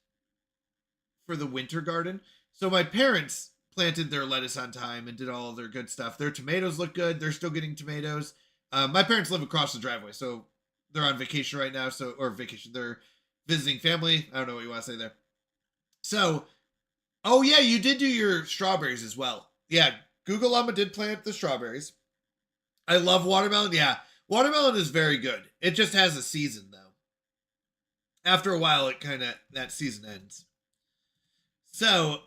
for the winter garden. So my parents planted their lettuce on time and did all of their good stuff. Their tomatoes look good. They're still getting tomatoes. My parents live across the driveway, so they're on vacation right now. They're visiting family. I don't know what you want to say there. So, oh yeah, you did do your strawberries as well. Yeah, Google Llama did plant the strawberries. I love watermelon. Yeah, watermelon is very good. It just has a season though. After a while, that season ends. So,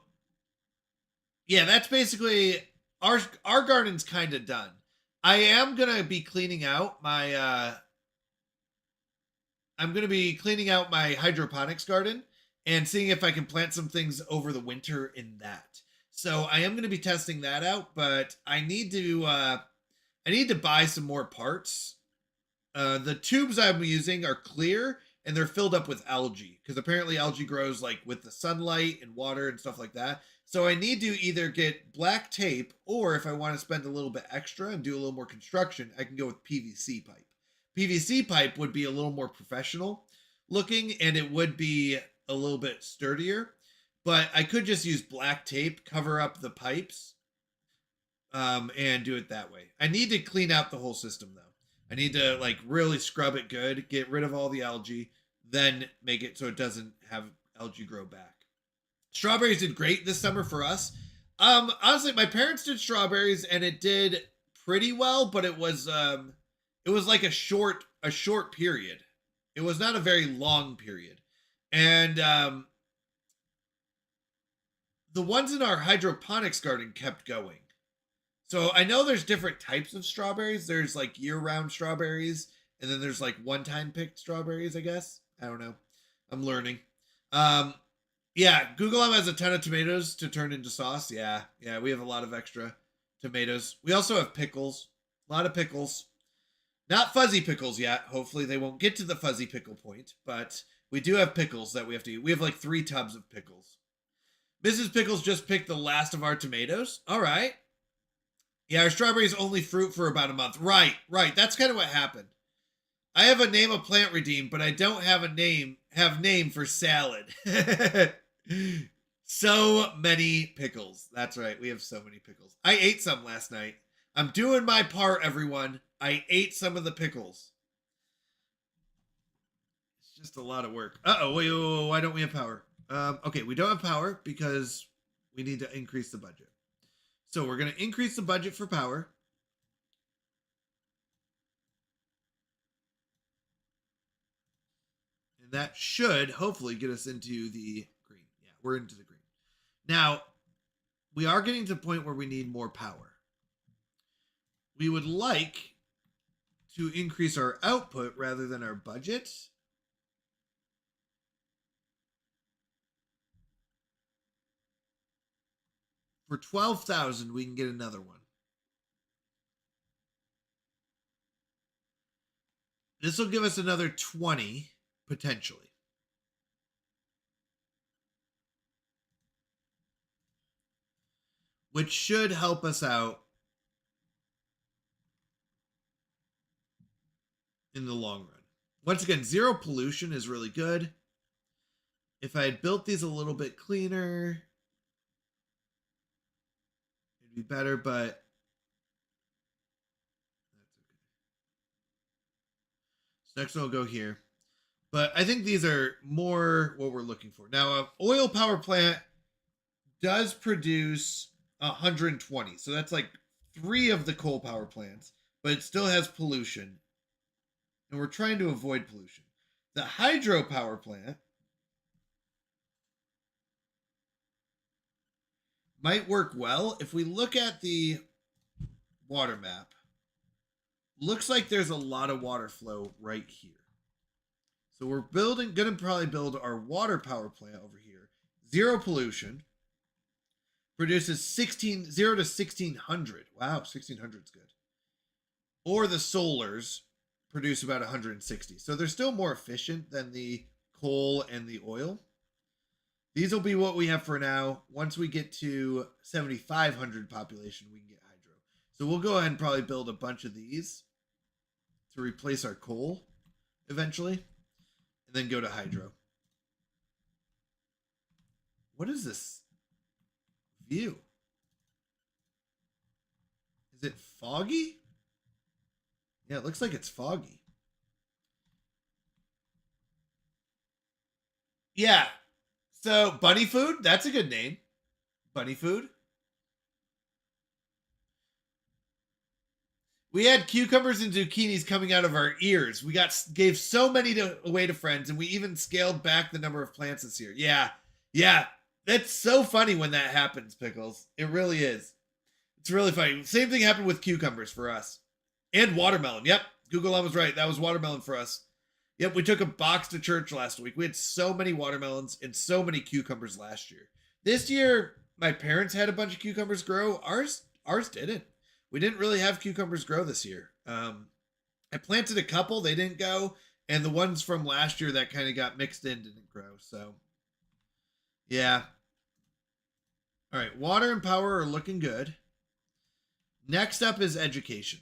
yeah, that's basically our garden's kind of done. I am gonna be cleaning out my hydroponics garden and seeing if I can plant some things over the winter in that. So I am going to be testing that out, but I need to buy some more parts. The tubes I'm using are clear and they're filled up with algae because apparently algae grows like with the sunlight and water and stuff like that. So I need to either get black tape, or if I want to spend a little bit extra and do a little more construction, I can go with PVC pipe. PVC pipe would be a little more professional looking and it would be a little bit sturdier, but I could just use black tape, cover up the pipes, and do it that way. I need to clean out the whole system though. I need to like really scrub it good, get rid of all the algae, then make it so it doesn't have algae grow back. Strawberries did great this summer for us. Honestly, my parents did strawberries and it did pretty well, but it was like a short period. It was not a very long period. And the ones in our hydroponics garden kept going. So I know there's different types of strawberries. There's like year-round strawberries, and then there's like one-time picked strawberries, I guess. I don't know. I'm learning. Yeah, Google has a ton of tomatoes to turn into sauce. Yeah, we have a lot of extra tomatoes. We also have pickles. A lot of pickles. Not fuzzy pickles yet. Hopefully they won't get to the fuzzy pickle point, but we do have pickles that we have to eat. We have like 3 tubs of pickles. Mrs. Pickles just picked the last of our tomatoes. All right. Yeah, our strawberries only fruit for about a month. Right. That's kind of what happened. I have a name of plant redeem, but I don't have name for salad. So many pickles. That's right. We have so many pickles. I ate some last night. I'm doing my part, everyone. I ate some of the pickles. It's just a lot of work. Uh-oh, wait, why don't we have power? Okay, we don't have power because we need to increase the budget. So we're going to increase the budget for power. And that should hopefully get us into the green. Yeah, we're into the green. Now, we are getting to the point where we need more power. We would like to increase our output rather than our budget. For 12,000, we can get another one. This will give us another 20, potentially. Which should help us out in the long run. Once again, zero pollution is really good. If I had built these a little bit cleaner, it'd be better, but that's okay. So next one will go here. But I think these are more what we're looking for. Now, an oil power plant does produce 120. So that's like 3 of the coal power plants, but it still has pollution. And we're trying to avoid pollution. The hydro power plant might work well. If we look at the water map, looks like there's a lot of water flow right here. So we're gonna probably build our water power plant over here. 0 pollution. Produces 0 to 1600. Wow, 1600 is good. Or the solars produce about 160. So they're still more efficient than the coal and the oil. These will be what we have for now. Once we get to 7,500 population, we can get hydro. So we'll go ahead and probably build a bunch of these to replace our coal eventually, and then go to hydro. What is this view? Is it foggy? Yeah, it looks like it's foggy. Yeah. So, Bunny Food, that's a good name. Bunny Food. We had cucumbers and zucchinis coming out of our ears. We gave so many away to friends, and we even scaled back the number of plants this year. Yeah. That's so funny when that happens, Pickles. It really is. It's really funny. Same thing happened with cucumbers for us. And watermelon. Yep. Google was right. That was watermelon for us. Yep. We took a box to church last week. We had so many watermelons and so many cucumbers last year. This year, my parents had a bunch of cucumbers grow. Ours didn't. We didn't really have cucumbers grow this year. I planted a couple. They didn't go. And the ones from last year that kind of got mixed in didn't grow. So, yeah. All right. Water and power are looking good. Next up is education.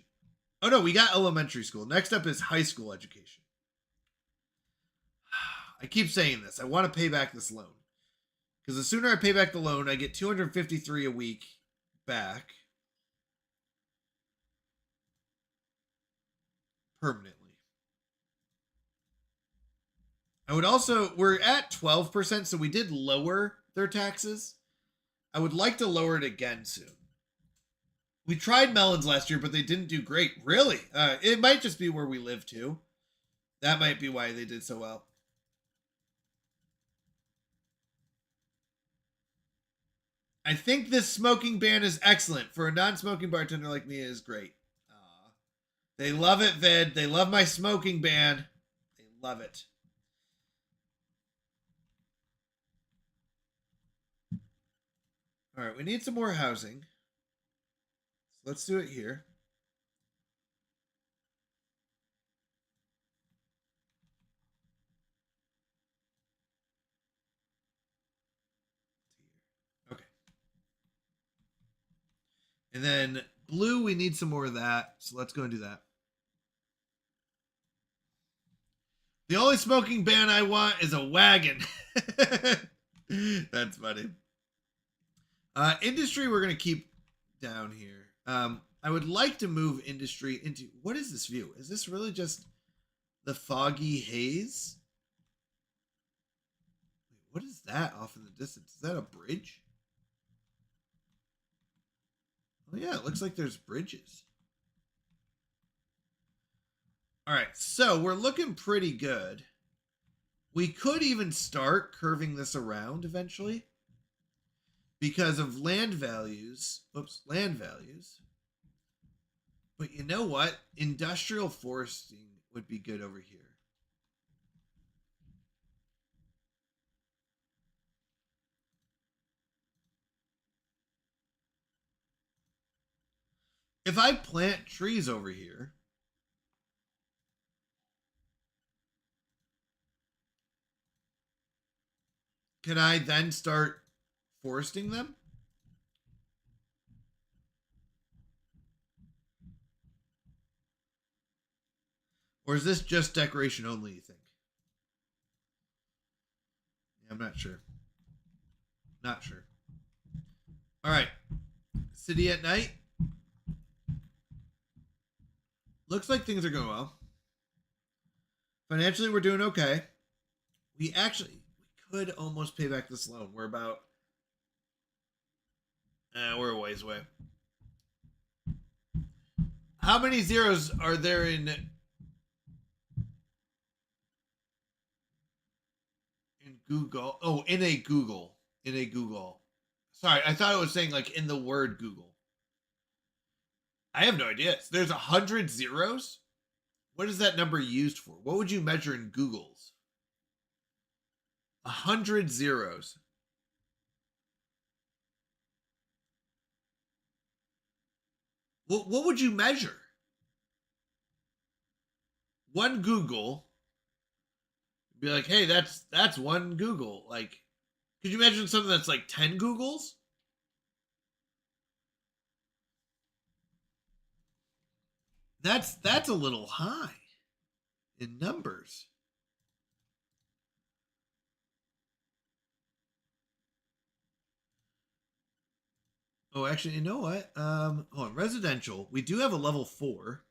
Oh, no. We got elementary school. Next up is high school education. I keep saying this. I want to pay back this loan. Because the sooner I pay back the loan, I get $253 a week back. Permanently. I would also, we're at 12%, so we did lower their taxes. I would like to lower it again soon. We tried melons last year, but they didn't do great. Really? It might just be where we live too. That might be why they did so well. I think this smoking ban is excellent. For a non-smoking bartender like me, it is great. They love it, Vid. They love my smoking ban. They love it. All right, we need some more housing. So let's do it here. Okay. And then blue, we need some more of that. So let's go and do that. The only smoking ban I want is a wagon. That's funny. Industry, we're going to keep down here. I would like to move industry into... What is this view? Is this really just the foggy haze? What is that off in the distance? Is that a bridge? Oh, yeah, it looks like there's bridges. All right, so we're looking pretty good. We could even start curving this around eventually because of land values. Oops, land values. But you know what? Industrial foresting would be good over here. If I plant trees over here, can I then start foresting them? Or is this just decoration only, you think? Yeah, I'm not sure. Not sure. All right. City at night. Looks like things are going well. Financially, we're doing okay. We could almost pay back this loan. We're about... we're a ways away. How many zeros are there in Google? Oh, in a Google. In a Google. Sorry, I thought it was saying like in the word Google. I have no idea. There's 100 zeros? What is that number used for? What would you measure in Googles? 100 zeros. What would you measure? One Google. Be like, hey, that's one Google. Like, could you imagine something that's like 10 Googles? That's a little high in numbers. Oh, actually, you know what? Hold on. Residential. We do have a level 4.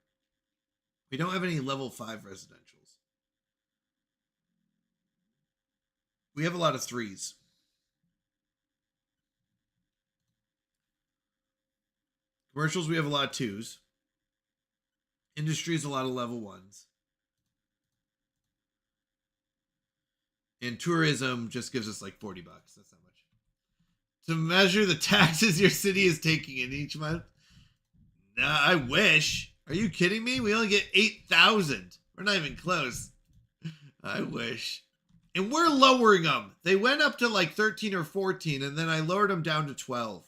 We don't have any level 5 residentials. We have a lot of 3s. Commercials, we have a lot of 2s. Industries, a lot of level 1s. And tourism just gives us like $40. That's not much. To measure the taxes your city is taking in each month? Nah, I wish. Are you kidding me? We only get 8,000. We're not even close. I wish. And we're lowering them. They went up to like 13 or 14, and then I lowered them down to 12.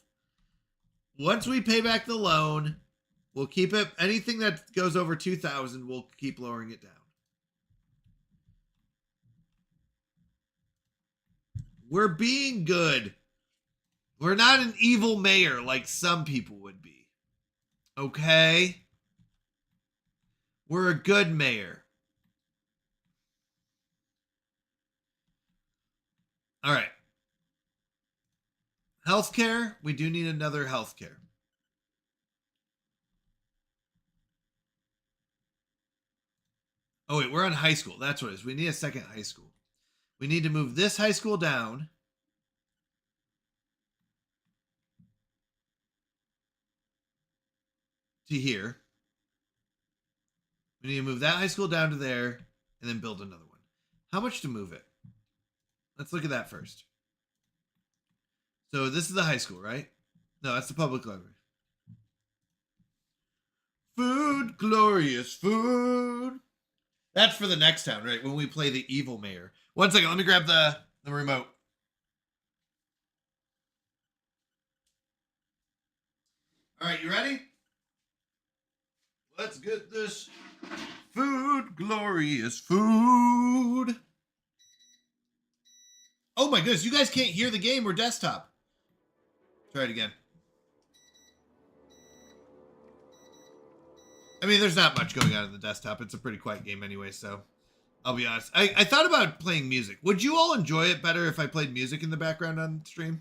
Once we pay back the loan, we'll keep it. Anything that goes over 2,000, we'll keep lowering it down. We're being good. We're not an evil mayor like some people would be. Okay? We're a good mayor. All right. Healthcare. We do need another healthcare. Oh, wait. We're on high school. That's what it is. We need a second high school. We need to move this high school down. To here. We need to move that high school down to there and then build another one. How much to move it? Let's look at that first. So this is the high school, right? No, that's the public library. Food, glorious food. That's for the next town, right? When we play the evil mayor. One second, let me grab the remote. All right, you ready? Let's get this food, glorious food. Oh my goodness, you guys can't hear the game or desktop. Try it again. I mean, there's not much going on in the desktop. It's a pretty quiet game anyway, so I'll be honest. I thought about playing music. Would you all enjoy it better if I played music in the background on stream?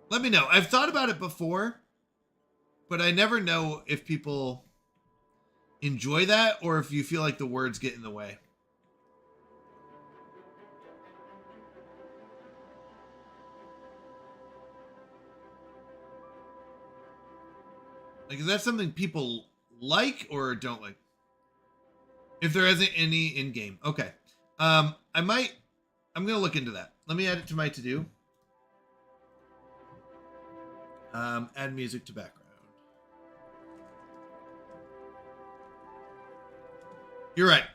Let me know. I've thought about it before, but I never know if people enjoy that or if you feel like the words get in the way. Like, is that something people like or don't like? If there isn't any in game. Okay. I'm going to look into that. Let me add it to my to-do. Add music to background. You're right.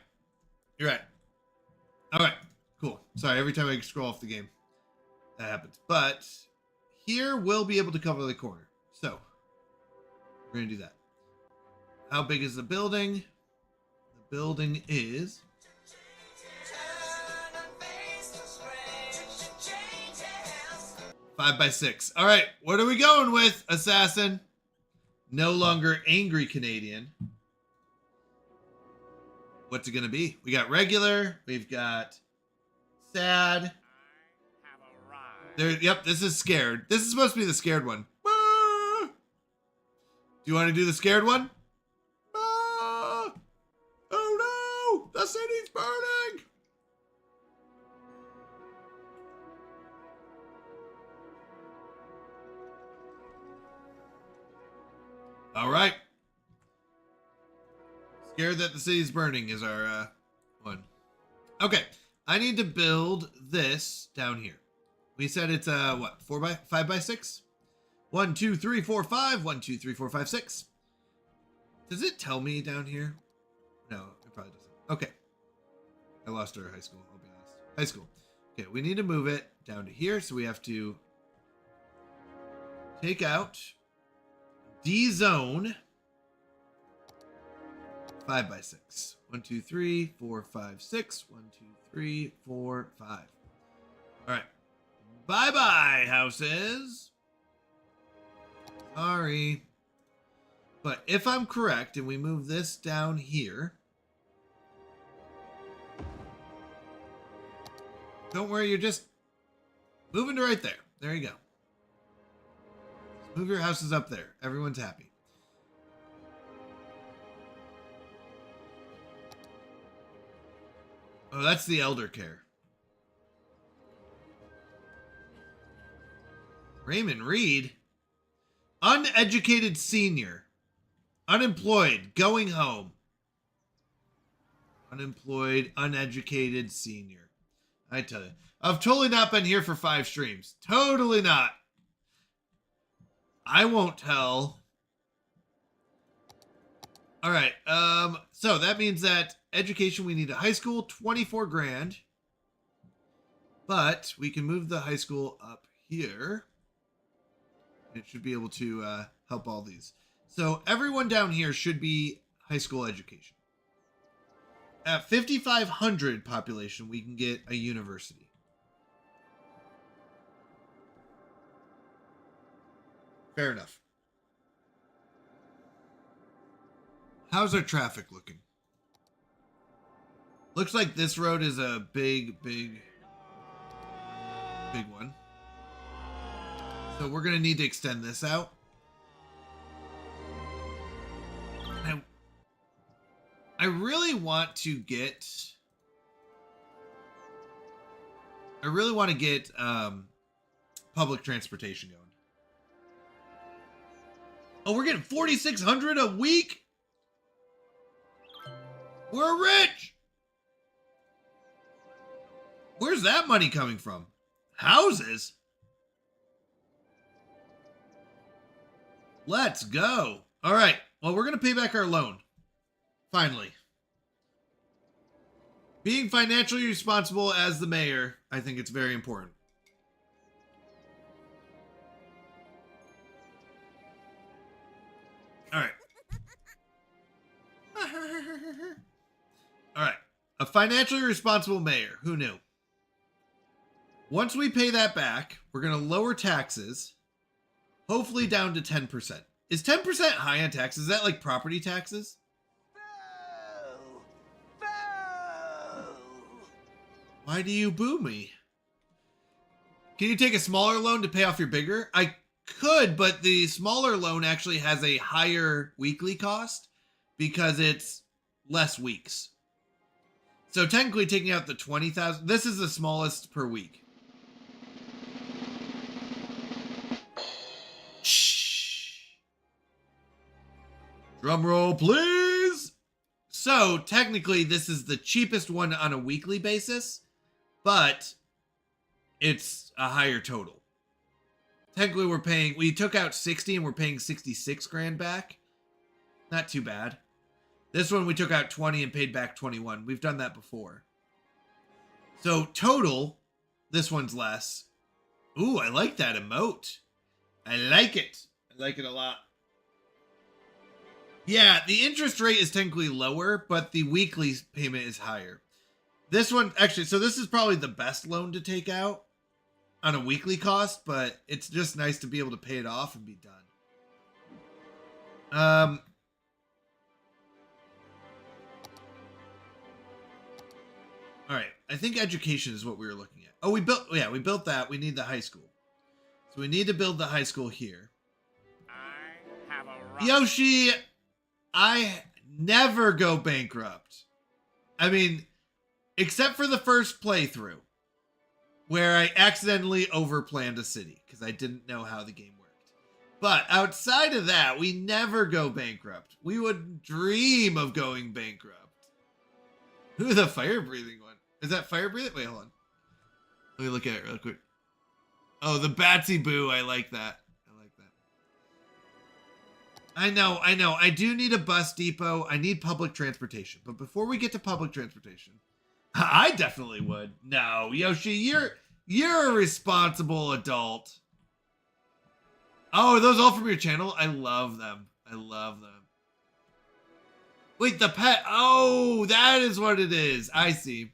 You're right. All right. Cool. Sorry, every time I scroll off the game, that happens. But here we'll be able to cover the corner. So we're going to do that. How big is the building? The building is 5 by 6. All right. What are we going with, Assassin? No longer angry Canadian. What's it going to be? We got regular. We've got sad. There. Yep, this is scared. This is supposed to be the scared one. Ah! Do you want to do the scared one? Ah! Oh no! The city All right. Scared that the city's burning is our one. Okay. I need to build this down here. We said it's what, 5 by 6? 1, 2, 3, 4, 5. 1, 2, 3, 4, 5, 6. Does it tell me down here? No, it probably doesn't. Okay. I lost our high school. I'll be honest. High school. Okay, we need to move it down to here, so we have to take out D-zone 5 by 6. 1, 2, 3, 4, 5, 6. 1, 2, 3, 4, 5. All right. Bye-bye, houses. Sorry. But if I'm correct and we move this down here, don't worry, you're just moving to right there. There you go. Move your houses up there. Everyone's happy. Oh, that's the elder care. Raymond Reed? Uneducated senior. Unemployed. Going home. Unemployed, uneducated senior. I tell you. I've totally not been here for 5 streams. Totally not. I won't tell. All right. So that means that education, we need a high school, 24 grand. But we can move the high school up here. It should be able to help all these. So everyone down here should be high school education. At 5,500 population, we can get a university. Fair enough. How's our traffic looking? Looks like this road is a big one. So we're going to need to extend this out. I really want to get... public transportation going. Oh, we're getting 4,600 a week? We're rich! Where's that money coming from? Houses? Let's go. All right. Well, we're going to pay back our loan. Finally. Being financially responsible as the mayor, I think it's very important. All right. All right. A financially responsible mayor. Who knew? Once we pay that back, we're going to lower taxes, hopefully down to 10%. Is 10% high on taxes? Is that like property taxes? Why do you boo me? Can you take a smaller loan to pay off your bigger? I could, but the smaller loan actually has a higher weekly cost because it's less weeks. So technically taking out the 20,000, this is the smallest per week. Shh. Drum roll, please. So technically this is the cheapest one on a weekly basis, but it's a higher total. Technically we took out 60 and we're paying 66 grand back. Not too bad. This one we took out 20 and paid back 21. We've done that before. So total, this one's less. Ooh, I like that emote. I like it. I like it a lot. Yeah, the interest rate is technically lower, but the weekly payment is higher. This one, actually, so this is probably the best loan to take out on a weekly cost, but it's just nice to be able to pay it off and be done. All right, I think education is what we were looking at. Oh, we built that. We need the high school. So we need to build the high school here. I have a Yoshi, I never go bankrupt. I mean, except for the first playthrough, where I accidentally overplanned a city because I didn't know how the game worked. But outside of that, we never go bankrupt. We would dream of going bankrupt. Who the fire breathing one? Is that fire breathing? Wait, hold on. Let me look at it real quick. Oh, the Batsy Boo. I like that. I like that. I know. I do need a bus depot. I need public transportation. But before we get to public transportation, I definitely would. No, Yoshi, you're a responsible adult. Oh, are those all from your channel? I love them. I love them. Wait, the pet. Oh, that is what it is. I see.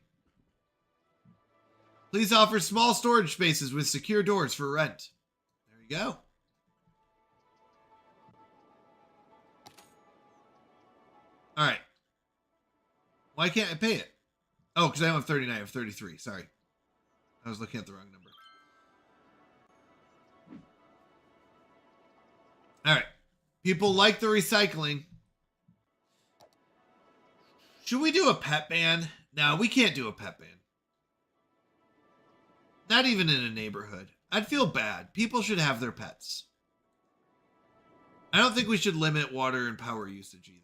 Please offer small storage spaces with secure doors for rent. There you go. All right. Why can't I pay it? Oh, because I don't have 39. I have 33. Sorry. I was looking at the wrong number. All right. People like the recycling. Should we do a pet ban? No, we can't do a pet ban. Not even in a neighborhood. I'd feel bad. People should have their pets. I don't think we should limit water and power usage either.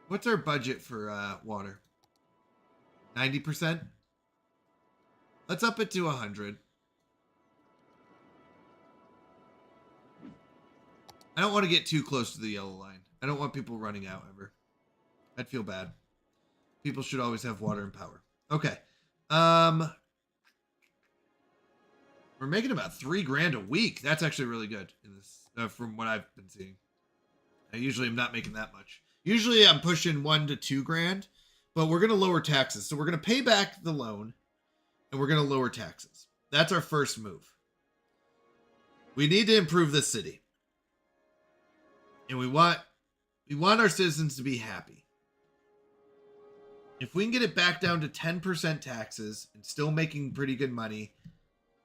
What's our budget for water? 90%? Let's up it to 100. I don't want to get too close to the yellow line. I don't want people running out ever. I'd feel bad. People should always have water and power. Okay. We're making about $3,000 a week. That's actually really good in this, from what I've been seeing. I usually am not making that much. Usually I'm pushing $1,000 to $2,000, but we're going to lower taxes. So we're going to pay back the loan and we're going to lower taxes. That's our first move. We need to improve this city. And we want our citizens to be happy. If we can get it back down to 10% taxes and still making pretty good money,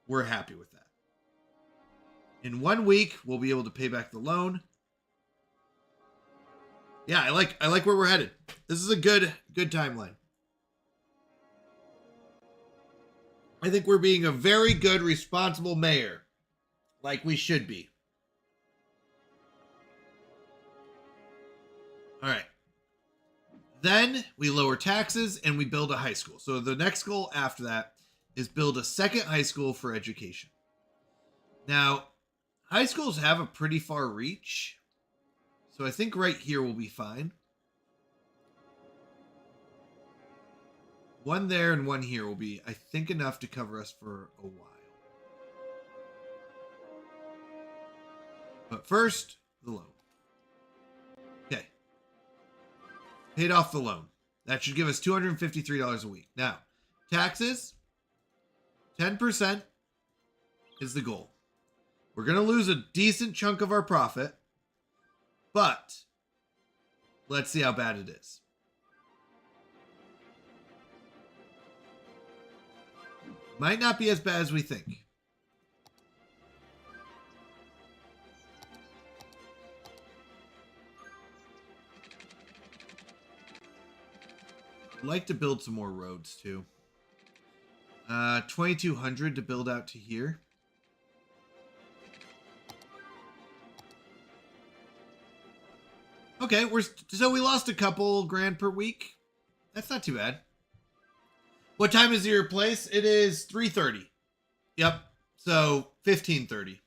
we're happy with that. In 1 week, we'll be able to pay back the loan. Yeah, I like where we're headed. This is a good timeline. I think we're being a very good, responsible mayor, like we should be. All right. Then we lower taxes and we build a high school. So the next goal after that is build a second high school for education. Now, high schools have a pretty far reach. So I think right here will be fine. One there and one here will be, I think, enough to cover us for a while. But first, the loan. Okay. Paid off the loan. That should give us $253 a week. Now, taxes, 10% is the goal. We're going to lose a decent chunk of our profit, but let's see how bad it is. Might not be as bad as we think. I'd like to build some more roads too. 2,200 to build out to here. Okay, so we lost a couple grand per week. That's not too bad. What time is your place? It is 3:30. Yep. So 15:30.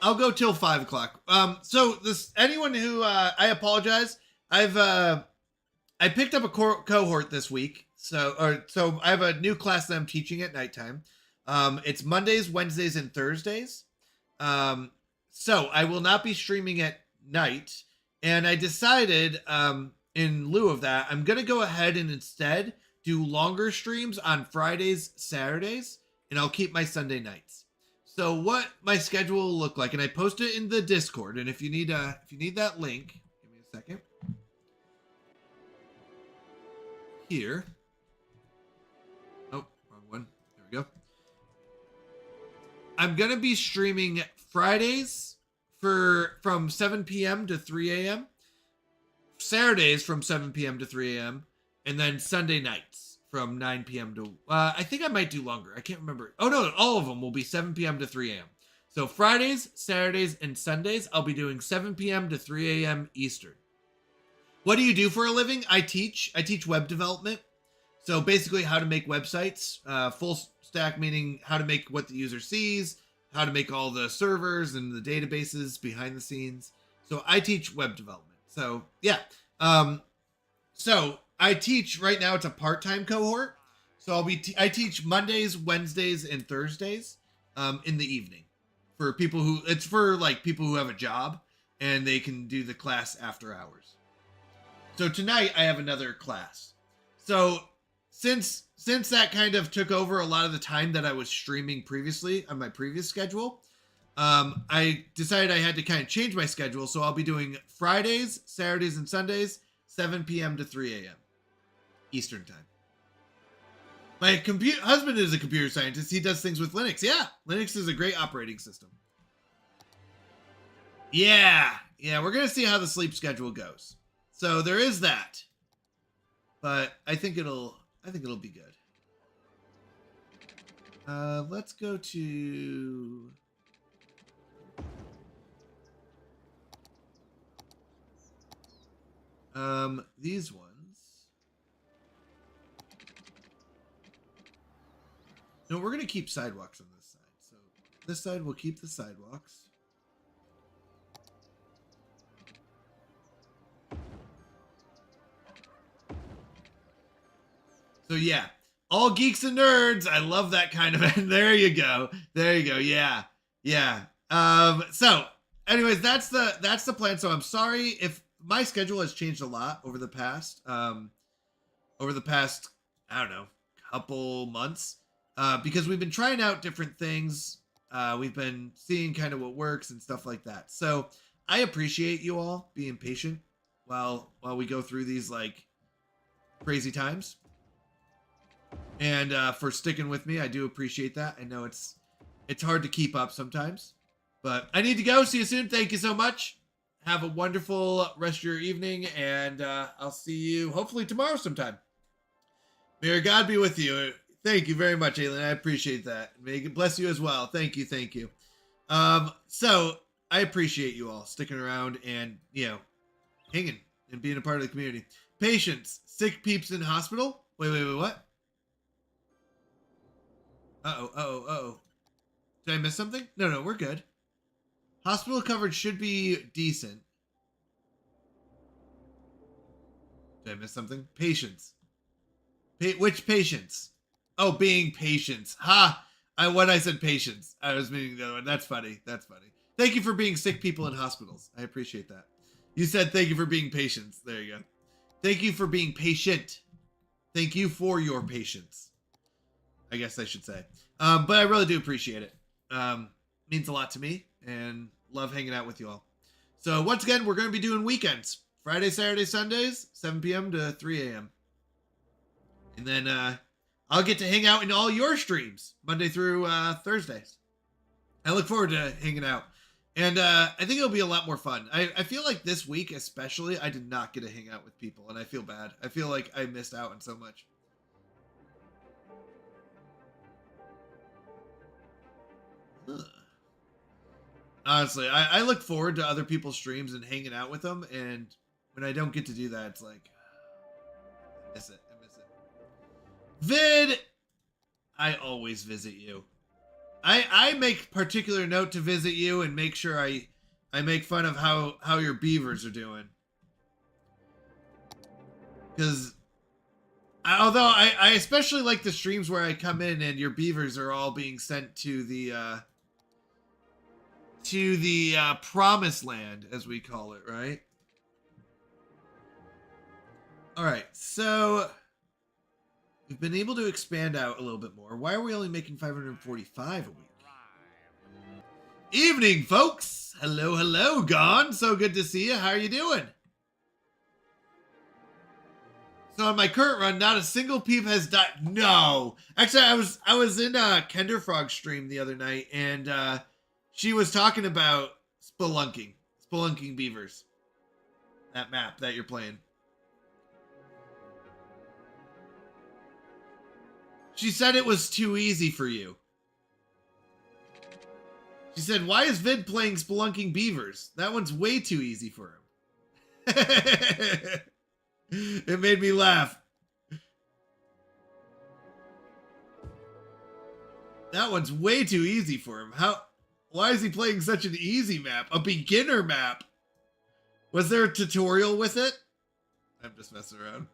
I'll go till 5 o'clock. So anyone who I apologize. I picked up a cohort this week. So I have a new class that I'm teaching at nighttime. It's Mondays, Wednesdays, and Thursdays. So I will not be streaming at night. And I decided, in lieu of that, I'm going to go ahead and instead do longer streams on Fridays, Saturdays, and I'll keep my Sunday nights. So what my schedule will look like, and I post it in the Discord. And if you need that link, give me a second. Here. Oh, wrong one. There we go. I'm going to be streaming Fridays from 7 p.m. to 3 a.m. Saturdays from 7 p.m. to 3 a.m. And then Sunday nights from 9 p.m. to, I think I might do longer. I can't remember. Oh, no, all of them will be 7 p.m. to 3 a.m. So Fridays, Saturdays, and Sundays, I'll be doing 7 p.m. to 3 a.m. Eastern. What do you do for a living? I teach web development. So basically how to make websites, full stack, meaning how to make what the user sees, how to make all the servers and the databases behind the scenes. So I teach web development. So yeah. So I teach right now, it's a part-time cohort. So I teach Mondays, Wednesdays, and Thursdays in the evening for people who, it's for like people who have a job and they can do the class after hours. So tonight I have another class. So since that kind of took over a lot of the time that I was streaming previously on my previous schedule, I decided I had to kind of change my schedule. So I'll be doing Fridays, Saturdays, and Sundays, 7 p.m. to 3 a.m. Eastern time. My husband is a computer scientist. He does things with Linux. Yeah, Linux is a great operating system. Yeah, we're going to see how the sleep schedule goes. So there is that. But I think it'll be good. Let's go to these ones. No, we're gonna keep sidewalks on this side. So this side we'll keep the sidewalks. So yeah, all geeks and nerds. I love that kind of. There you go. Yeah. So, anyways, that's the plan. So I'm sorry if my schedule has changed a lot over the past. I don't know, couple months. Because we've been trying out different things. We've been seeing kind of what works and stuff like that. So I appreciate you all being patient while we go through these like crazy times. And for sticking with me, I do appreciate that. I know it's hard to keep up sometimes, but I need to go. See you soon. Thank you so much. Have a wonderful rest of your evening, and I'll see you hopefully tomorrow sometime. May God be with you. Thank you very much, Aylin. I appreciate that. May it bless you as well. Thank you. So I appreciate you all sticking around and, hanging and being a part of the community. Patients, sick peeps in hospital. Wait, what? Uh-oh. Did I miss something? No, we're good. Hospital coverage should be decent. Did I miss something? Patients. Which patients? Oh, being patients. Ha! When I said patients, I was meaning the other one. That's funny. Thank you for being sick people in hospitals. I appreciate that. You said thank you for being patients. There you go. Thank you for being patient. Thank you for your patience, I guess I should say. But I really do appreciate it. Means a lot to me and love hanging out with you all. So once again, we're going to be doing weekends. Friday, Saturday, Sundays, 7 p.m. to 3 a.m. And then I'll get to hang out in all your streams Monday through Thursdays. I look forward to hanging out. And I think it'll be a lot more fun. I feel like this week especially, I did not get to hang out with people. And I feel bad. I feel like I missed out on so much. Honestly, I look forward to other people's streams and hanging out with them, and when I don't get to do that, it's like I miss it. Vid, I always visit you. I make particular note to visit you and make sure I make fun of how your beavers are doing. Because although I especially like the streams where I come in and your beavers are all being sent to the promised land, as we call it, right? All right, so we've been able to expand out a little bit more. Why are we only making 545 a week? Evening, folks. Hello, Gone. So good to see you. How are you doing? So on my current run, not a single peep has died. No, actually, I was in Kenderfrog's stream the other night, and she was talking about spelunking beavers. That map that you're playing. She said it was too easy for you. She said, why is Vid playing Spelunking Beavers? That one's way too easy for him. It made me laugh. That one's way too easy for him. Why is he playing such an easy map? A beginner map? Was there a tutorial with it? I'm just messing around.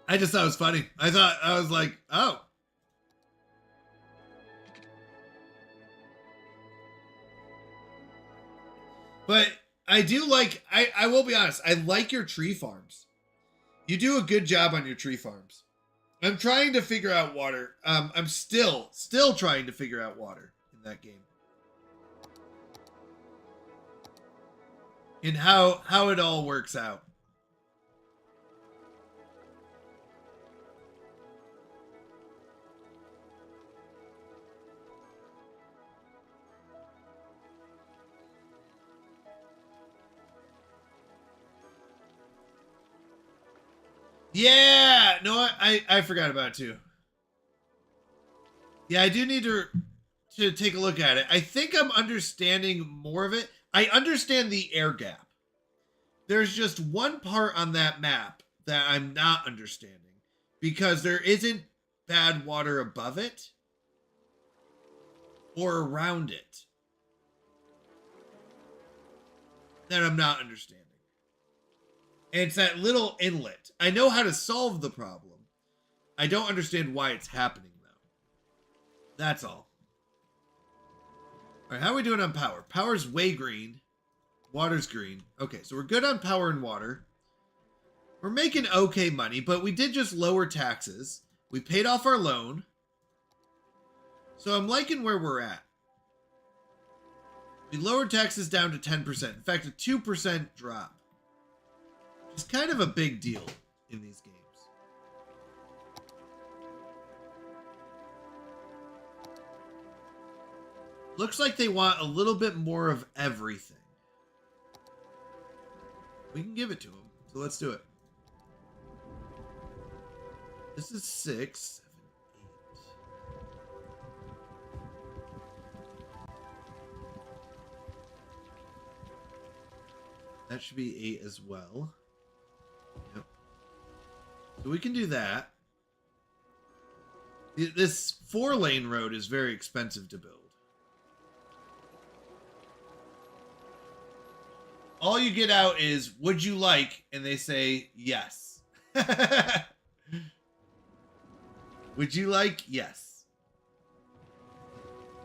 I just thought it was funny. I was like, oh. But I do like, I will be honest, I like your tree farms. You do a good job on your tree farms. I'm trying to figure out water. I'm still trying to figure out water in that game. And how it all works out. Yeah, no, I forgot about it too. Yeah, I do need to take a look at it. I think I'm understanding more of it. I understand the air gap. There's just one part on that map that I'm not understanding because there isn't bad water above it or around it that I'm not understanding. And it's that little inlet. I know how to solve the problem. I don't understand why it's happening, though. That's all. All right, how are we doing on power? Power's way green. Water's green. Okay, so we're good on power and water. We're making okay money, but we did just lower taxes. We paid off our loan. So I'm liking where we're at. We lowered taxes down to 10%. In fact, a 2% drop. It's kind of a big deal in these games. Looks like they want a little bit more of everything. We can give it to them, so let's do it. This is 6, 7, 8. That should be 8 as well. Yep. So we can do that. This 4-lane road is very expensive to build. All you get out is, would you like? And they say, yes. Would you like? Yes.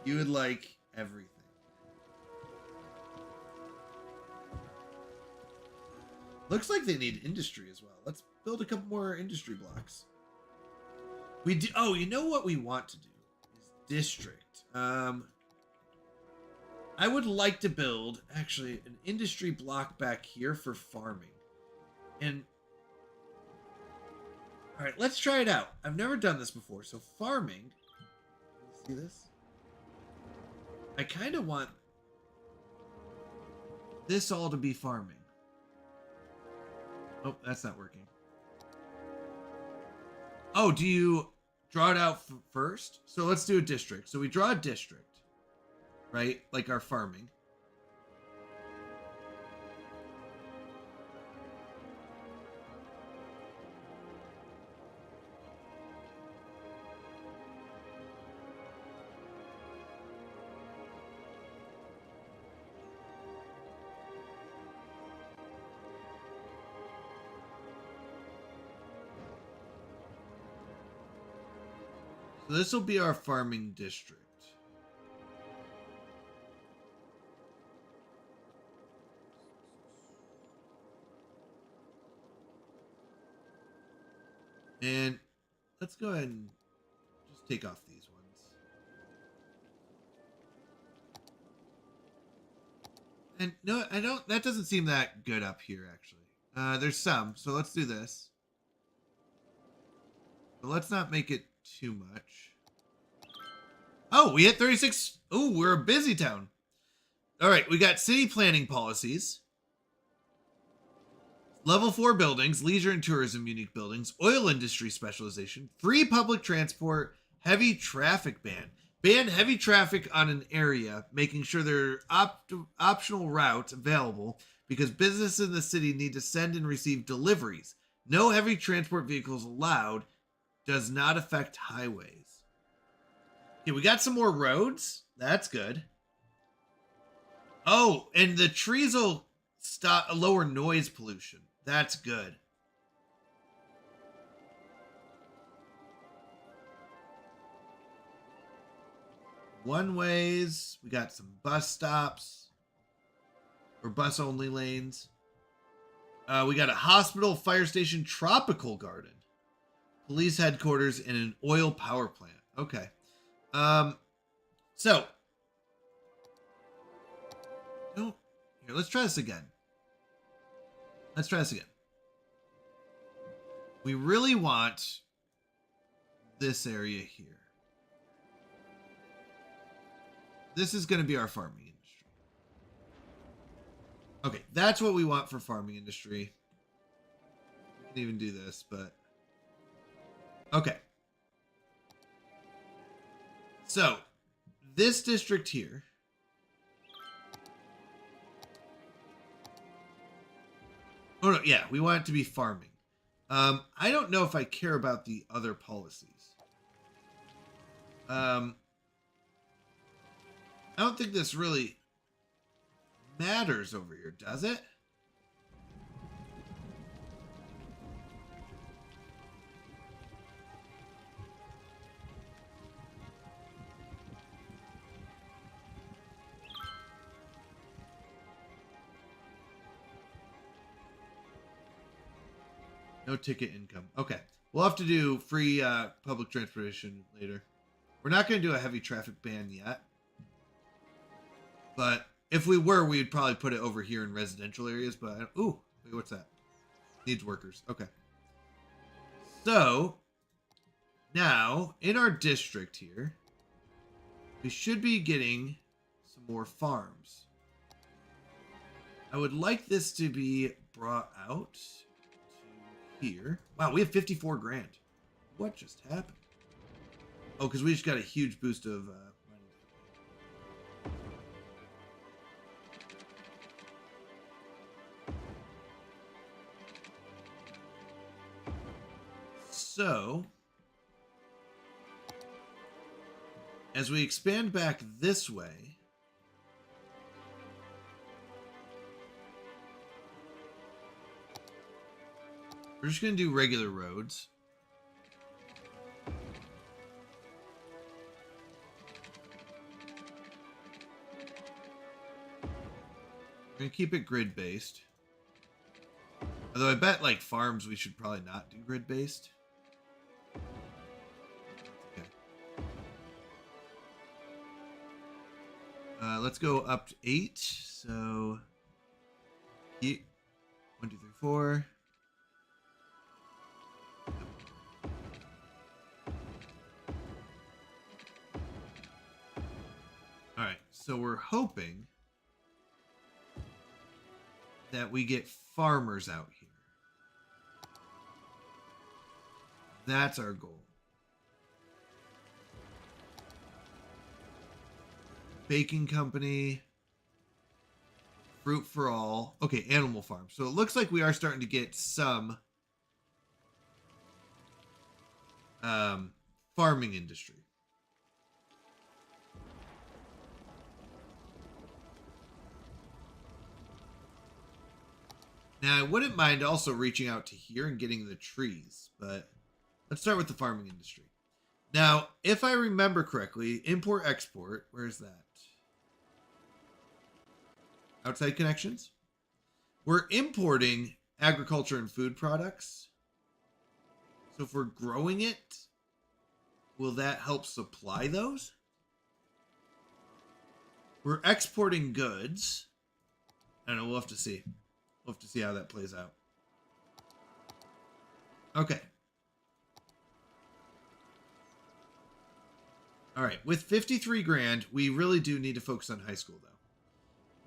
You would like everything. Looks like they need industry as well. Let's build a couple more industry blocks. We do. Oh, you know what we want to do is district. I would like to build actually an industry block back here for farming. And all right, let's try it out. I've never done this before. So farming, see this? I kind of want this all to be farming. Oh, that's not working. Oh, do you draw it out first? So let's do a district. So we draw a district, right? Like our farming. So this will be our farming district. And let's go ahead and just take off these ones. And no, I don't, that doesn't seem that good up here actually. There's some, so let's do this. But let's not make it too much. Oh, we hit 36. Oh, we're a busy town. All right, we got city planning policies. Level 4 buildings, leisure and tourism unique buildings, oil industry specialization, free public transport, Heavy traffic ban. Ban heavy traffic on an area, making sure there are optional routes available because businesses in the city need to send and receive deliveries. No heavy transport vehicles allowed. Does not affect highways. Okay, we got some more roads. That's good. Oh, and the trees will stop lower noise pollution. That's good. One ways. We got some bus stops or bus only lanes. We got a hospital, fire station, tropical garden, police headquarters, and an oil power plant. Okay. So. No. Here, let's try this again. We really want this area here. This is going to be our farming industry. Okay, that's what we want for farming industry. We can even do this, but... Okay. So, this district here... Oh, no, yeah, we want it to be farming. I don't know if I care about the other policies. I don't think this really matters over here, does it? No ticket income. Okay. We'll have to do free public transportation later. We're not going to do a heavy traffic ban yet. But if we were, we'd probably put it over here in residential areas. But I don't, ooh, wait, what's that? Needs workers. Okay. So now in our district here, we should be getting some more farms. I would like this to be brought out to here. Wow, we have 54 grand. What just happened? Oh, because we just got a huge boost of money. So, as we expand back this way, we're just going to do regular roads. We're going to keep it grid-based. Although I bet, like, farms, we should probably not do grid-based. Okay. Let's go up to 8. So, 1, 2, 3, 4. All right, so we're hoping that we get farmers out here. That's our goal. Baking company. Fruit for all. Okay, animal farm. So it looks like we are starting to get some farming industry. Now, I wouldn't mind also reaching out to here and getting the trees, but let's start with the farming industry. Now, if I remember correctly, import-export, where's that? Outside connections? We're importing agriculture and food products. So if we're growing it, will that help supply those? We're exporting goods. I don't know, we'll have to see. We'll have to see how that plays out. Okay. All right. With 53 grand, we really do need to focus on high school, though.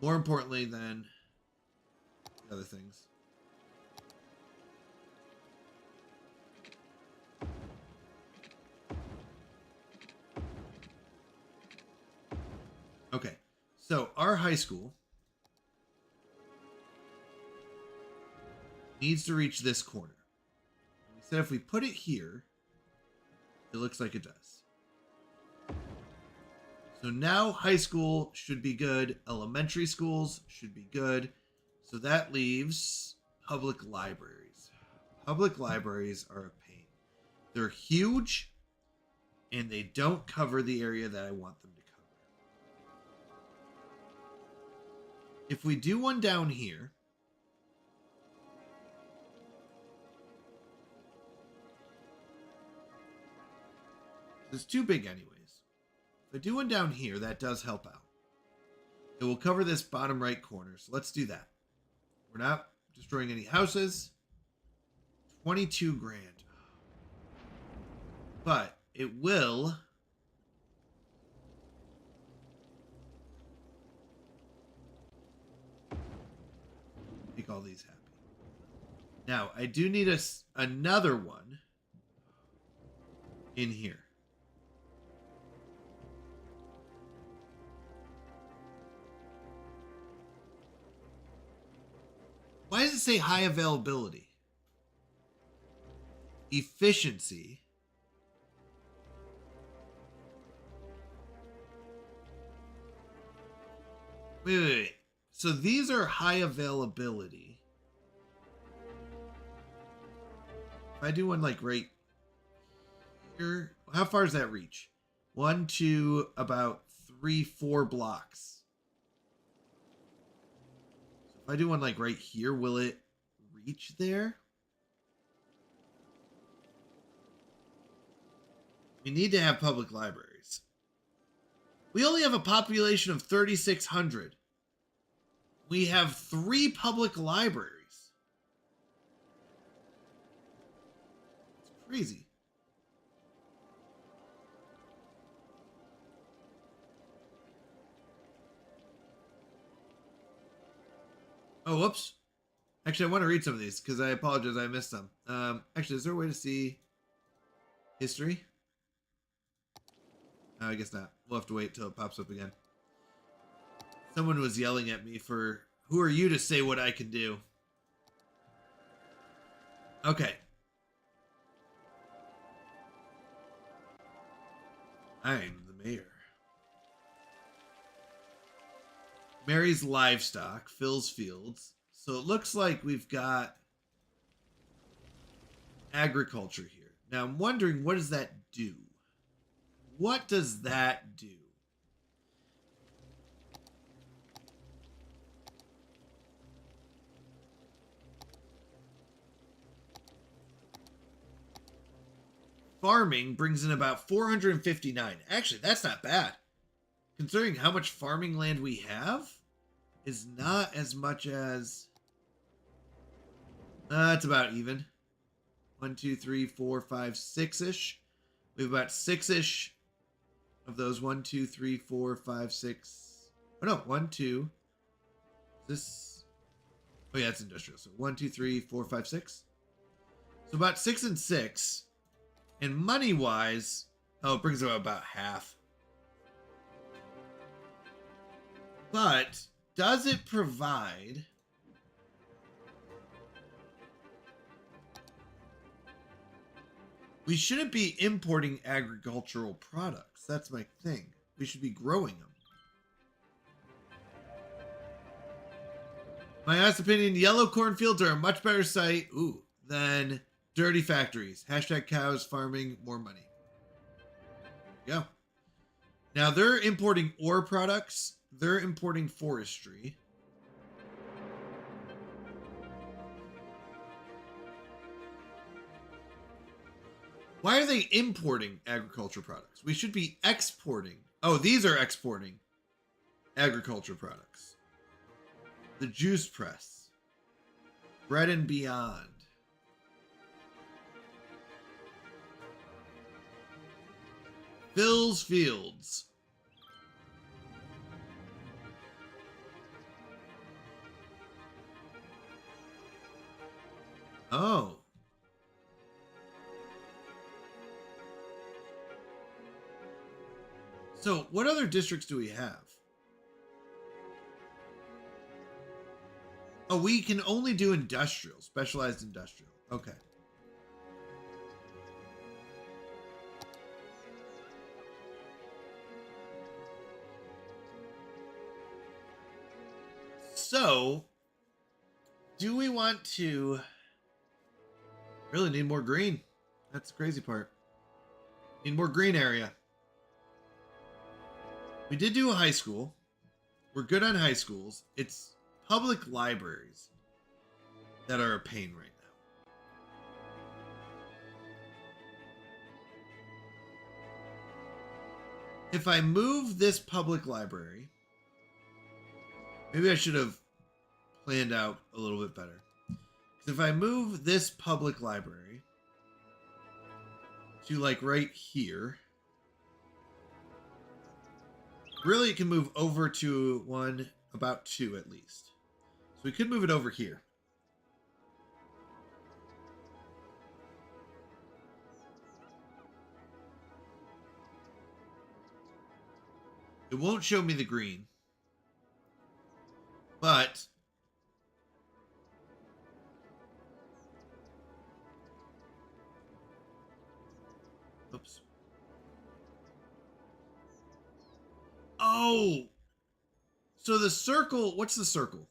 More importantly than the other things. Okay, so our high school needs to reach this corner. We said if we put it here, it looks like it does. So now high school should be good. Elementary schools should be good. So that leaves public libraries. Public libraries are a pain. They're huge and they don't cover the area that I want them to cover. If we do one down here, it's too big anyways. If I do one down here, that does help out. It will cover this bottom right corner, so let's do that. We're not destroying any houses. 22 grand. But it will make all these happy. Now, I do need another one in here. Why does it say high availability? Efficiency. Wait. So these are high availability. If I do one like right here, how far does that reach? 1, 2, about 3, 4 blocks. If I do one like right here, will it reach there? We need to have public libraries. We only have a population of 3,600. We have 3 public libraries. It's crazy. Oh, whoops. Actually, I want to read some of these because I apologize. I missed some. Actually, is there a way to see history? No, I guess not. We'll have to wait till it pops up again. Someone was yelling at me for, who are you to say what I can do? Okay. I'm the mayor. Mary's livestock, Phil's fields. So it looks like we've got agriculture here. Now I'm wondering, what does that do? What does that do? Farming brings in about 459. Actually, that's not bad. Considering how much farming land we have, is not as much as... it's about even. 1, 2, 3, 4, 5, 6-ish. We have about 6-ish of those. 1, 2, 3, 4, 5, 6. Oh no, 1, 2. This... Oh yeah, it's industrial. So 1, 2, 3, 4, 5, 6. So about 6 and 6. And money-wise... Oh, it brings about half. But does it provide we shouldn't be importing agricultural products. That's my thing. We should be growing them. My honest opinion, yellow cornfields are a much better site than dirty factories. Hashtag cows, farming, more money. There you go. Now they're importing ore products. They're importing forestry. Why are they importing agriculture products? We should be exporting. Oh, these are exporting agriculture products. The juice press. Bread and Beyond. Phil's Fields. Oh. So, what other districts do we have? Oh, we can only do industrial, specialized industrial. Okay. So, do we want to really need more green? That's the crazy part. Need more green area. We did do a high school. We're good on high schools. It's public libraries that are a pain right now. If I move this public library, maybe I should have planned out a little bit better. Because if I move this public library to like right here, really it can move over to one, about two at least. So we could move it over here. It won't show me the green. But oops. Oh. So the circle, what's the circle?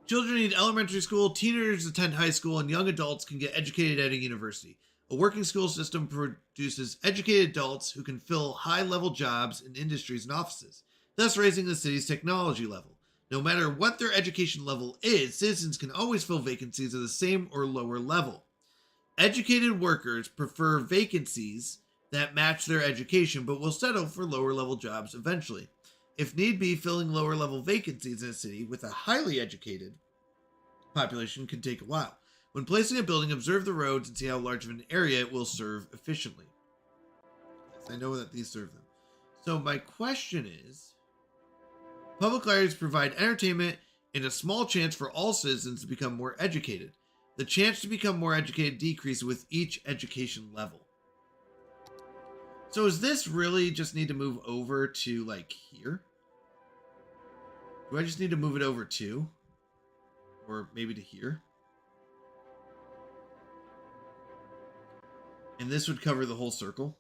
Children need elementary school, teenagers attend high school, and young adults can get educated at a university. A working school system produces educated adults who can fill high-level jobs in industries and offices, thus raising the city's technology level. No matter what their education level is, citizens can always fill vacancies at the same or lower level. Educated workers prefer vacancies that match their education, but will settle for lower-level jobs eventually. If need be, filling lower-level vacancies in a city with a highly educated population can take a while. When placing a building, observe the roads and see how large of an area it will serve efficiently. Yes, I know that these serve them. So my question is, public libraries provide entertainment and a small chance for all citizens to become more educated. The chance to become more educated decreases with each education level. So is this really just need to move over to like here? Do I just need to move it over to? Or maybe to here? And this would cover the whole circle?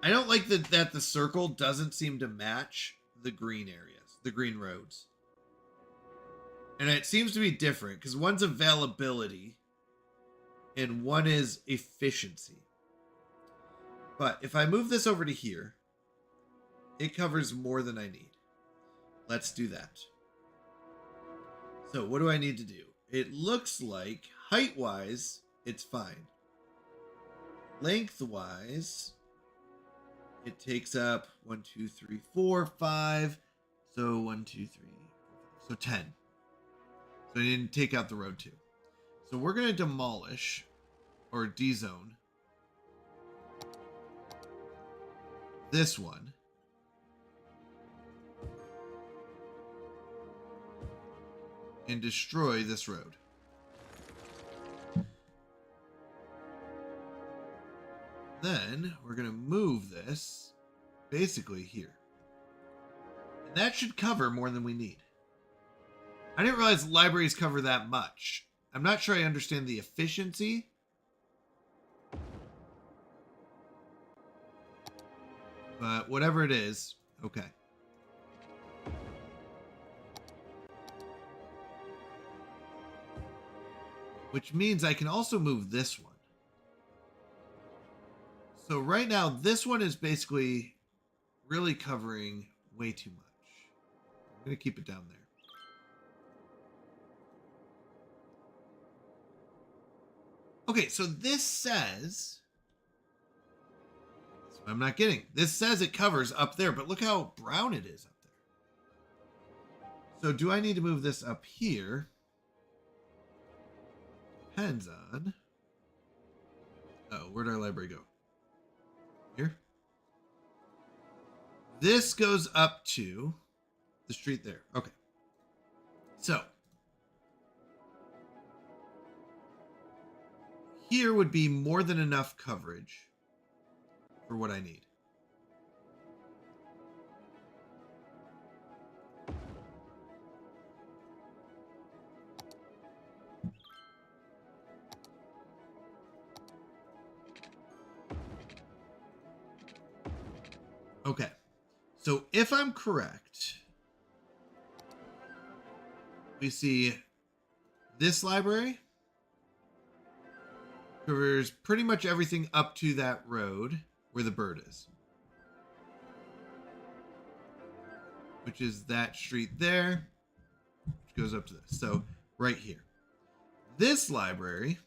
I don't like that the circle doesn't seem to match the green areas, the green roads. And it seems to be different because one's availability and one is efficiency. But if I move this over to here, it covers more than I need. Let's do that. So what do I need to do? It looks like height-wise, it's fine. Length-wise, it takes up 1, 2, 3, 4, 5. So 1, 2, 3, 4, 5. So 10. So I didn't take out the road too. So we're going to demolish or dezone this one. And destroy this road. Then we're going to move this basically here. And that should cover more than we need. I didn't realize libraries cover that much. I'm not sure I understand the efficiency. But whatever it is, okay. Which means I can also move this one. So right now, this one is basically really covering way too much. I'm going to keep it down there. Okay, so this says... That's what I'm not getting. This says it covers up there, but look how brown it is up there. So do I need to move this up here? Depends on... Oh, where'd our library go? Here? This goes up to the street there. Okay. So. here would be more than enough coverage for what I need. Okay, so if I'm correct, we see this library covers pretty much everything up to that road where the bird is, which is that street there, which goes up to this. So right here, this library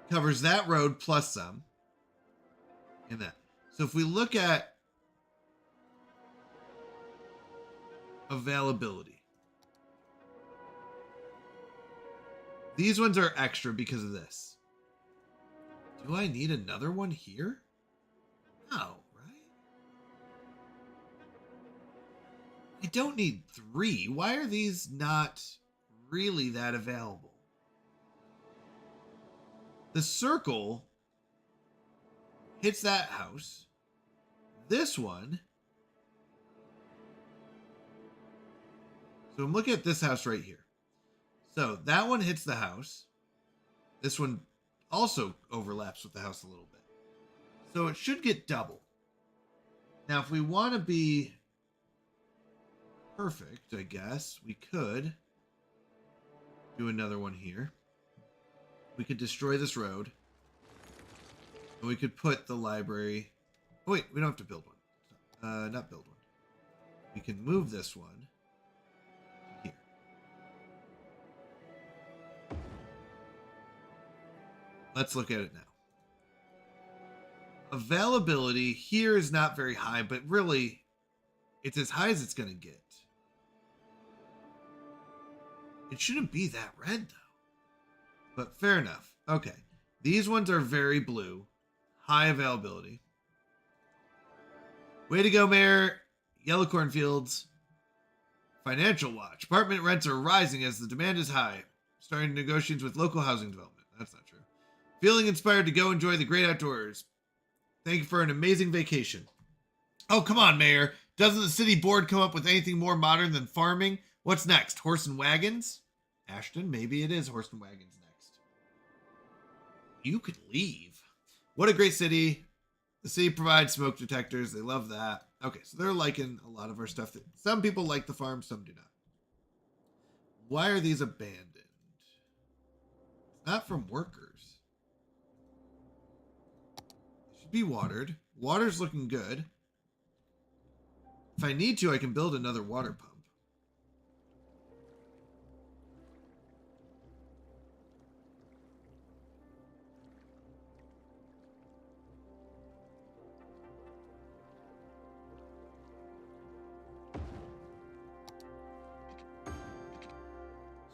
covers that road plus some and that. So if we look at availability, these ones are extra because of this. Do I need another one here? No, right? I don't need 3. Why are these not really that available? The circle hits that house. This one. So I'm looking at this house right here. So that one hits the house. This one also overlaps with the house a little bit. So it should get double. Now, if we want to be perfect, I guess, we could do another one here. We could destroy this road. And we could put the library... Oh, wait, we don't have to build one. Not build one. We can move this one here. Let's look at it now. Availability here is not very high, but really, it's as high as it's going to get. It shouldn't be that red, though. But fair enough. Okay. These ones are very blue. High availability. Way to go, Mayor. Yellow cornfields. Financial watch. Apartment rents are rising as the demand is high. Starting negotiations with local housing development. That's not true. Feeling inspired to go enjoy the great outdoors. Thank you for an amazing vacation. Oh, come on, Mayor. Doesn't the city board come up with anything more modern than farming? What's next? Horse and wagons? Ashton, maybe it is horse and wagons next. You could leave. What a great city. The city provides smoke detectors. They love that. Okay, so they're liking a lot of our stuff. Some people like the farm, some do not. Why are these abandoned? It's not from workers. They should be watered. Water's looking good. If I need to, I can build another water pump.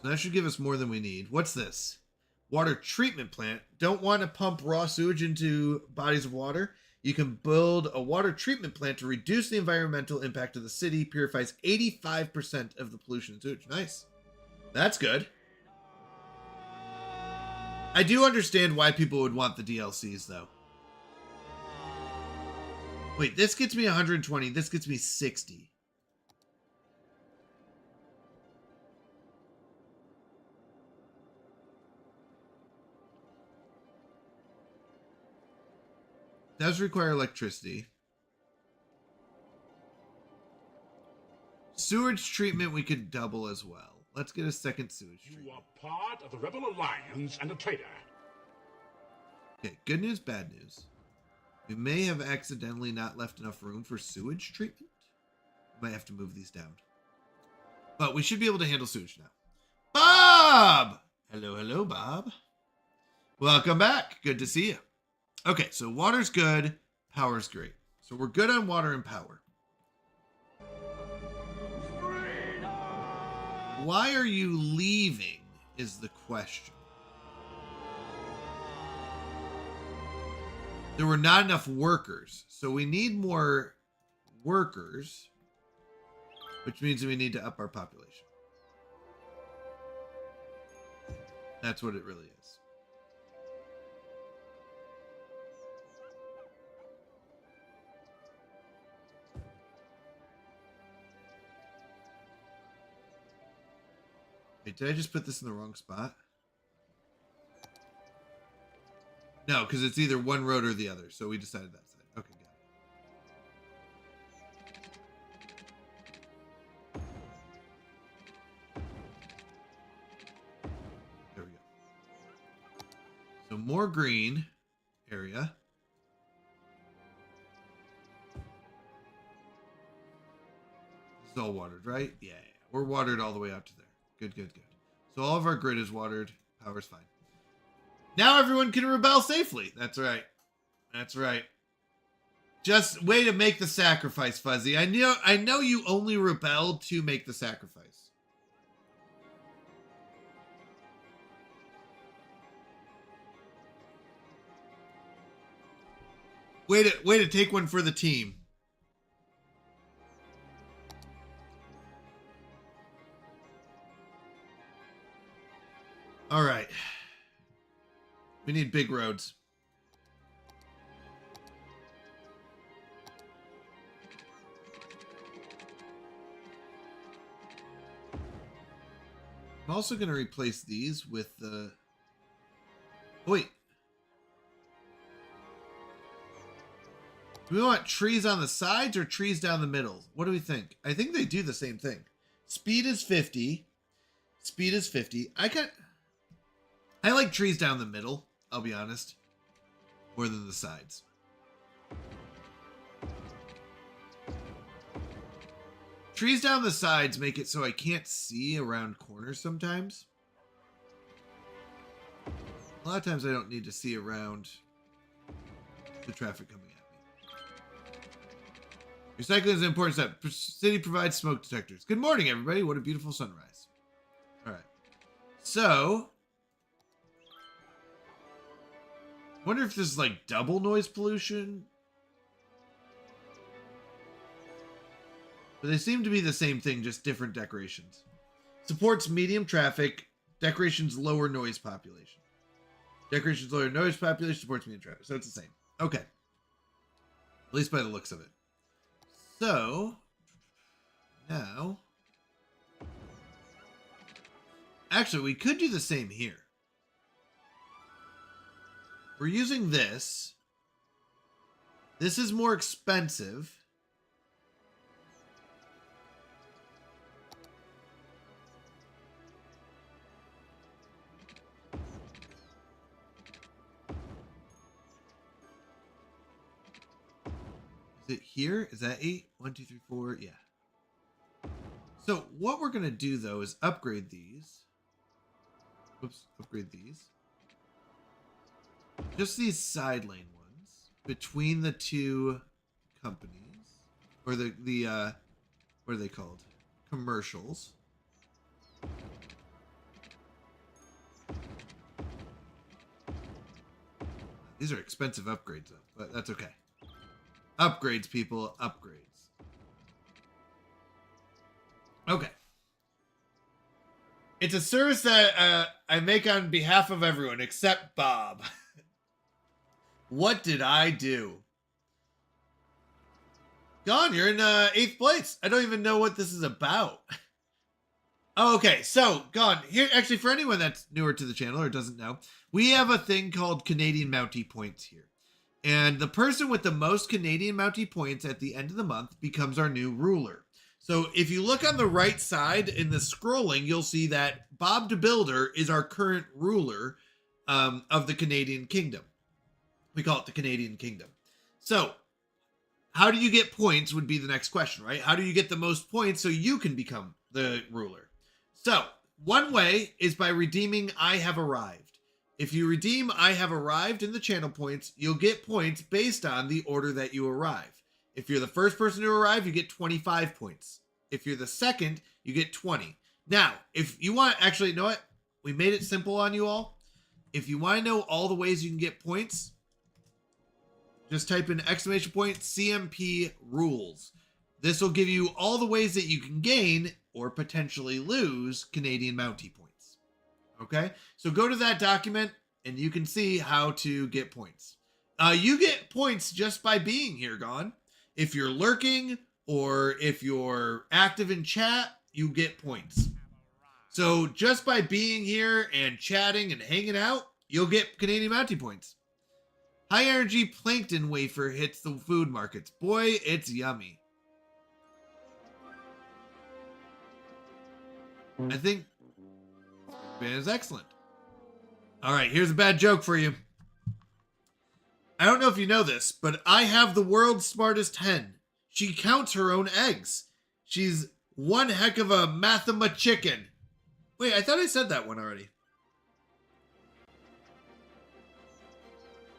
So that should give us more than we need. What's this? Water treatment plant. Don't want to pump raw sewage into bodies of water? You can build a water treatment plant to reduce the environmental impact of the city. Purifies 85% of the pollution and sewage. Nice. That's good. I do understand why people would want the DLCs, though. Wait, this gets me 120. This gets me 60. Does require electricity. Sewage treatment we could double as well. Let's get a second sewage treatment. You are part of the Rebel Alliance and a traitor. Okay, good news, bad news. We may have accidentally not left enough room for sewage treatment. We might have to move these down. But we should be able to handle sewage now. Bob! Hello, hello, Bob. Welcome back. Good to see you. Okay, so water's good, power's great. So we're good on water and power. Why are you leaving is the question. There were not enough workers, so we need more workers, which means we need to up our population. That's what it really is. Wait, did I just put this in the wrong spot? No, because it's either one road or the other. So we decided that side. Okay, got it. There we go. So more green area. This is all watered, right? Yeah. We're watered all the way out to there. Good, good, good. So all of our grid is watered. Power's fine. Now everyone can rebel safely. That's right. That's right. Just way to make the sacrifice, Fuzzy. I know you only rebelled to make the sacrifice. Way to take one for the team. All right. We need big roads. I'm also going to replace these with the... Oh, wait. Do we want trees on the sides or trees down the middle? What do we think? I think they do the same thing. Speed is 50. Speed is 50. I like trees down the middle, I'll be honest, more than the sides. Trees down the sides make it so I can't see around corners sometimes. A lot of times I don't need to see around the traffic coming at me. Recycling is an important step. City provides smoke detectors. Good morning, everybody. What a beautiful sunrise. All right. So... wonder if this is like double noise pollution. But they seem to be the same thing, just different decorations. Supports medium traffic. Decorations lower noise population. Decorations lower noise population supports medium traffic. So it's the same. Okay. At least by the looks of it. So now, actually, we could do the same here. We're using this. This is more expensive. Is it here? Is that 8? 1, 2, 3, 4. Yeah. So what we're going to do, though, is upgrade these. Oops. Upgrade these. Just these side lane ones between the two companies, or the what are they called? Commercials. These are expensive upgrades, though, but that's okay. Upgrades, people, upgrades. Okay. It's a service that I make on behalf of everyone except Bob. What did I do? Gone, you're in 8th place. I don't even know what this is about. Oh, okay, so, Gone, here, actually, for anyone that's newer to the channel or doesn't know, we have a thing called Canadian Mountie Points here. And the person with the most Canadian Mountie Points at the end of the month becomes our new ruler. So if you look on the right side in the scrolling, you'll see that Bob the Builder is our current ruler of the Canadian Kingdom. We call it the Canadian Kingdom. So, how do you get points would be the next question, right? How do you get the most points so you can become the ruler? So, one way is by redeeming I Have Arrived. If you redeem I Have Arrived in the channel points, you'll get points based on the order that you arrive. If you're the first person to arrive, you get 25 points. If you're the second, you get 20. Now, if you want, actually, you know what? We made it simple on you all. If you want to know all the ways you can get points, just type in CMP rules. This will give you all the ways that you can gain or potentially lose Canadian Mountie points. Okay, so go to that document and you can see how to get points. You get points just by being here, Gone. If you're lurking or if you're active in chat, you get points. So just by being here and chatting and hanging out, you'll get Canadian Bounty points. High energy plankton wafer hits the food markets. Boy, it's yummy. I think Ban is excellent. All right, here's a bad joke for you. I don't know if you know this, but I have the world's smartest hen. She counts her own eggs. She's one heck of a mathema chicken. Wait, I thought I said that one already.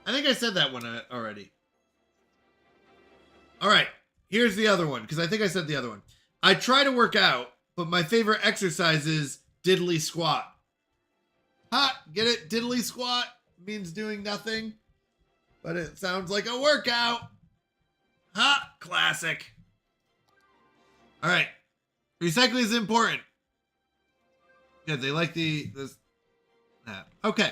I think I said that one already. All right, here's the other one, because I think I said the other one. I try to work out, but my favorite exercise is diddly squat. Ha! Get it? Diddly squat means doing nothing, but it sounds like a workout. Ha! Classic. All right. Recycling is important. Good. They like this. Okay.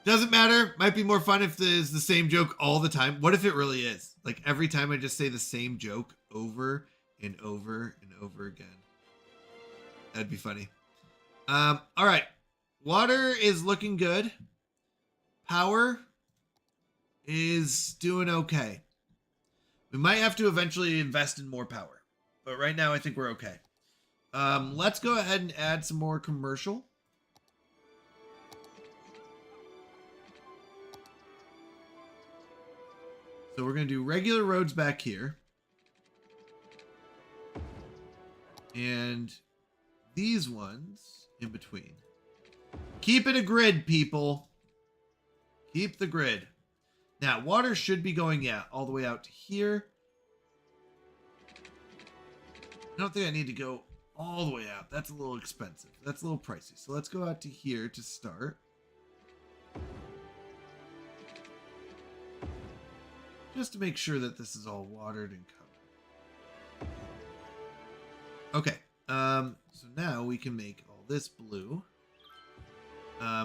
Doesn't matter. Might be more fun if it's the same joke all the time. What if it really is? Like every time I just say the same joke over and over and over again. That'd be funny. All right. Water is looking good. Power is doing okay. We might have to eventually invest in more power, but right now I think we're okay. Let's go ahead and add some more commercial. So we're going to do regular roads back here. And these ones in between. Keep it a grid, people. Keep the grid. Now, water should be going all the way out to here. I don't think I need to go all the way out. That's a little expensive. That's a little pricey. So let's go out to here to start. Just to make sure that this is all watered and covered. Okay. So now we can make all this blue.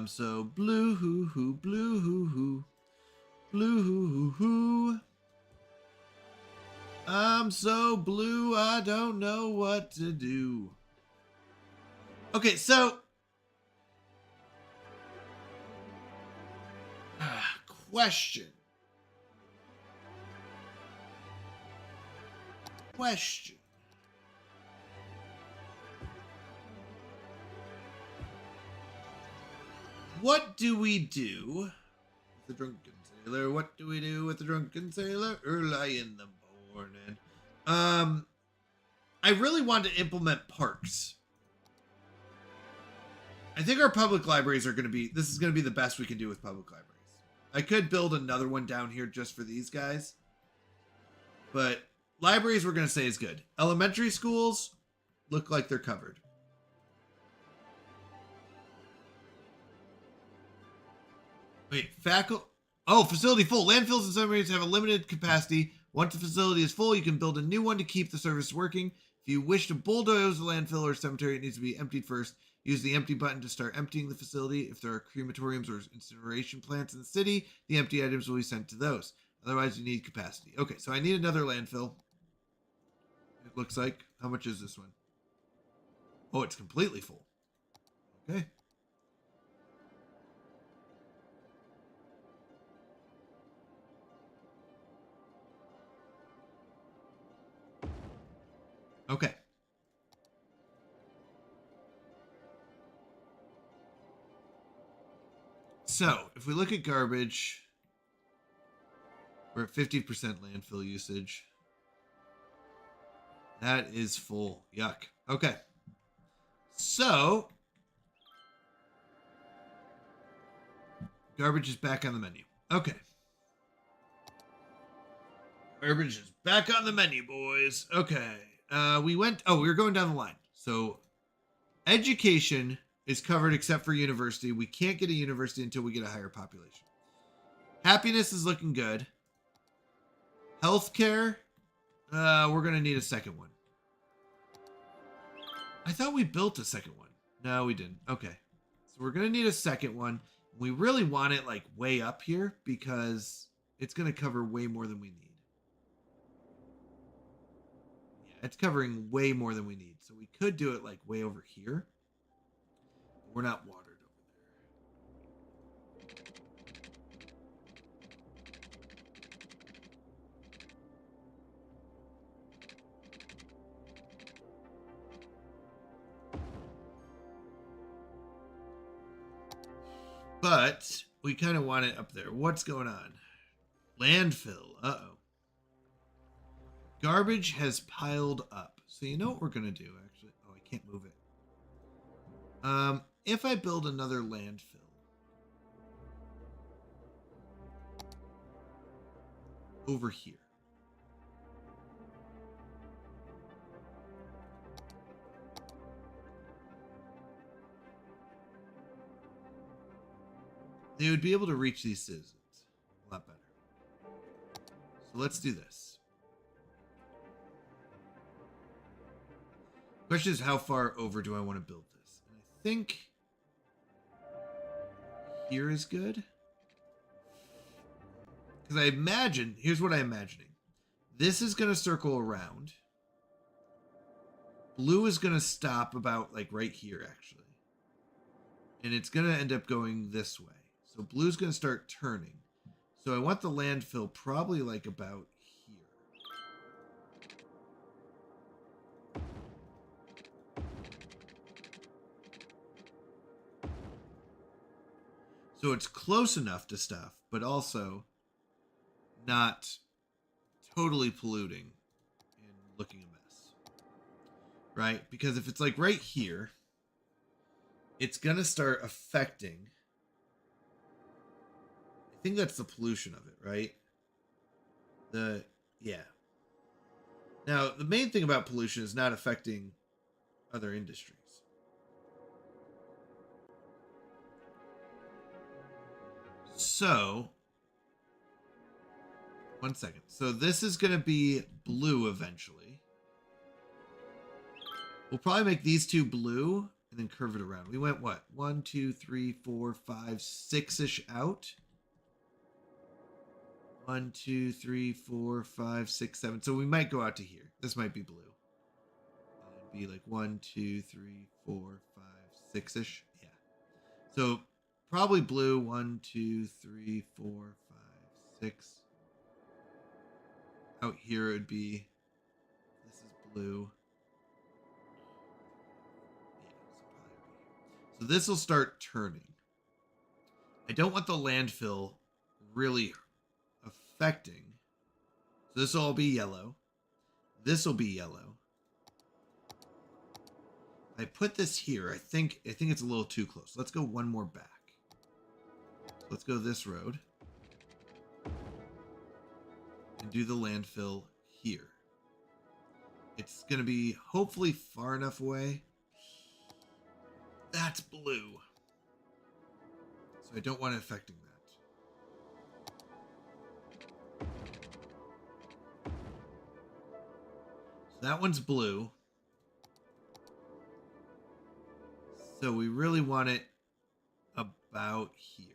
So blue hoo hoo, blue hoo hoo, blue hoo hoo hoo. I'm so blue, I don't know what to do. Okay, so question. What do we do with the drunken sailor? What do we do with the drunken sailor early in the morning? I really want to implement parks. I think our public libraries are going to be, this is going to be the best we can do with public libraries. I could build another one down here just for these guys. But libraries we're going to say is good. Elementary schools look like they're covered. Wait, facility full. Landfills and cemeteries have a limited capacity. Once the facility is full, you can build a new one to keep the service working. If you wish to bulldoze a landfill or cemetery, it needs to be emptied first. Use the empty button to start emptying the facility. If there are crematoriums or incineration plants in the city, the empty items will be sent to those. Otherwise, you need capacity. Okay, so I need another landfill. It looks like. How much is this one? Oh, it's completely full. Okay. Okay. So, if we look at garbage, we're at 50% landfill usage. That is full. Yuck. Okay. So, garbage is back on the menu. Okay. Garbage is back on the menu, boys. Okay. We were going down the line. So, education is covered except for university. We can't get a university until we get a higher population. Happiness is looking good. Healthcare, we're going to need a second one. I thought we built a second one. No, we didn't. Okay. So we're going to need a second one. We really want it like way up here because it's going to cover way more than we need. Yeah, it's covering way more than we need. So we could do it like way over here. But we're not watered over there. But we kind of want it up there. What's going on? Landfill. Uh-oh. Garbage has piled up. So you know what we're going to do, actually? Oh, I can't move it. If I build another landfill. Over here. They would be able to reach these citizens a lot better. So let's do this. Question is, how far over do I want to build this? And I think here is good. Because I imagine, here's what I'm imagining. This is going to circle around. Blue is going to stop about like right here, actually. And it's going to end up going this way. So blue's going to start turning. So I want the landfill probably like about here. So it's close enough to stuff, but also not totally polluting and looking a mess. Right? Because if it's like right here, it's going to start affecting. I think that's the pollution of it, right? Yeah. Now, the main thing about pollution is not affecting other industries. So, one second. So this is going to be blue eventually. We'll probably make these two blue and then curve it around. We went what? 1, 2, 3, 4, 5, 6-ish out. 1, 2, 3, 4, 5, 6, 7. So we might go out to here. This might be blue. It'd be like 1, 2, 3, 4, 5, 6-ish. Yeah. So probably blue. 1, 2, 3, 4, 5, 6. Out here it would be. This is blue. Yeah. So this will start turning. I don't want the landfill really affecting. So this will all be yellow. This will be yellow. I put this here. I think it's a little too close. Let's go one more back. So let's go this road. And do the landfill here. It's going to be hopefully far enough away. That's blue. So I don't want it affecting that. That one's blue. So we really want it about here.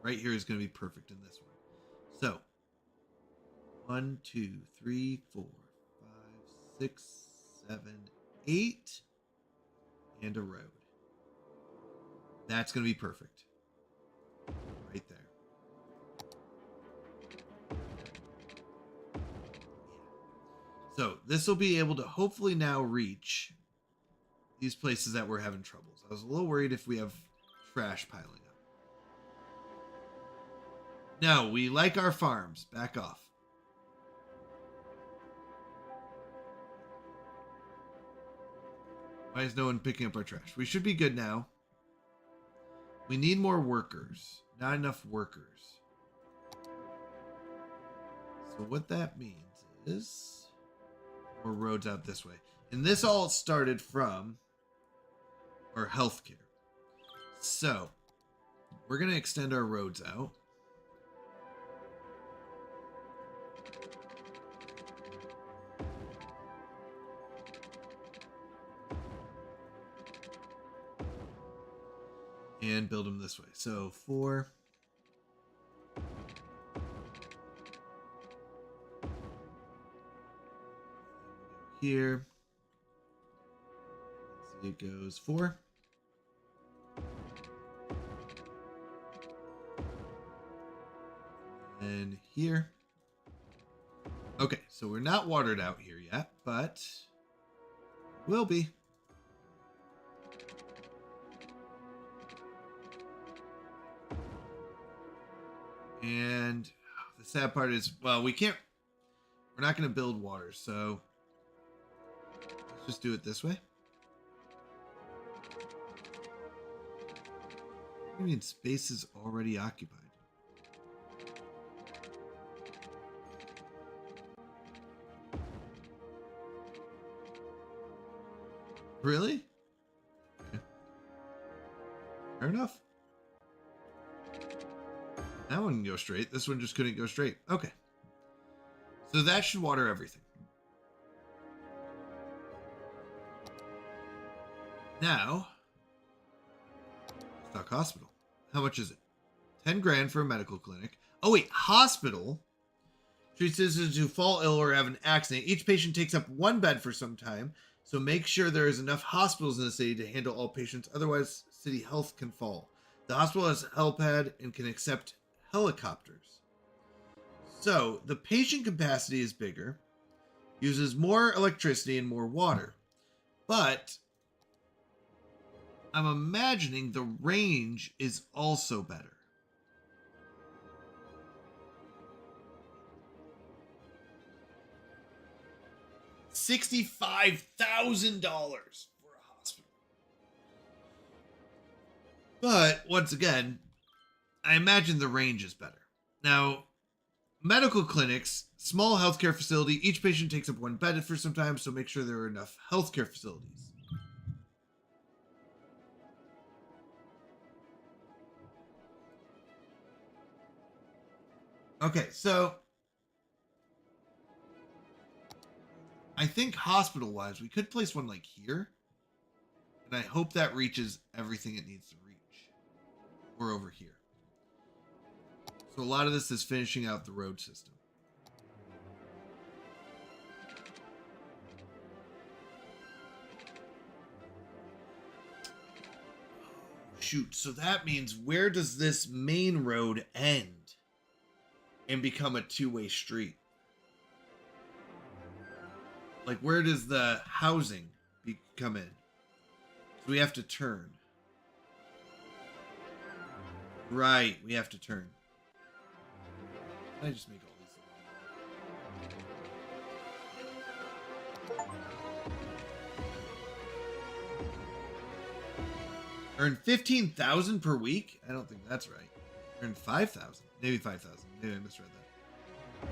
Right here is going to be perfect in this one. So 1, 2, 3, 4, 5, 6, 7, 8. And a road. That's going to be perfect. Right there. So this will be able to hopefully now reach these places that we're having troubles. I was a little worried if we have trash piling up. No, we like our farms. Back off. Why is no one picking up our trash? We should be good now. We need more workers. Not enough workers. So what that means is more roads out this way. And this all started from our healthcare. So we're going to extend our roads out. and build them this way. So 4. Here. See, it goes 4. And here. Okay, so we're not watered out here yet, but will be. And the sad part is, well, we're not going to build water, so let's just do it this way. What do you mean space is already occupied? Really? Okay. Fair enough. That one can go straight. This one just couldn't go straight. Okay. So that should water everything. Now, stock hospital. How much is it? 10 grand for a medical clinic. Oh wait, hospital treats citizens who fall ill or have an accident. Each patient takes up 1 bed for some time. So make sure there is enough hospitals in the city to handle all patients. Otherwise, city health can fall. The hospital has a helipad and can accept helicopters. So the patient capacity is bigger, uses more electricity and more water. But I'm imagining the range is also better. $65,000 for a hospital. But once again, I imagine the range is better. Now, medical clinics, small healthcare facility, each patient takes up 1 bed for some time, so make sure there are enough healthcare facilities. Okay, so I think hospital-wise, we could place one like here. And I hope that reaches everything it needs to reach. Or over here. So a lot of this is finishing out the road system. Shoot, so that means where does this main road end and become a two-way street? Like, where does the housing come in? So we have to turn. Right, we have to turn. I just make all these. Earn 15,000 per week? I don't think that's right. Earn 5,000. Maybe 5,000. Maybe I misread that.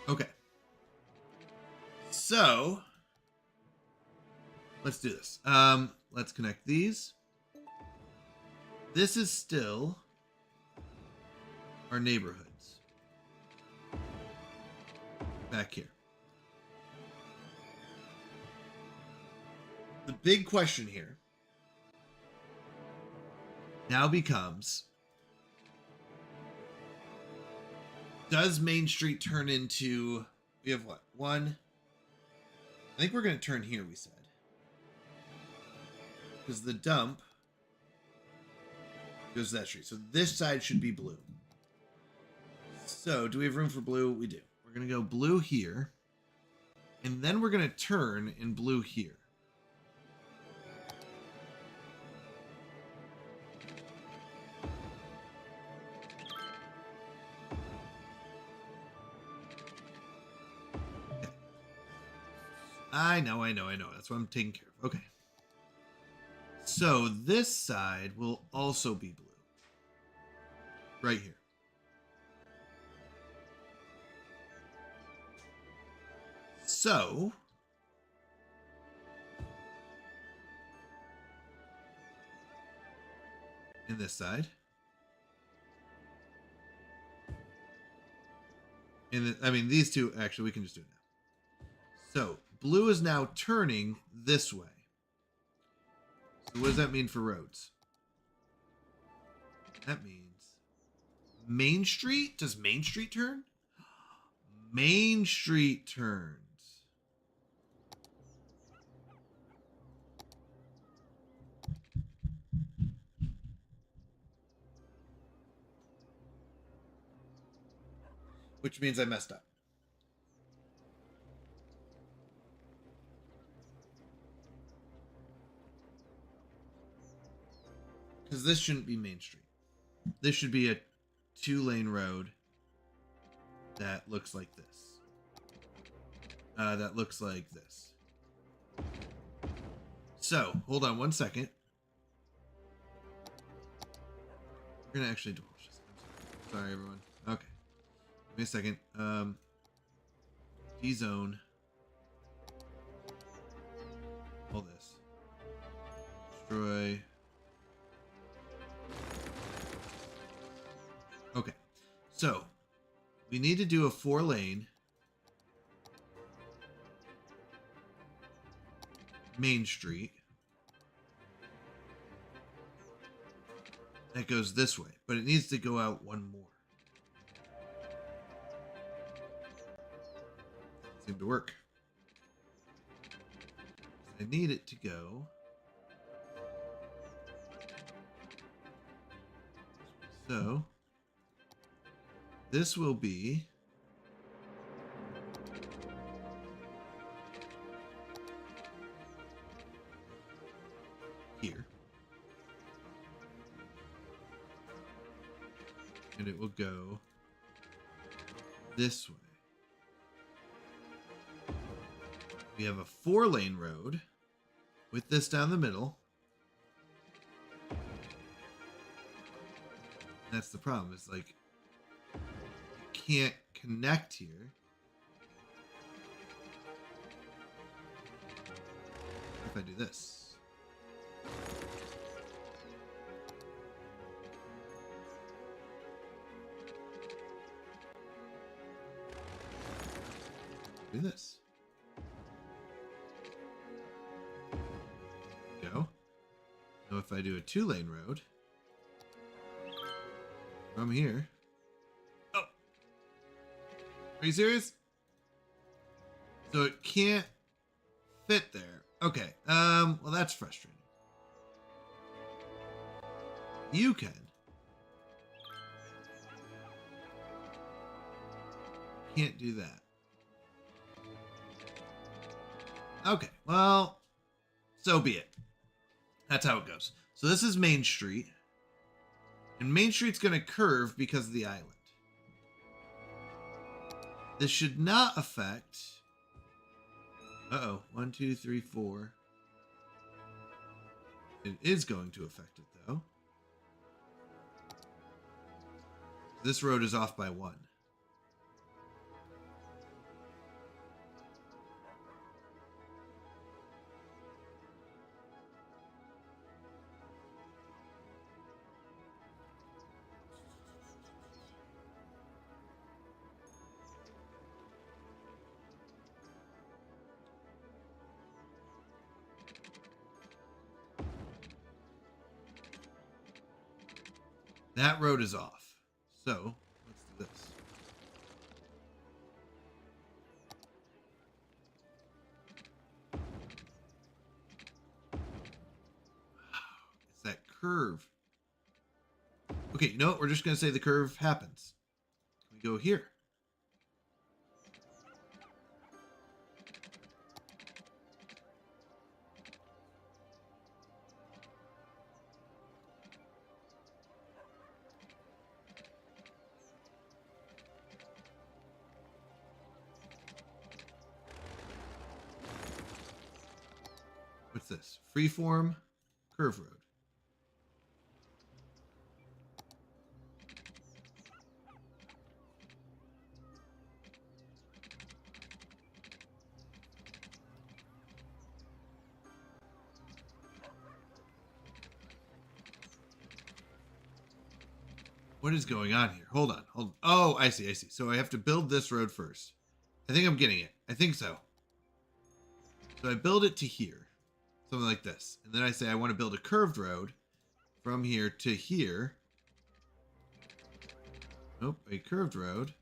Okay. So let's do this. Let's connect these. This is still our neighborhoods. Back here. The big question here now becomes, does Main Street turn into, we have what, 1? I think we're going to turn here, we said. Because the dump goes that street. So this side should be blue. So do we have room for blue? We do. We're going to go blue here. And then we're going to turn in blue here. I know. That's what I'm taking care of. Okay. So this side will also be blue. Right here. So in this side. And I mean, these two, actually, we can just do it now. So, blue is now turning this way. So what does that mean for roads? That means Main Street? Does Main Street turn? Main Street turns. Which means I messed up. Because this shouldn't be Main Street. This should be a 2-lane road that looks like this. That looks like this. So, hold on one second. We're gonna actually demolish this. Sorry, everyone. Okay. Give me a second. D-zone. All this. Destroy. Okay. So, we need to do a 4-lane Main Street that goes this way, but it needs to go out one more. Seemed to work. I need it to go so this will be here. And it will go this way. We have a 4-lane road with this down the middle. That's the problem. It's like you can't connect here. If I do this. Do this. Go. Now if I do a 2-lane road from here. Oh. Are you serious? So it can't fit there. Okay. Well, that's frustrating. You can. Can't do that. Okay. Well, so be it. That's how it goes. So this is Main Street. And Main Street's going to curve because of the island. This should not affect... Uh-oh. 1, 2, 3, 4. It is going to affect it, though. This road is off by 1. That road is off. So, let's do this. It's that curve. Okay, you know what? We're just going to say the curve happens. We go here. What's this? Freeform curve road. What is going on here? Hold on. Oh, I see. So I have to build this road first. I think I'm getting it. I think so. So I build it to here. Something like this. And then I say I want to build a curved road from here to here. Nope, a curved road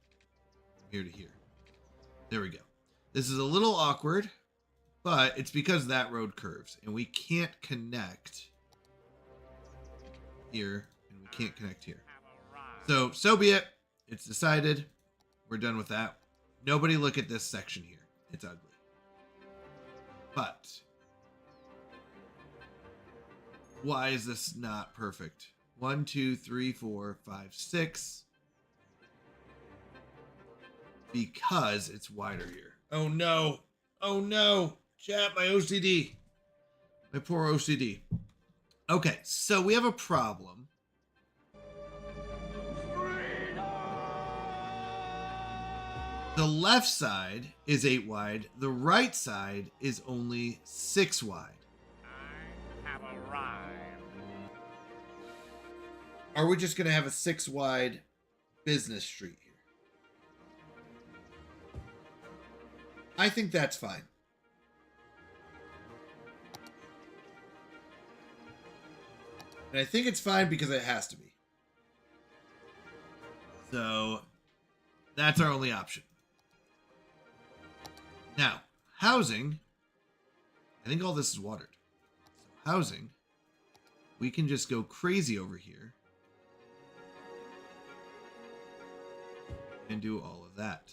from here to here. There we go. This is a little awkward, but it's because that road curves. And we can't connect here, and we can't connect here. So be it. It's decided. We're done with that. Nobody look at this section here. It's ugly. But why is this not perfect? 1, 2, 3, 4, 5, 6. Because it's wider here. Oh no. Oh no. Chat, my OCD. My poor OCD. Okay, so we have a problem. The left side is 8 wide. The right side is only 6 wide. I have arrived. Are we just going to have a 6 wide business street here? I think that's fine. And I think it's fine because it has to be. So that's our only option. Now, housing, I think all this is watered. So housing, we can just go crazy over here and do all of that.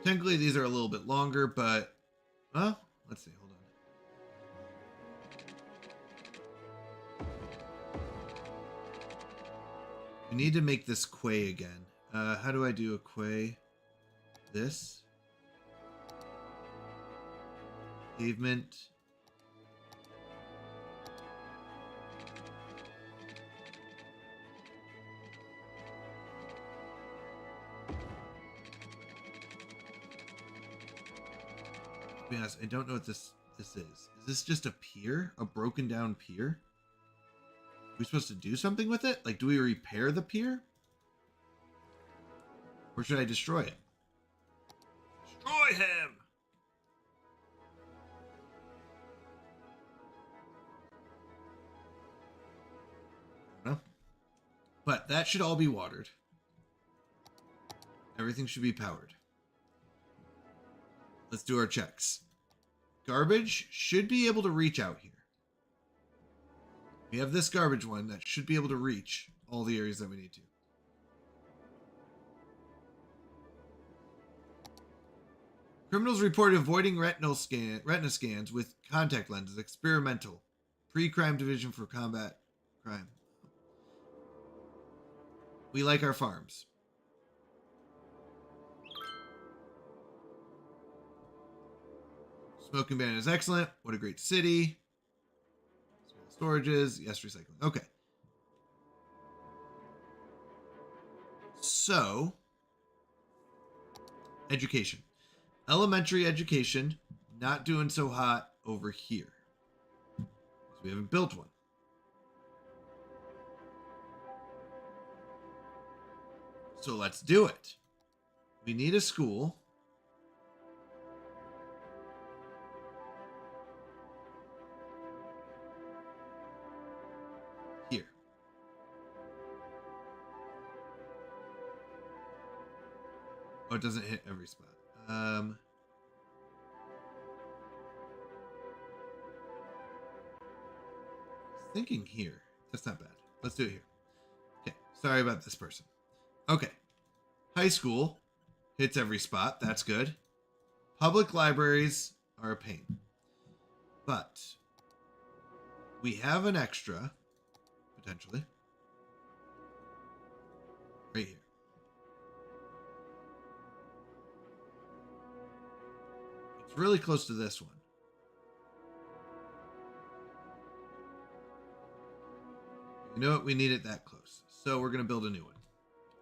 Technically, these are a little bit longer, but, well, let's see. Hold on. We need to make this quay again. How do I do a quay? This. Pavement. To be honest, I don't know what this is. Is this just a pier? A broken down pier? Are we supposed to do something with it? Like, do we repair the pier? Or should I destroy it? Destroy him! I don't know. But that should all be watered. Everything should be powered. Let's do our checks. Garbage should be able to reach out here. We have this garbage one that should be able to reach all the areas that we need to. Criminals reported avoiding retina scans with contact lenses. Experimental. Pre-crime division for combat crime. We like our farms. Smoking ban is excellent. What a great city. Small storages. Yes, recycling. Okay. So, education. Elementary education, not doing so hot over here. So we haven't built one. So let's do it. We need a school. Here. Oh, it doesn't hit every spot. Thinking here. That's not bad. Let's do it here. Okay. Sorry about this person. Okay. High school hits every spot. That's good. Public libraries are a pain. But we have an extra, potentially, right here. It's really close to this one. You know what? We need it that close. So we're going to build a new one.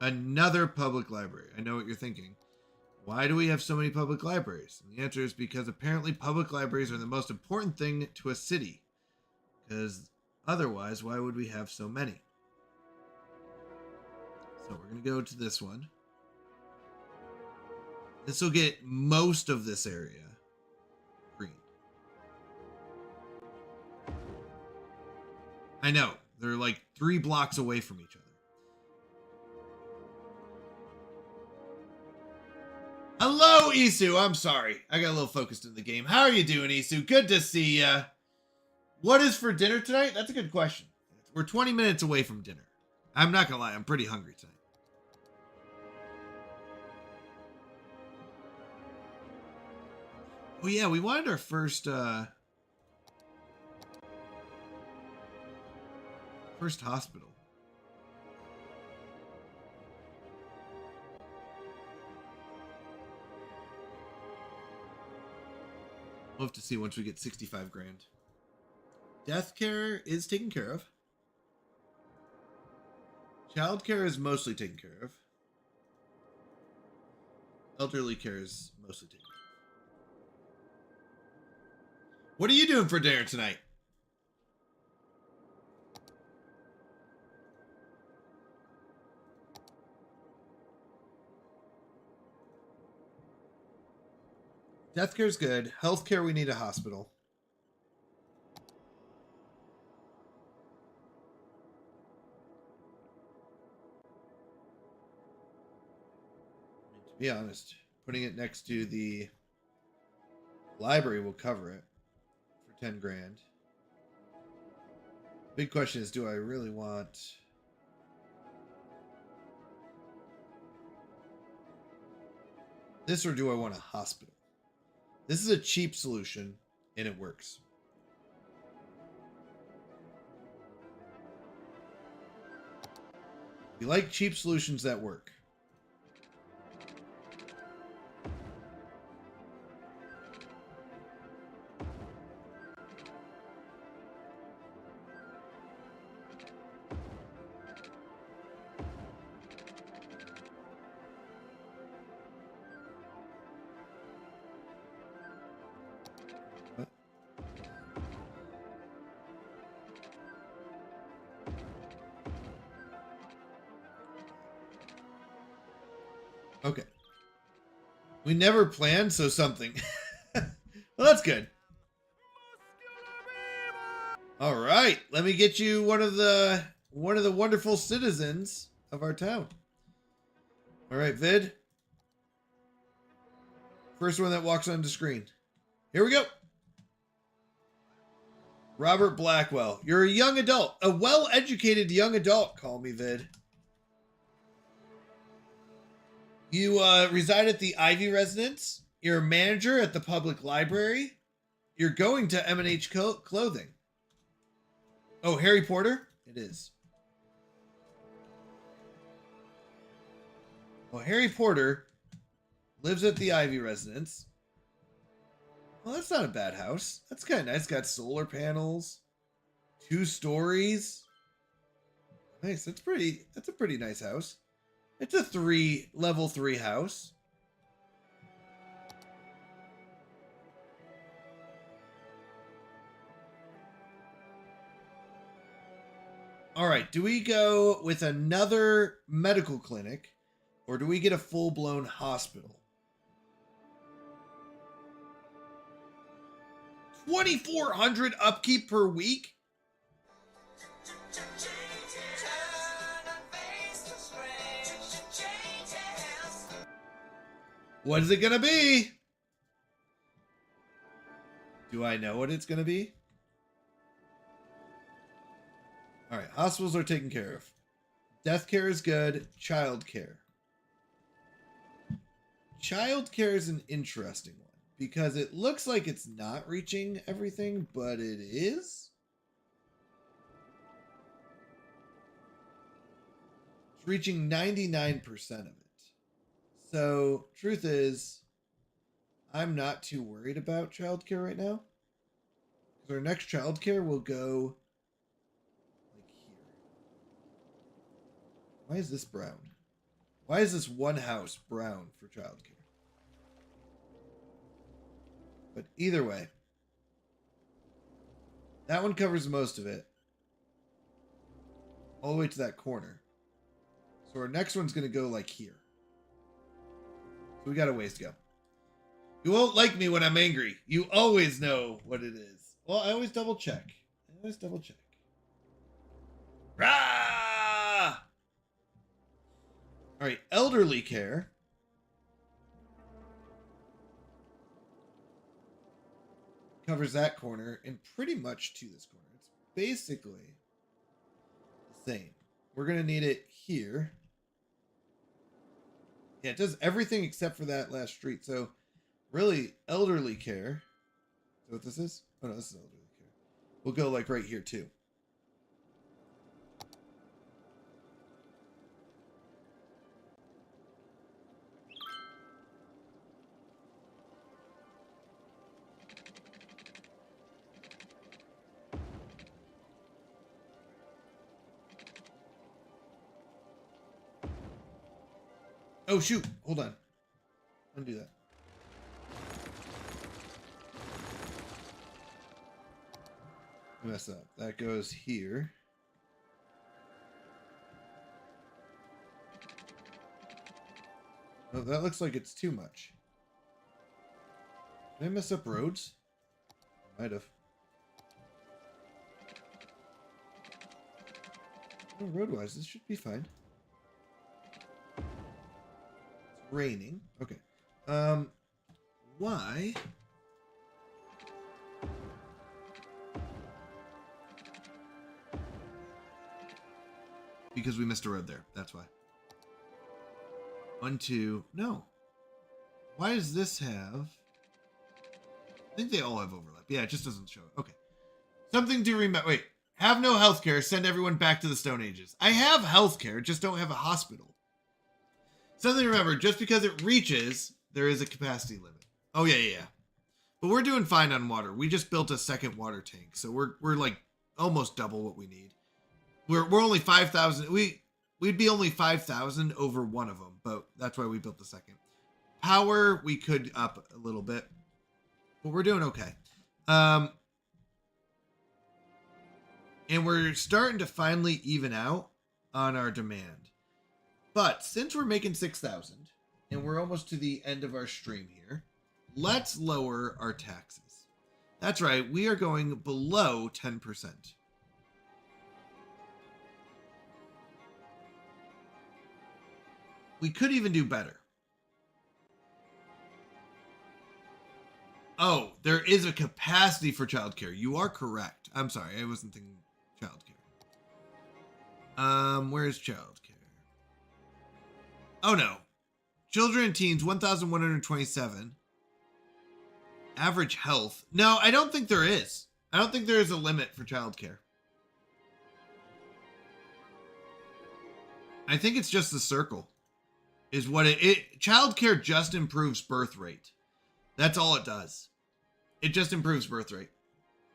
Another public library. I know what you're thinking. Why do we have so many public libraries? And the answer is because apparently public libraries are the most important thing to a city. Because otherwise, why would we have so many? So we're going to go to this one. This will get most of this area green. I know. They're like 3 blocks away from each other. Hello, Isu. I'm sorry. I got a little focused in the game. How are you doing, Isu? Good to see ya. What is for dinner tonight? That's a good question. We're 20 minutes away from dinner. I'm not going to lie. I'm pretty hungry tonight. Oh, yeah. We wanted our first hospital. We'll have to see once we get 65 grand. Death care is taken care of. Child care is mostly taken care of. Elderly care is mostly taken care of. What are you doing for dinner tonight? Death care is good. Health care, we need a hospital. To be honest, putting it next to the library will cover it for 10 grand. Big question is, do I really want... this, or do I want a hospital? This is a cheap solution, and it works. You like cheap solutions that work. Okay. We never planned, so something. Well, that's good. All right, let me get you one of the wonderful citizens of our town. All right, Vid. First one that walks onto screen. Here we go. Robert Blackwell. You're a young adult, a well-educated young adult. Call me Vid. You reside at the Ivy residence. You're a manager at the public library. You're going to M&H Clothing. Oh, Harry Potter? It is. Well, Harry Potter lives at the Ivy residence. Well, that's not a bad house. That's kind of nice. Got solar panels. 2 stories. Nice. That's a pretty nice house. It's a level 3 house. All right, do we go with another medical clinic or do we get a full-blown hospital? 2,400 upkeep per week? What is it going to be? Do I know what it's going to be? All right, hospitals are taken care of. Death care is good. Child care. Child care is an interesting one because it looks like it's not reaching everything, but it is. It's reaching 99% of it. So, truth is, I'm not too worried about childcare right now. Because our next childcare will go like here. Why is this brown? Why is this one house brown for childcare? But either way, that one covers most of it. All the way to that corner. So our next one's going to go like here. So we got a ways to go. You won't like me when I'm angry. You always know what it is. Well, I always double check. Rah! All right, elderly care. Covers that corner and pretty much to this corner. It's basically the same. We're going to need it here. Yeah, it does everything except for that last street. So, really, elderly care. Is that what this is? Oh, no, this is elderly care. We'll go, like, right here, too. Oh, shoot. Hold on. Undo that. I messed up. That goes here. Oh, that looks like it's too much. Did I mess up roads? Might have. Oh, road-wise, this should be fine. Raining. Okay. Why? Because we missed a road there. That's why. 1, 2. No. Why does this have... I think they all have overlap. Yeah, it just doesn't show it. Okay. Something to remember. Wait. Have no healthcare. Send everyone back to the Stone Ages. I have healthcare, just don't have a hospital. Something to remember, just because it reaches, there is a capacity limit. Oh, yeah. But we're doing fine on water. We just built a second water tank, so we're like almost double what we need. We're only 5,000. We'd be only 5,000 over one of them, but that's why we built the second. Power, we could up a little bit, but we're doing okay. And we're starting to finally even out on our demand. But since we're making 6,000 and we're almost to the end of our stream here, let's lower our taxes. That's right, we are going below 10%. We could even do better. Oh, there is a capacity for childcare. You are correct. I'm sorry, I wasn't thinking childcare. Where's childcare? Oh no. Children and teens, 1,127. Average health. No, I don't think there is. I don't think there is a limit for childcare. I think it's just the circle. Is what childcare just improves birth rate. That's all it does. It just improves birth rate.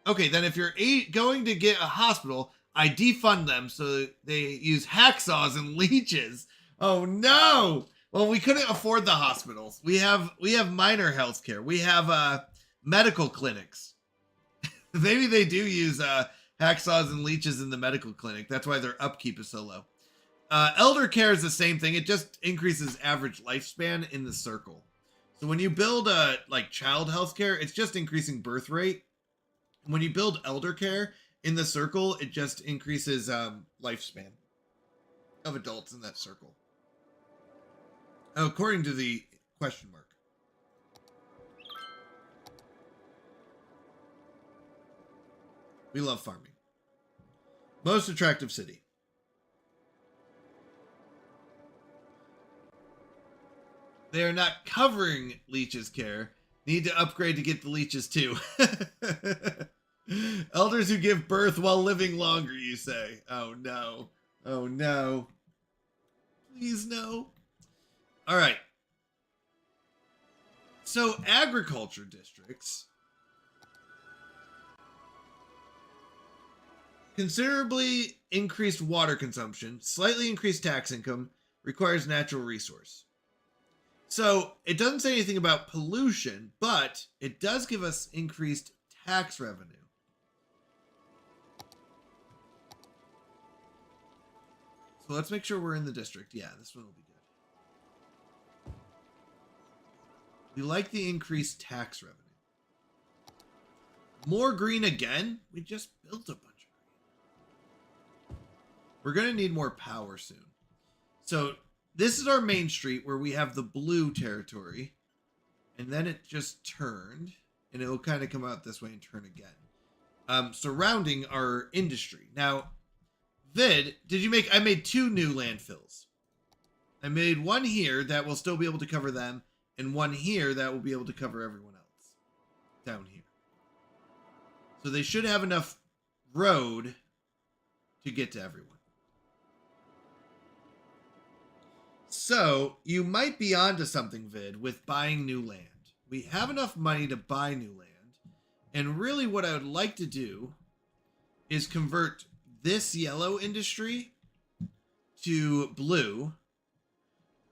Okay, then if you're going to get a hospital, I defund them so they use hacksaws and leeches. Oh no! Well, we couldn't afford the hospitals. We have minor health care. We have medical clinics. Maybe they do use hacksaws and leeches in the medical clinic. That's why their upkeep is so low. Elder care is the same thing. It just increases average lifespan in the circle. So when you build like child health care, it's just increasing birth rate. When you build elder care in the circle, it just increases lifespan of adults in that circle. According to the question mark. We love farming. Most attractive city. They are not covering leeches care. Need to upgrade to get the leeches too. Elders who give birth while living longer, you say. Oh no. Oh no. Please no. All right. So agriculture districts Considerably increased water consumption, slightly increased tax income, requires natural resource. So it doesn't say anything about pollution, but it does give us increased tax revenue. So let's make sure we're in the district. Yeah, this one will be good. We like the increased tax revenue. More green again? We just built a bunch of green. We're going to need more power soon. So this is our main street where we have the blue territory. And then it just turned. And it will kind of come out this way and turn again. Surrounding our industry. Now, Vid, I made 2 new landfills. I made one here that will still be able to cover them. And one here that will be able to cover everyone else. Down here. So they should have enough road to get to everyone. So you might be onto something, Vid, with buying new land. We have enough money to buy new land. And really what I would like to do is convert this yellow industry to blue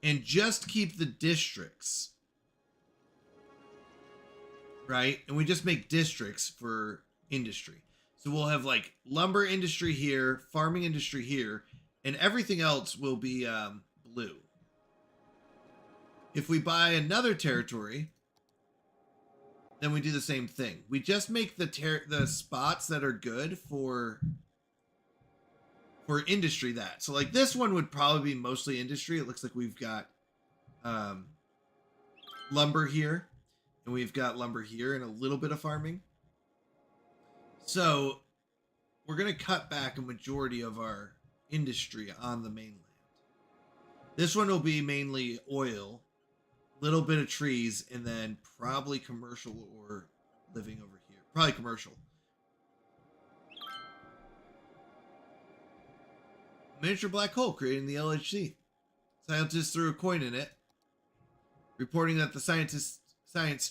and just keep the districts. Right? And we just make districts for industry. So we'll have like lumber industry here, farming industry here, and everything else will be blue. If we buy another territory, then we do the same thing. We just make the spots that are good for industry that. So like this one would probably be mostly industry. It looks like we've got lumber here, and we've got lumber here and a little bit of farming. So we're going to cut back a majority of our industry on the mainland. This one will be mainly oil, little bit of trees, and then probably commercial or living over here. Probably commercial. Miniature black hole created in the LHC. Scientists threw a coin in it, reporting that the science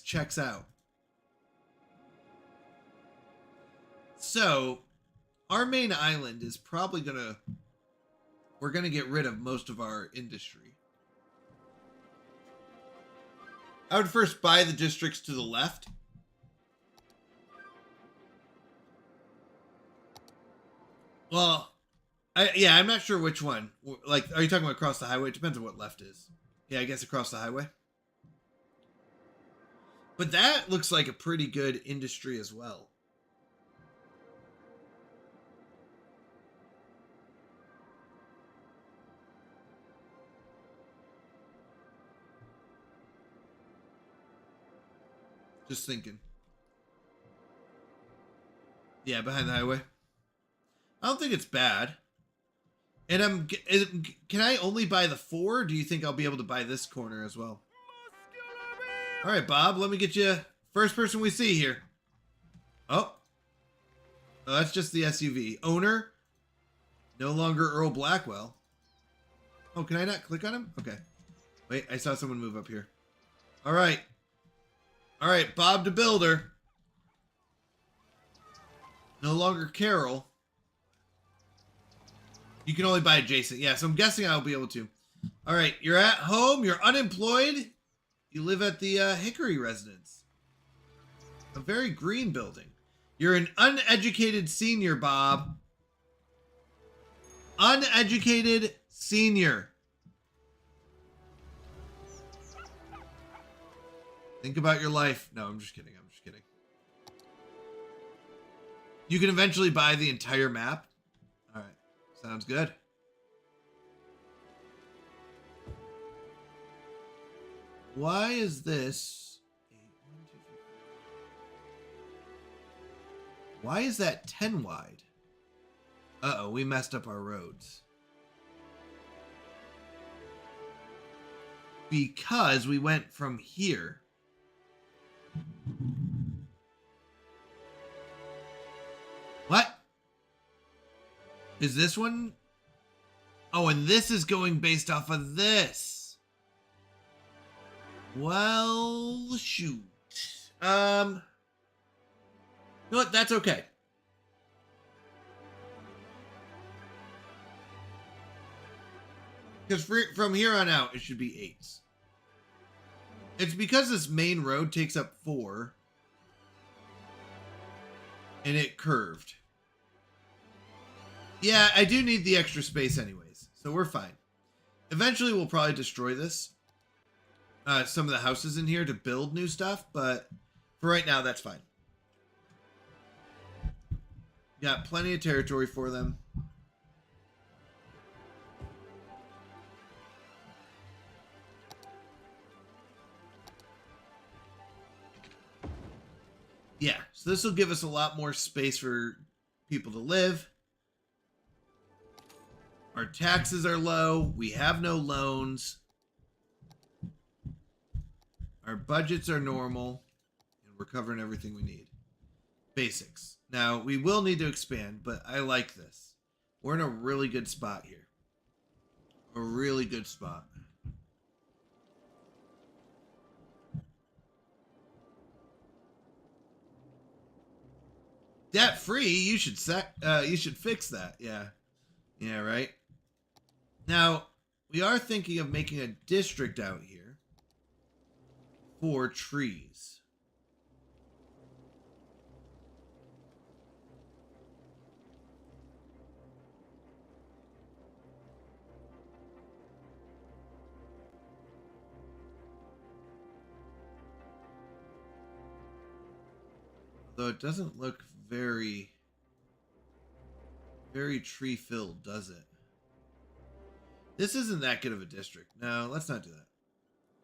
checks out. So, our main island is probably we're gonna get rid of most of our industry. I would first buy the districts to the left. Well, I'm not sure which one. Like, are you talking about across the highway? It depends on what left is. Yeah, I guess across the highway. But that looks like a pretty good industry as well. Just thinking. Yeah, behind the highway. I don't think it's bad. And can I only buy the 4? Or do you think I'll be able to buy this corner as well? All right, Bob, let me get you first person we see here. Oh, that's just the SUV. Owner, no longer Earl Blackwell. Oh, can I not click on him? Okay. Wait, I saw someone move up here. All right. All right, Bob the Builder. No longer Carol. You can only buy adjacent. Yeah, so I'm guessing I'll be able to. All right, you're at home. You're unemployed. You live at the Hickory residence. A very green building. You're an uneducated senior, Bob. Uneducated senior. Think about your life. No, I'm just kidding. I'm just kidding. You can eventually buy the entire map. All right. Sounds good. Why is this? Why is that 10 wide? Uh-oh, we messed up our roads. Because we went from here. What? Is this one? Oh, and this is going based off of this. Well, shoot. You know what? That's okay. Because from here on out, it should be 8s. It's because this main road takes up 4. And it curved. Yeah, I do need the extra space anyways. So we're fine. Eventually, we'll probably destroy this. Some of the houses in here to build new stuff. But for right now, that's fine. Got plenty of territory for them. Yeah, so this will give us a lot more space for people to live. Our taxes are low. We have no loans. Our budgets are normal. And we're covering everything we need. Basics. Now, we will need to expand, but I like this. We're in a really good spot here. A really good spot. Debt free, you should fix that. Yeah, right. Now we are thinking of making a district out here for trees. Though it doesn't look very tree filled, does it? This isn't that good of a district. No, let's not do that.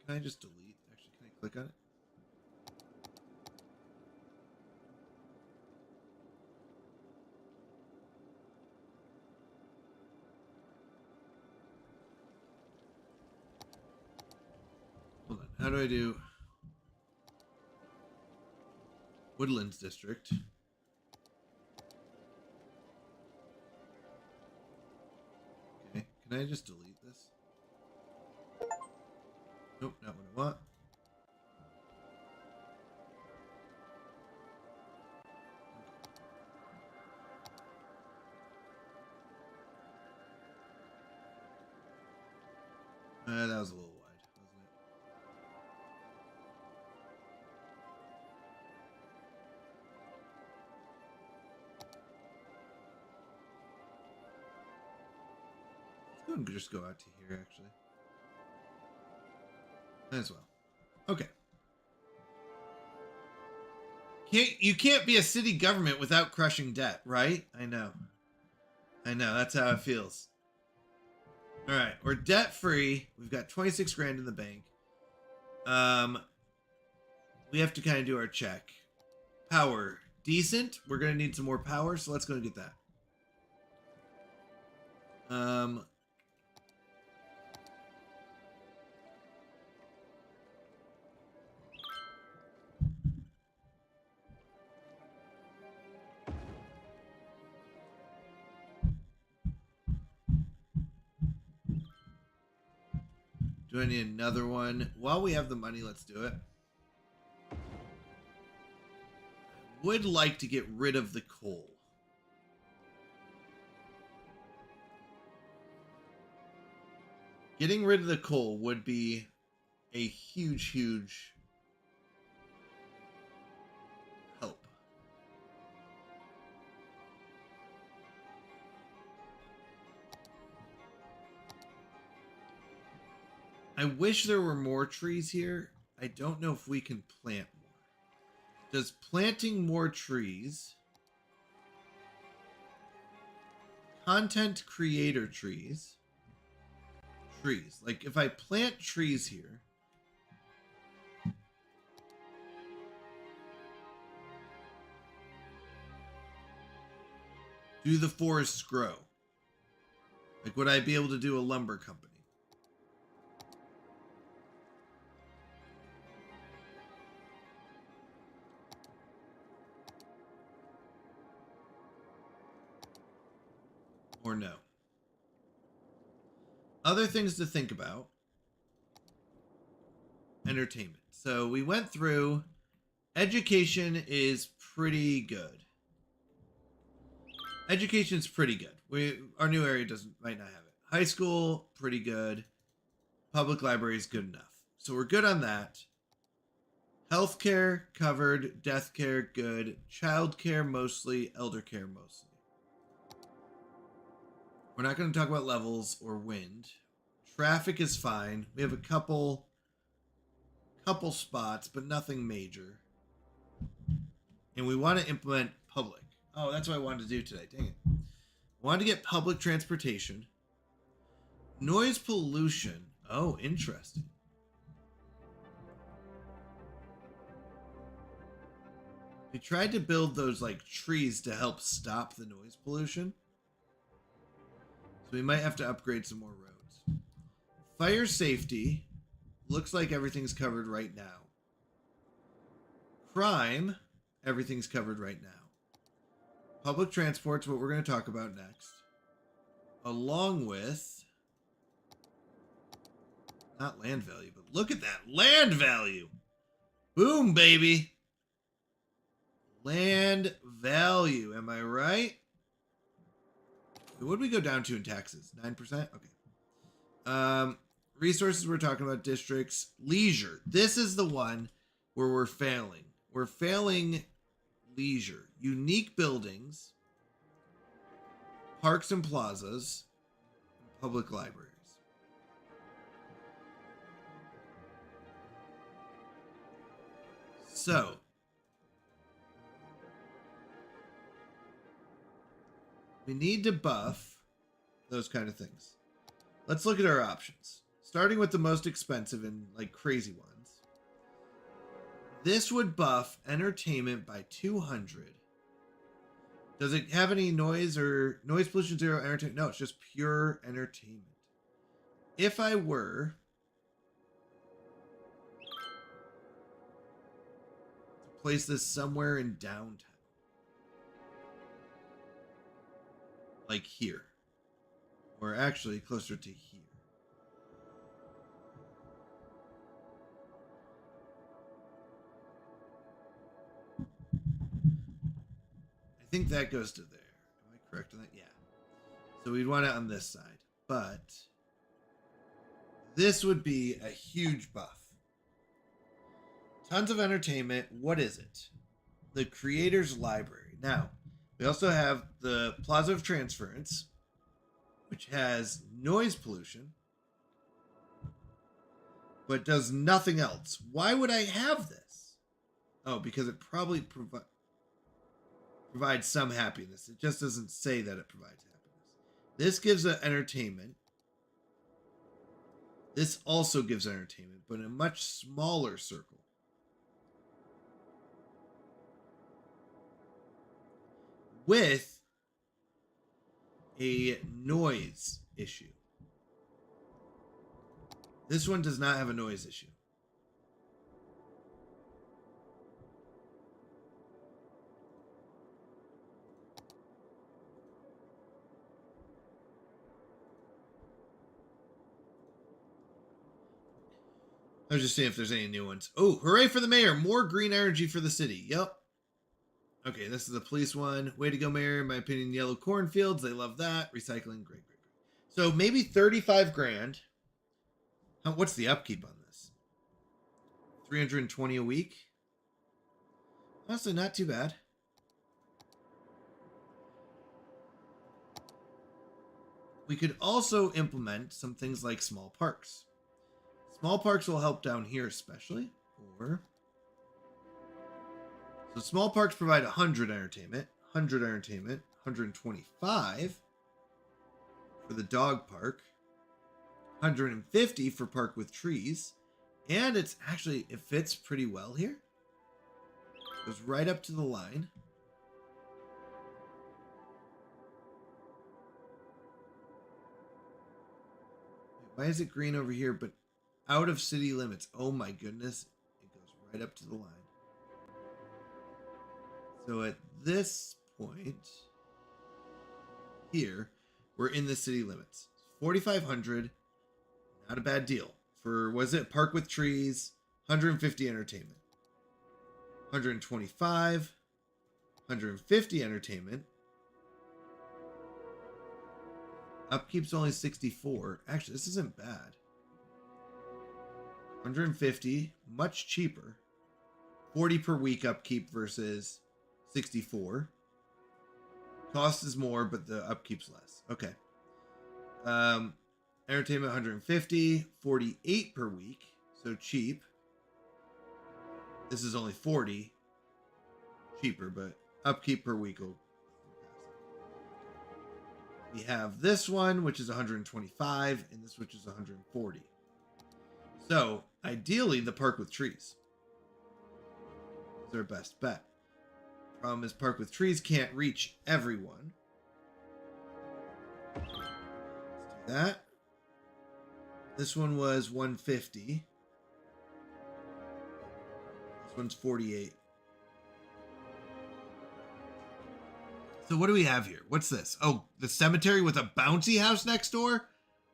Can I just delete? Actually, can I click on it? Hold on. How do I do Woodlands District? Okay, can I just delete this? Nope, not what I want. That was a little wide, wasn't it? Let's go and just go out to here, actually. As well. Okay. You can't be a city government without crushing debt, right? I know. That's how it feels. All right, we're debt free. We've got 26 grand in the bank. We have to kind of do our check. Power, decent. We're gonna need some more power, so let's go and get that. Do I need another one? While we have the money, let's do it. I would like to get rid of the coal. Getting rid of the coal would be a huge help. I wish there were more trees here. I don't know if we can plant more. Does planting more trees, content creator trees, like if I plant trees here, do the forests grow? Like, would I be able to do a lumber company? Or no? Other things to think about. Entertainment. So we went through. Education is pretty good. Education's pretty good. Our new area might not have it. High school, pretty good. Public library is good enough. So we're good on that. Healthcare, covered. Death care, good. Child care, mostly. Elder care, mostly. We're not going to talk about levels or wind. Traffic is fine. We have a couple spots, but nothing major. And we want to implement public. Oh, that's what I wanted to do today. Dang it. I wanted to get public transportation. Noise pollution. Oh, interesting. We tried to build those like trees to help stop the noise pollution. So we might have to upgrade some more roads. Fire safety. Looks like everything's covered right now. Crime. Everything's covered right now. Public transport's what we're going to talk about next. Along with... not land value, but look at that. Land value. Boom, baby. Land value. Am I right? What did we go down to in taxes? 9%? Okay. Resources, we're talking about districts. Leisure. This is the one where we're failing. We're failing leisure. Unique buildings. Parks and plazas. Public libraries. So, we need to buff those kind of things. Let's look at our options. Starting with the most expensive and like crazy ones. This would buff entertainment by 200. Does it have any noise or noise pollution 0 entertainment? No, it's just pure entertainment. If I were to place this somewhere in downtown, like here, or actually closer to here. I think that goes to there. Am I correct on that? Yeah. So we'd want it on this side, but this would be a huge buff. Tons of entertainment. What is it? The Creator's Library. Now, we also have the Plaza of Transference, which has noise pollution, but does nothing else. Why would I have this? Oh, because it probably provides some happiness. It just doesn't say that it provides happiness. This gives entertainment. This also gives entertainment, but in a much smaller circle. With a noise issue. This one does not have a noise issue. I was just seeing if there's any new ones. Oh, hooray for the mayor. More green energy for the city. Yep. Okay, this is the police one. Way to go, mayor. In my opinion, yellow cornfields. They love that. Recycling. Great, great, great. So maybe 35 grand. What's the upkeep on this? 320 a week? Honestly, not too bad. We could also implement some things like small parks. Small parks will help down here especially. So small parks provide 100 entertainment, 100 entertainment, 125 for the dog park, 150 for park with trees, and it fits pretty well here. Goes right up to the line. Why is it green over here, but out of city limits? Oh my goodness. It goes right up to the line. So at this point here, we're in the city limits. 4,500, not a bad deal. For, was it park with trees, 150 entertainment. 125, 150 entertainment. Upkeep's only 64. Actually, this isn't bad. 150, much cheaper. 40 per week upkeep versus 64. Cost is more, but the upkeep's less. Okay. Entertainment 150, 48 per week, so cheap. This is only 40. Cheaper, but upkeep per week will. We have this one, which is 125, and this which is 140. So, ideally, the park with trees is our best bet. Problem is, park with trees can't reach everyone. Let's do that. This one was 150. This one's 48. So what do we have here? What's this? Oh, the cemetery with a bouncy house next door?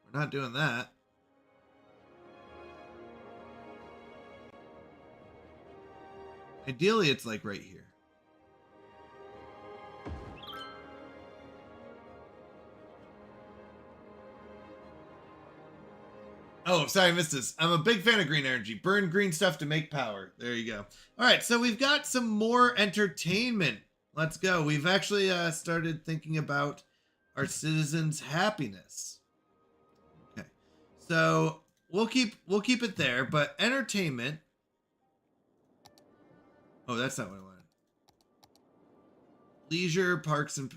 We're not doing that. Ideally, it's like right here. Oh, sorry, I missed this. I'm a big fan of green energy. Burn green stuff to make power. There you go. All right, so we've got some more entertainment. Let's go. We've actually started thinking about our citizens' happiness. Okay, so we'll keep it there. But entertainment. Oh, that's not what I wanted. Leisure, parks, and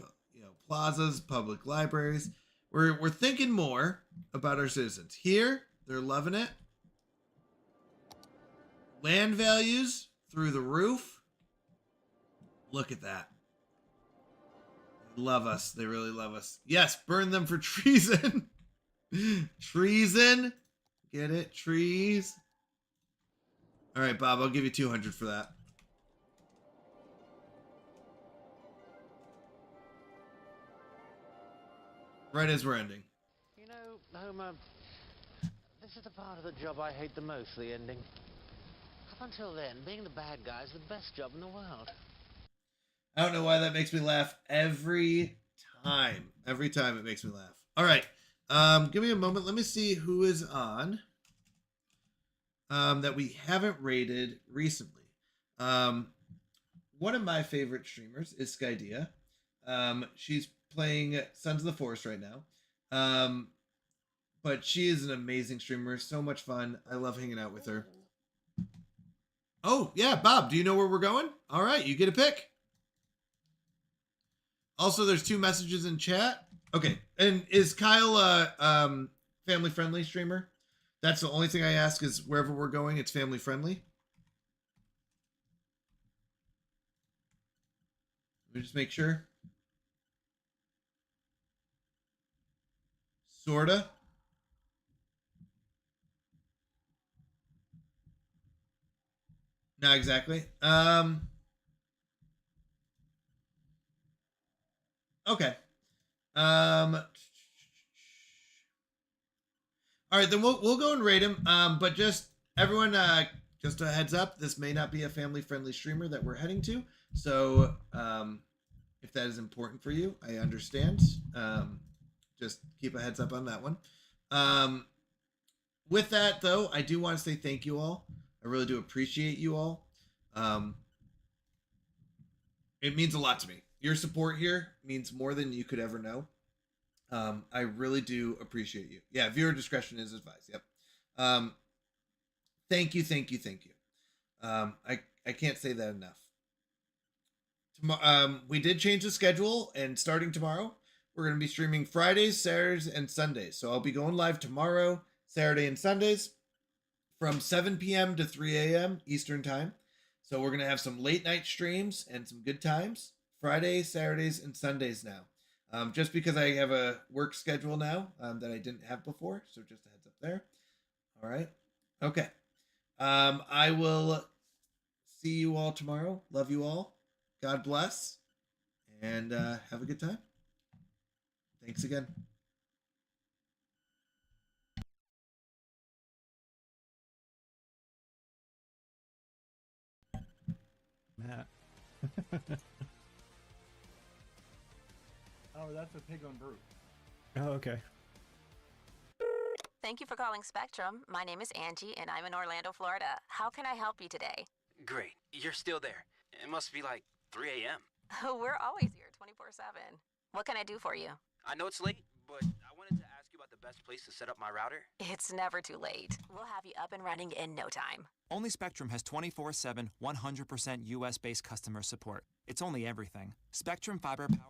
plazas, public libraries. We're thinking more about our citizens here. They're loving it. Land values through the roof. Look at that. They love us. They really love us. Yes, burn them for treason. Treason. Get it? Trees. All right, Bob, I'll give you 200 for that. Right as we're ending. You know, Homer, this is the part of the job I hate the most, the ending. Up until then, being the bad guy is the best job in the world. I don't know why that makes me laugh every time. Every time it makes me laugh. All right. Give me a moment. Let me see who is on that we haven't rated recently. One of my favorite streamers is Skydia. She's playing Sons of the Forest right now. But she is an amazing streamer. So much fun. I love hanging out with her. Oh, yeah, Bob, do you know where we're going? All right, you get a pick. Also, there's 2 messages in chat. Okay, and is Kyle a family-friendly streamer? That's the only thing I ask is wherever we're going, it's family-friendly. Let me just make sure. Sorta. Not exactly. Okay. All right, then we'll go and rate him. But just everyone, just a heads up, this may not be a family-friendly streamer that we're heading to. So, if that is important for you, I understand. Just keep a heads up on that one. With that, though, I do want to say thank you all. I really do appreciate you all. It means a lot to me. Your support here means more than you could ever know. I really do appreciate you. Yeah, viewer discretion is advised. Yep. Thank you. I can't say that enough. We did change the schedule, and starting tomorrow, we're going to be streaming Fridays, Saturdays, and Sundays. So I'll be going live tomorrow, Saturday, and Sundays from 7 p.m. to 3 a.m. Eastern Time. So we're going to have some late night streams and some good times. Fridays, Saturdays, and Sundays now. Just because I have a work schedule now that I didn't have before. So just a heads up there. All right. Okay. I will see you all tomorrow. Love you all. God bless. And have a good time. Thanks again. Matt. Oh, that's a pig on Brute. Oh, okay. Thank you for calling Spectrum. My name is Angie, and I'm in Orlando, Florida. How can I help you today? Great, you're still there. It must be like 3 a.m. We're always here, 24/7. What can I do for you? I know it's late, but I wanted to ask you about the best place to set up my router. It's never too late. We'll have you up and running in no time. Only Spectrum has 24/7, 100% US-based customer support. It's only everything. Spectrum fiber power.